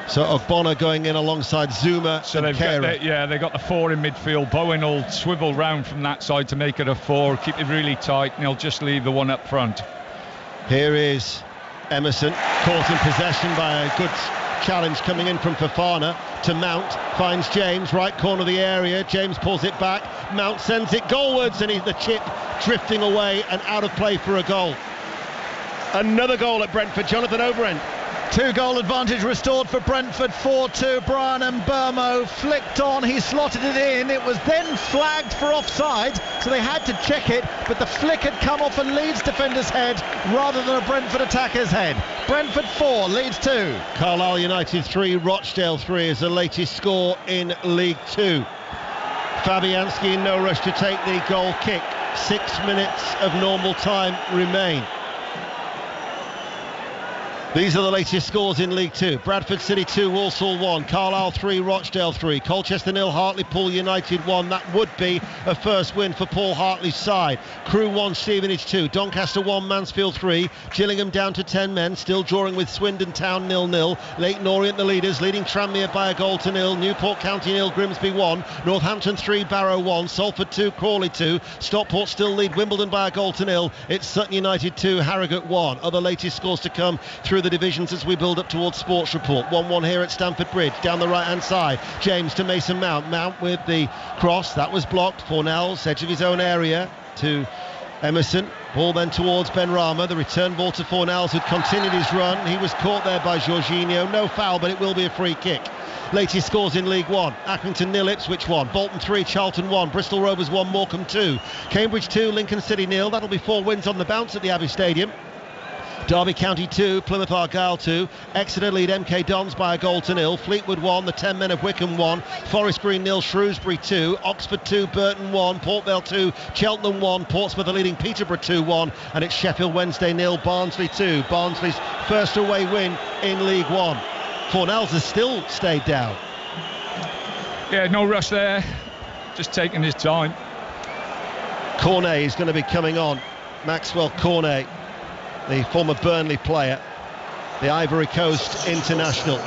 So Ogbono going in alongside Zuma and Kehrer. They got the 4 in midfield. Bowen will swivel round from that side to make it a 4, keep it really tight, and he'll just leave the one up front. Here is Emerson, caught in possession by a good challenge coming in from Fofana to Mount, finds James, right corner of the area. James pulls it back, Mount sends it goalwards, and the chip drifting away and out of play for a goal. Another goal at Brentford, Jonathan Overend. 2-goal advantage restored for Brentford, 4-2. Brian Mbeumo flicked on, he slotted it in. It was then flagged for offside, so they had to check it, but the flick had come off a Leeds defender's head rather than a Brentford attacker's head. Brentford 4, Leeds 2. Carlisle United 3, Rochdale 3 is the latest score in League 2. Fabianski in no rush to take the goal kick. 6 minutes of normal time remain. These are the latest scores in League 2. Bradford City 2, Walsall 1, Carlisle 3, Rochdale 3, Colchester 0, Hartlepool United 1. That would be a first win for Paul Hartley's side. Crewe 1, Stevenage 2, Doncaster 1, Mansfield 3, Gillingham down to 10 men, still drawing with Swindon Town 0-0. Leyton Orient the leaders, leading Tranmere by a goal to 0. Newport County 0, Grimsby 1, Northampton 3, Barrow 1, Salford 2, Crawley 2, Stockport still lead Wimbledon by a goal to 0. It's Sutton United 2, Harrogate 1. Other latest scores to come through the divisions as we build up towards Sports Report. 1-1 here at Stamford Bridge, down the right hand side. James to Mason Mount. Mount with the cross, that was blocked. Fornells, edge of his own area to Emerson. Ball then towards Benrahma. The return ball to Fornells, who'd continued his run. He was caught there by Jorginho. No foul, but it will be a free kick. Latest scores in League 1. Accrington 0, Ipswich 1, Bolton 3, Charlton 1, Bristol Rovers 1, Morecambe 2, Cambridge 2, Lincoln City 0. That'll be 4 wins on the bounce at the Abbey Stadium. Derby County 2, Plymouth Argyle 2, Exeter lead MK Dons by a goal to 0, Fleetwood 1, the 10 men of Wycombe 1, Forest Green 0, Shrewsbury 2, Oxford 2, Burton 1, Port Vale 2, Cheltenham 1, Portsmouth are leading Peterborough 2-1, and it's Sheffield Wednesday 0, Barnsley 2. Barnsley's first away win in League 1. Fornells has still stayed down. Yeah, no rush there, just taking his time. Cornet is going to be coming on, Maxwell Cornet, the former Burnley player, the Ivory Coast international.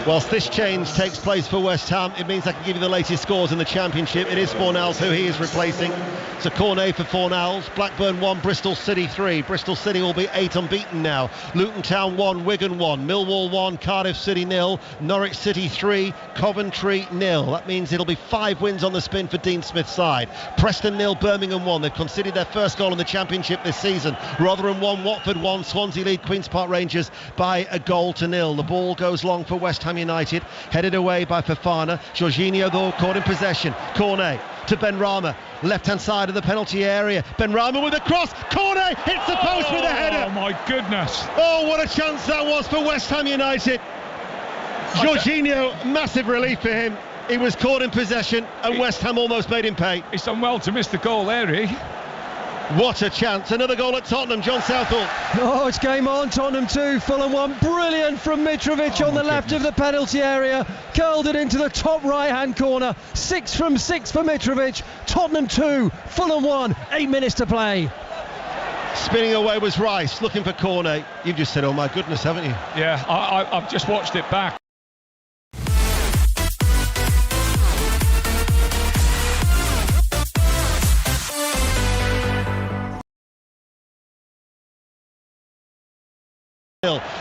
Whilst this change takes place for West Ham, it means I can give you the latest scores in the Championship. It is Fornells who he is replacing. So Cornet for Fornells. Blackburn 1, Bristol City 3. Bristol City will be 8 unbeaten now. Luton Town 1, Wigan 1, Millwall 1, Cardiff City 0, Norwich City 3, Coventry 0. That means it'll be 5 wins on the spin for Dean Smith's side. Preston 0, Birmingham 1. They've conceded their first goal in the Championship this season. Rotherham 1, Watford 1, Swansea lead Queen's Park Rangers by a goal to 0. The ball goes long for West Ham United, headed away by Fofana. Jorginho though caught in possession. Cornet to Benrahma, left hand side of the penalty area. Benrahma with a cross. Cornet hits the post with a header. Oh my goodness. Oh, what a chance that was for West Ham United. Jorginho, massive relief for him. He was caught in possession and West Ham almost made him pay. He's done well to miss the goal there, eh? What a chance. Another goal at Tottenham. John Southall. Oh, it's game on. Tottenham 2, Fulham 1. Brilliant from Mitrovic on the left of the penalty area. Curled it into the top right-hand corner. 6 from 6 for Mitrovic. Tottenham 2, Fulham 1. 8 minutes to play. Spinning away was Rice, looking for Cornet. You've just said, oh my goodness, haven't you? Yeah, I've just watched it back.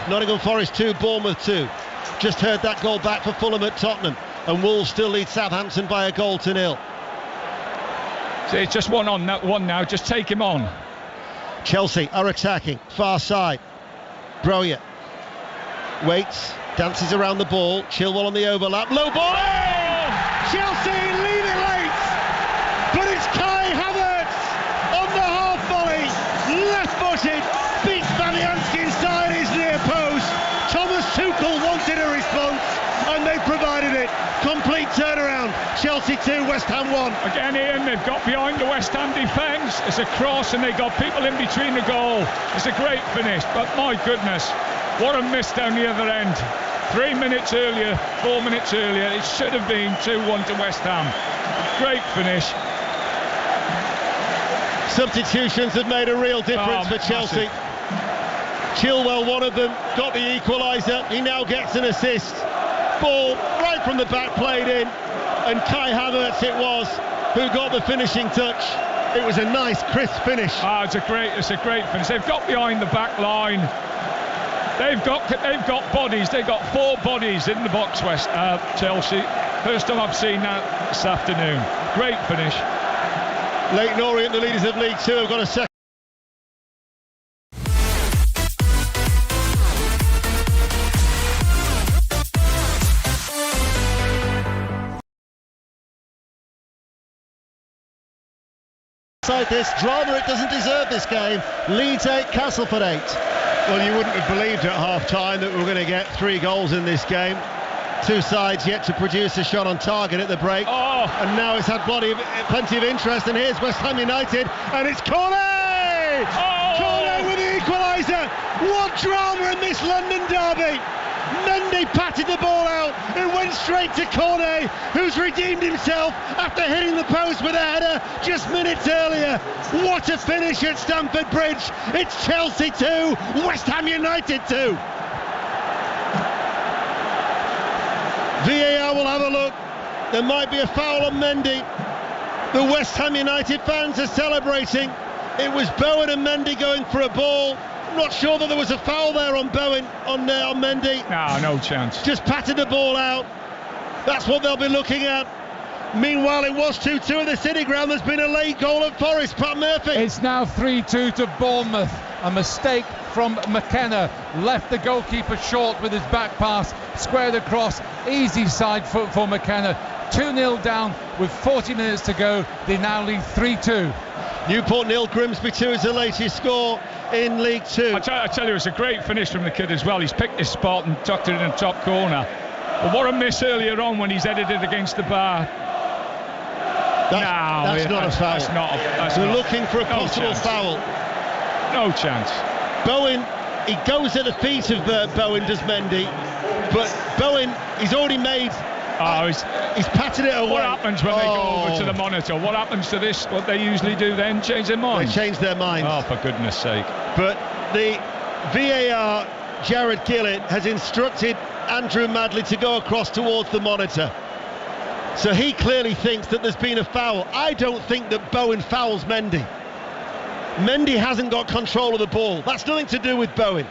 Nottingham Forest 2, Bournemouth 2. Just heard that goal back for Fulham at Tottenham, and Wolves still lead Southampton by a goal to 0. It's just one now. Just take him on. Chelsea are attacking, far side. Broja waits, dances around the ball. Chilwell on the overlap, low ball. Oh! Chelsea lead it late, but it's Kai Havertz on the half volley, left-footed, beats Fabianski inside his near post. Thomas Tuchel wanted a response, and they provided it. Complete turnaround. Chelsea 2, West Ham 1. Again, Ian, they've got behind the West Ham defence. It's a cross, and they've got people in between the goal. It's a great finish, but my goodness, what a miss down the other end. 4 minutes earlier, it should have been 2-1 to West Ham. Great finish. Substitutions have made a real difference for Chelsea. Chilwell, one of them, got the equaliser. He now gets an assist. Ball right from the back, played in, and Kai Havertz it was who got the finishing touch. It was a nice, crisp finish. It's a great finish. They've got behind the back line. They've got bodies. They've got 4 bodies in the box. Chelsea. First time I've seen that this afternoon. Great finish. Leyton Orient, the leaders of League Two, have got a second. This drama, it doesn't deserve this game. Leeds 8, Castleford 8. Well, you wouldn't have believed at half-time that we were going to get 3 goals in this game. 2 sides yet to produce a shot on target at the break. And now it's had plenty of interest, and here's West Ham United, and it's Cornet! Cornet with the equaliser! What drama in this London derby! Mendy patted the ball out, it went straight to Cornet, who's redeemed himself after hitting the post with a header just minutes earlier. What a finish at Stamford Bridge. It's Chelsea 2, West Ham United 2. VAR will have a look. There might be a foul on Mendy. The West Ham United fans are celebrating. It was Bowen and Mendy going for a ball. I'm not sure that there was a foul there on Bowen, on Mendy. No chance. Just patted the ball out. That's what they'll be looking at. Meanwhile, it was 2-2 at the City Ground. There's been a late goal at Forest. Pat Murphy. It's now 3-2 to Bournemouth. A mistake from McKenna. Left the goalkeeper short with his back pass. Squared across. Easy side foot for McKenna. 2-0 down with 40 minutes to go. They now lead 3-2. Newport 0, Grimsby 2 is the latest score in League Two. I tell you, it's a great finish from the kid as well. He's picked his spot and tucked it in the top corner. But what a miss earlier on when he's headed it against the bar. That's not a foul. We're looking for a possible foul. No chance. Bowen, he goes at the feet of Bowen, does Mendy. But Bowen, he's already made... he's patted it away. What happens when they go over to the monitor? What happens to this? What they usually do then? Change their mind? They change their minds. Oh, for goodness sake. But the VAR, Jared Gillett, has instructed Andrew Madley to go across towards the monitor. So he clearly thinks that there's been a foul. I don't think that Bowen fouls Mendy. Mendy hasn't got control of the ball. That's nothing to do with Bowen.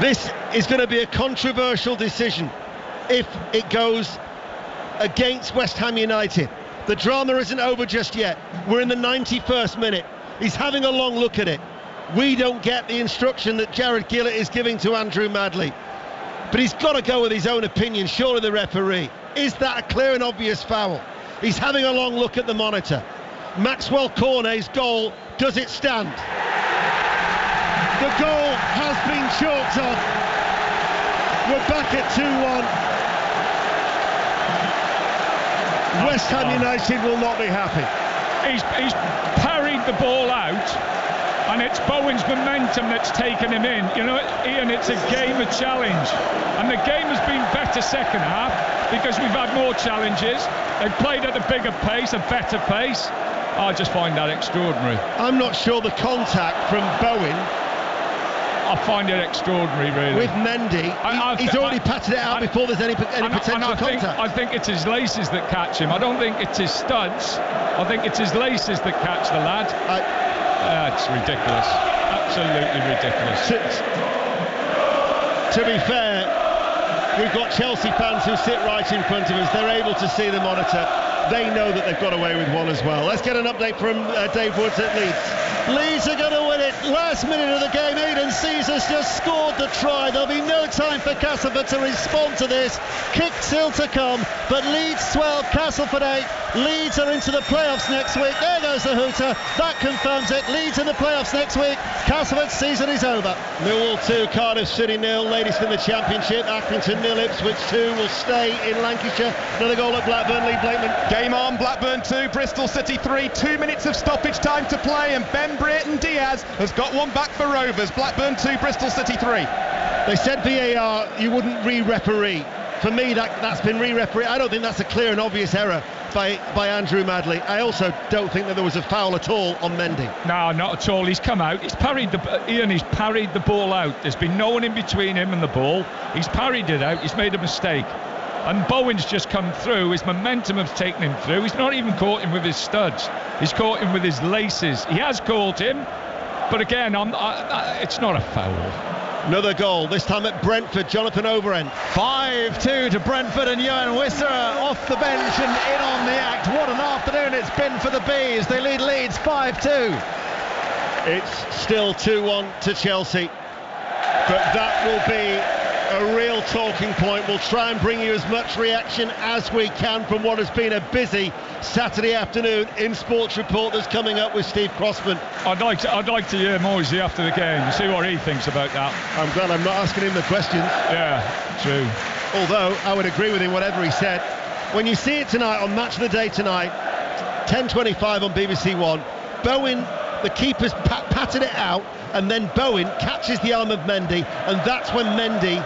This is going to be a controversial decision if it goes against West Ham United. The drama isn't over just yet. We're in the 91st minute. He's having a long look at it. We don't get the instruction that Jared Gillett is giving to Andrew Madley. But he's got to go with his own opinion, surely the referee. Is that a clear and obvious foul? He's having a long look at the monitor. Maxwell Cornet's goal, does it stand? The goal has been chalked off. We're back at 2-1. West Ham United will not be happy. He's parried the ball out, and it's Bowen's momentum that's taken him in. You know, Ian, it's a game of challenge, and the game has been better second half because we've had more challenges. They've played at a bigger pace, a better pace. I just find that extraordinary. I'm not sure the contact from Bowen. I find it extraordinary, really. With Mendy, he's already patted it out before there's any potential contact. I think it's his laces that catch him. I don't think it's his studs. I think it's his laces that catch the lad. That's ridiculous. Absolutely ridiculous. To be fair, we've got Chelsea fans who sit right in front of us. They're able to see the monitor. they know that they've got away with one as well. Let's get an update from Dave Woods at Leeds. Leeds are going to win it. Last minute of the game, Aidan Caesar's just scored the try. There'll be no time for Castleford to respond to this. Kick still to come, but Leeds 12, Castleford 8. Leeds are into the playoffs next week. There goes the hooter. That confirms it. Leeds in the playoffs next week. Castleford's season is over. Millwall 2, Cardiff City 0. Latest in the Championship. Accrington 0, Ipswich 2 will stay in Lancashire. Another goal at Blackburn, Lee Blakeman. Game on, Blackburn 2, Bristol City 3. 2 minutes of stoppage time to play, and Ben Brayton Diaz has got one back for Rovers. Blackburn 2, Bristol City 3. They said VAR, you wouldn't re-referee. For me, that's been re-referee. I don't think that's a clear and obvious error by Andrew Madley. I also don't think that there was a foul at all on Mendy. No, not at all. He's come out. He's parried the ball out. There's been no one in between him and the ball. He's parried it out. He's made a mistake. And Bowen's just come through. His momentum has taken him through. He's not even caught him with his studs. He's caught him with his laces. He has caught him, but again, it's not a foul. Another goal, this time at Brentford, Jonathan Overend. 5-2 to Brentford, and Johan Wisser off the bench and in on the act. What an afternoon it's been for the Bees. They lead Leeds 5-2. It's still 2-1 to Chelsea, but that will be a real talking point. We'll try and bring you as much reaction as we can from what has been a busy Saturday afternoon in Sports Report that's coming up with Steve Crossman. I'd like to hear Moisey after the game and see what he thinks about that. I'm glad I'm not asking him the questions. Yeah, true. Although I would agree with him whatever he said. When you see it tonight on Match of the Day tonight, 10:25 on BBC One, Bowen, the keeper's patted it out, and then Bowen catches the arm of Mendy, and that's when Mendy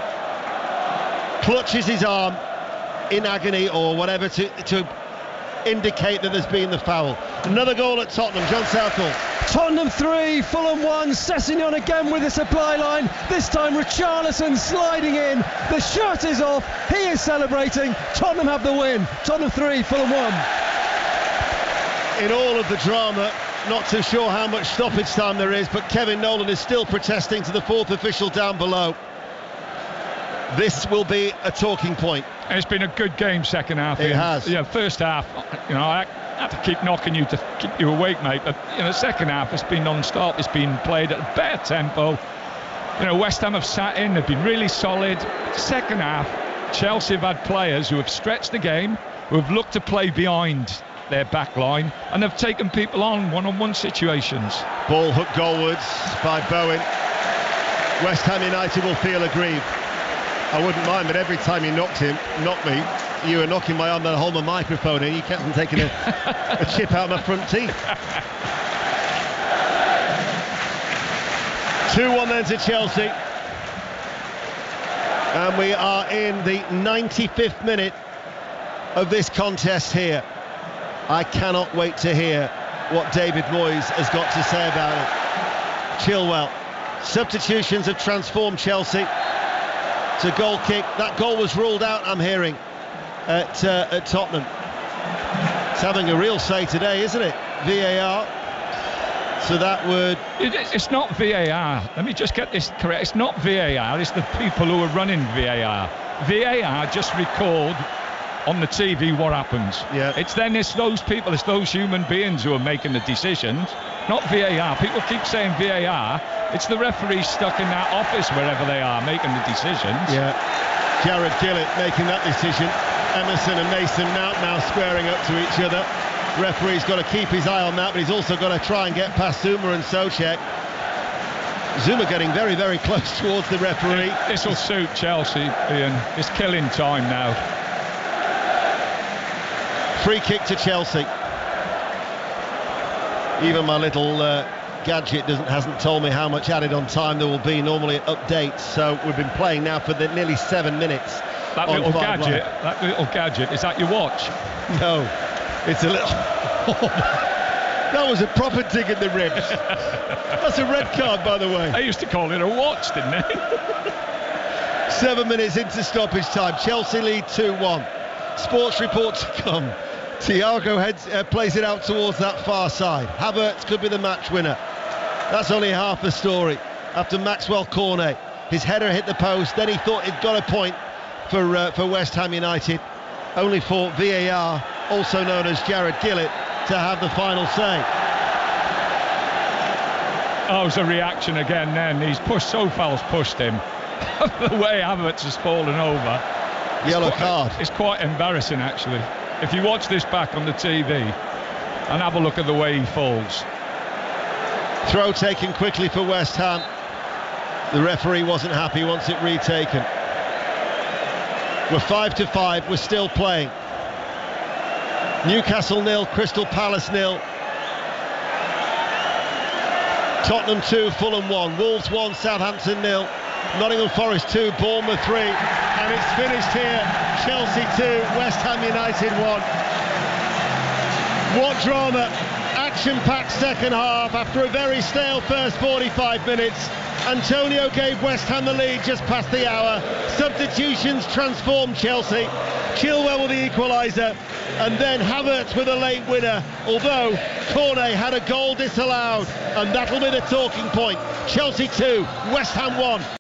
clutches his arm in agony or whatever to indicate that there's been the foul. Another goal at Tottenham, John Southall. Tottenham 3, Fulham 1, Sessegnon again with the supply line. This time Richarlison sliding in. The shirt is off. He is celebrating. Tottenham have the win. Tottenham 3, Fulham 1. In all of the drama, not too sure how much stoppage time there is, but Kevin Nolan is still protesting to the fourth official down below. This will be a talking point. It's been a good game second half. It has. Yeah, first half, I have to keep knocking you to keep you awake, mate. But second half it's been non-stop. It's been played at a better tempo. West Ham have sat in. They've been really solid. Second half, Chelsea have had players who have stretched the game, who have looked to play behind their back line, and have taken people on one-on-one situations. Ball hooked goalwards by Bowen. West Ham United will feel aggrieved. I wouldn't mind, but every time you knocked me, you were knocking my arm to hold my microphone in. You kept on taking a chip out of my front teeth. 2-1 then to Chelsea. And we are in the 95th minute of this contest here. I cannot wait to hear what David Moyes has got to say about it. Chilwell. Substitutions have transformed Chelsea. It's a goal kick. That goal was ruled out, I'm hearing, at Tottenham. It's having a real say today, isn't it? VAR. So that would... It's not VAR. Let me just get this correct. It's not VAR. It's the people who are running VAR. VAR just record on the TV what happens. Yeah. It's those people, it's those human beings who are making the decisions, not VAR. People keep saying VAR. It's the referees stuck in that office wherever they are making the decisions. Yeah. Jared Gillett making that decision. Emerson and Mason Mount now squaring up to each other. Referee's got to keep his eye on that, but he's also got to try and get past Zuma and Souček. Zuma getting very, very close towards the referee. This will suit Chelsea, Ian. It's killing time now. Free kick to Chelsea. Even my little gadget hasn't told me how much added on time there will be. Normally it updates, so we've been playing now for nearly 7 minutes. That little gadget, is that your watch? No, it's a little... That was a proper dig in the ribs. That's a red card, by the way. They used to call it a watch, didn't they? 7 minutes into stoppage time. Chelsea lead 2-1. Sports report to come. Thiago plays it out towards that far side. Havertz could be the match winner. That's only half the story. After Maxwell Cornet, his header hit the post, then he thought he'd got a point for West Ham United, only for VAR also known as Jared Gillett, to have the final say. Oh, it was a reaction again then. He's pushed, Sofal's pushed him. The way Havertz has fallen over. Yellow card. It's quite embarrassing, actually. If you watch this back on the TV and have a look at the way he falls. Throw taken quickly for West Ham. The referee wasn't happy, wants it retaken. We're 5-5, we're still playing. Newcastle 0, Crystal Palace 0. Tottenham 2, Fulham 1, Wolves 1, Southampton 0, Nottingham Forest 2, Bournemouth 3, and it's finished here. Chelsea 2, West Ham United 1. What drama! Action-packed second half after a very stale first 45 minutes. Antonio gave West Ham the lead just past the hour. Substitutions transformed Chelsea. Chilwell with the equaliser, and then Havertz with a late winner, although Cornet had a goal disallowed, and that'll be the talking point. Chelsea 2, West Ham 1.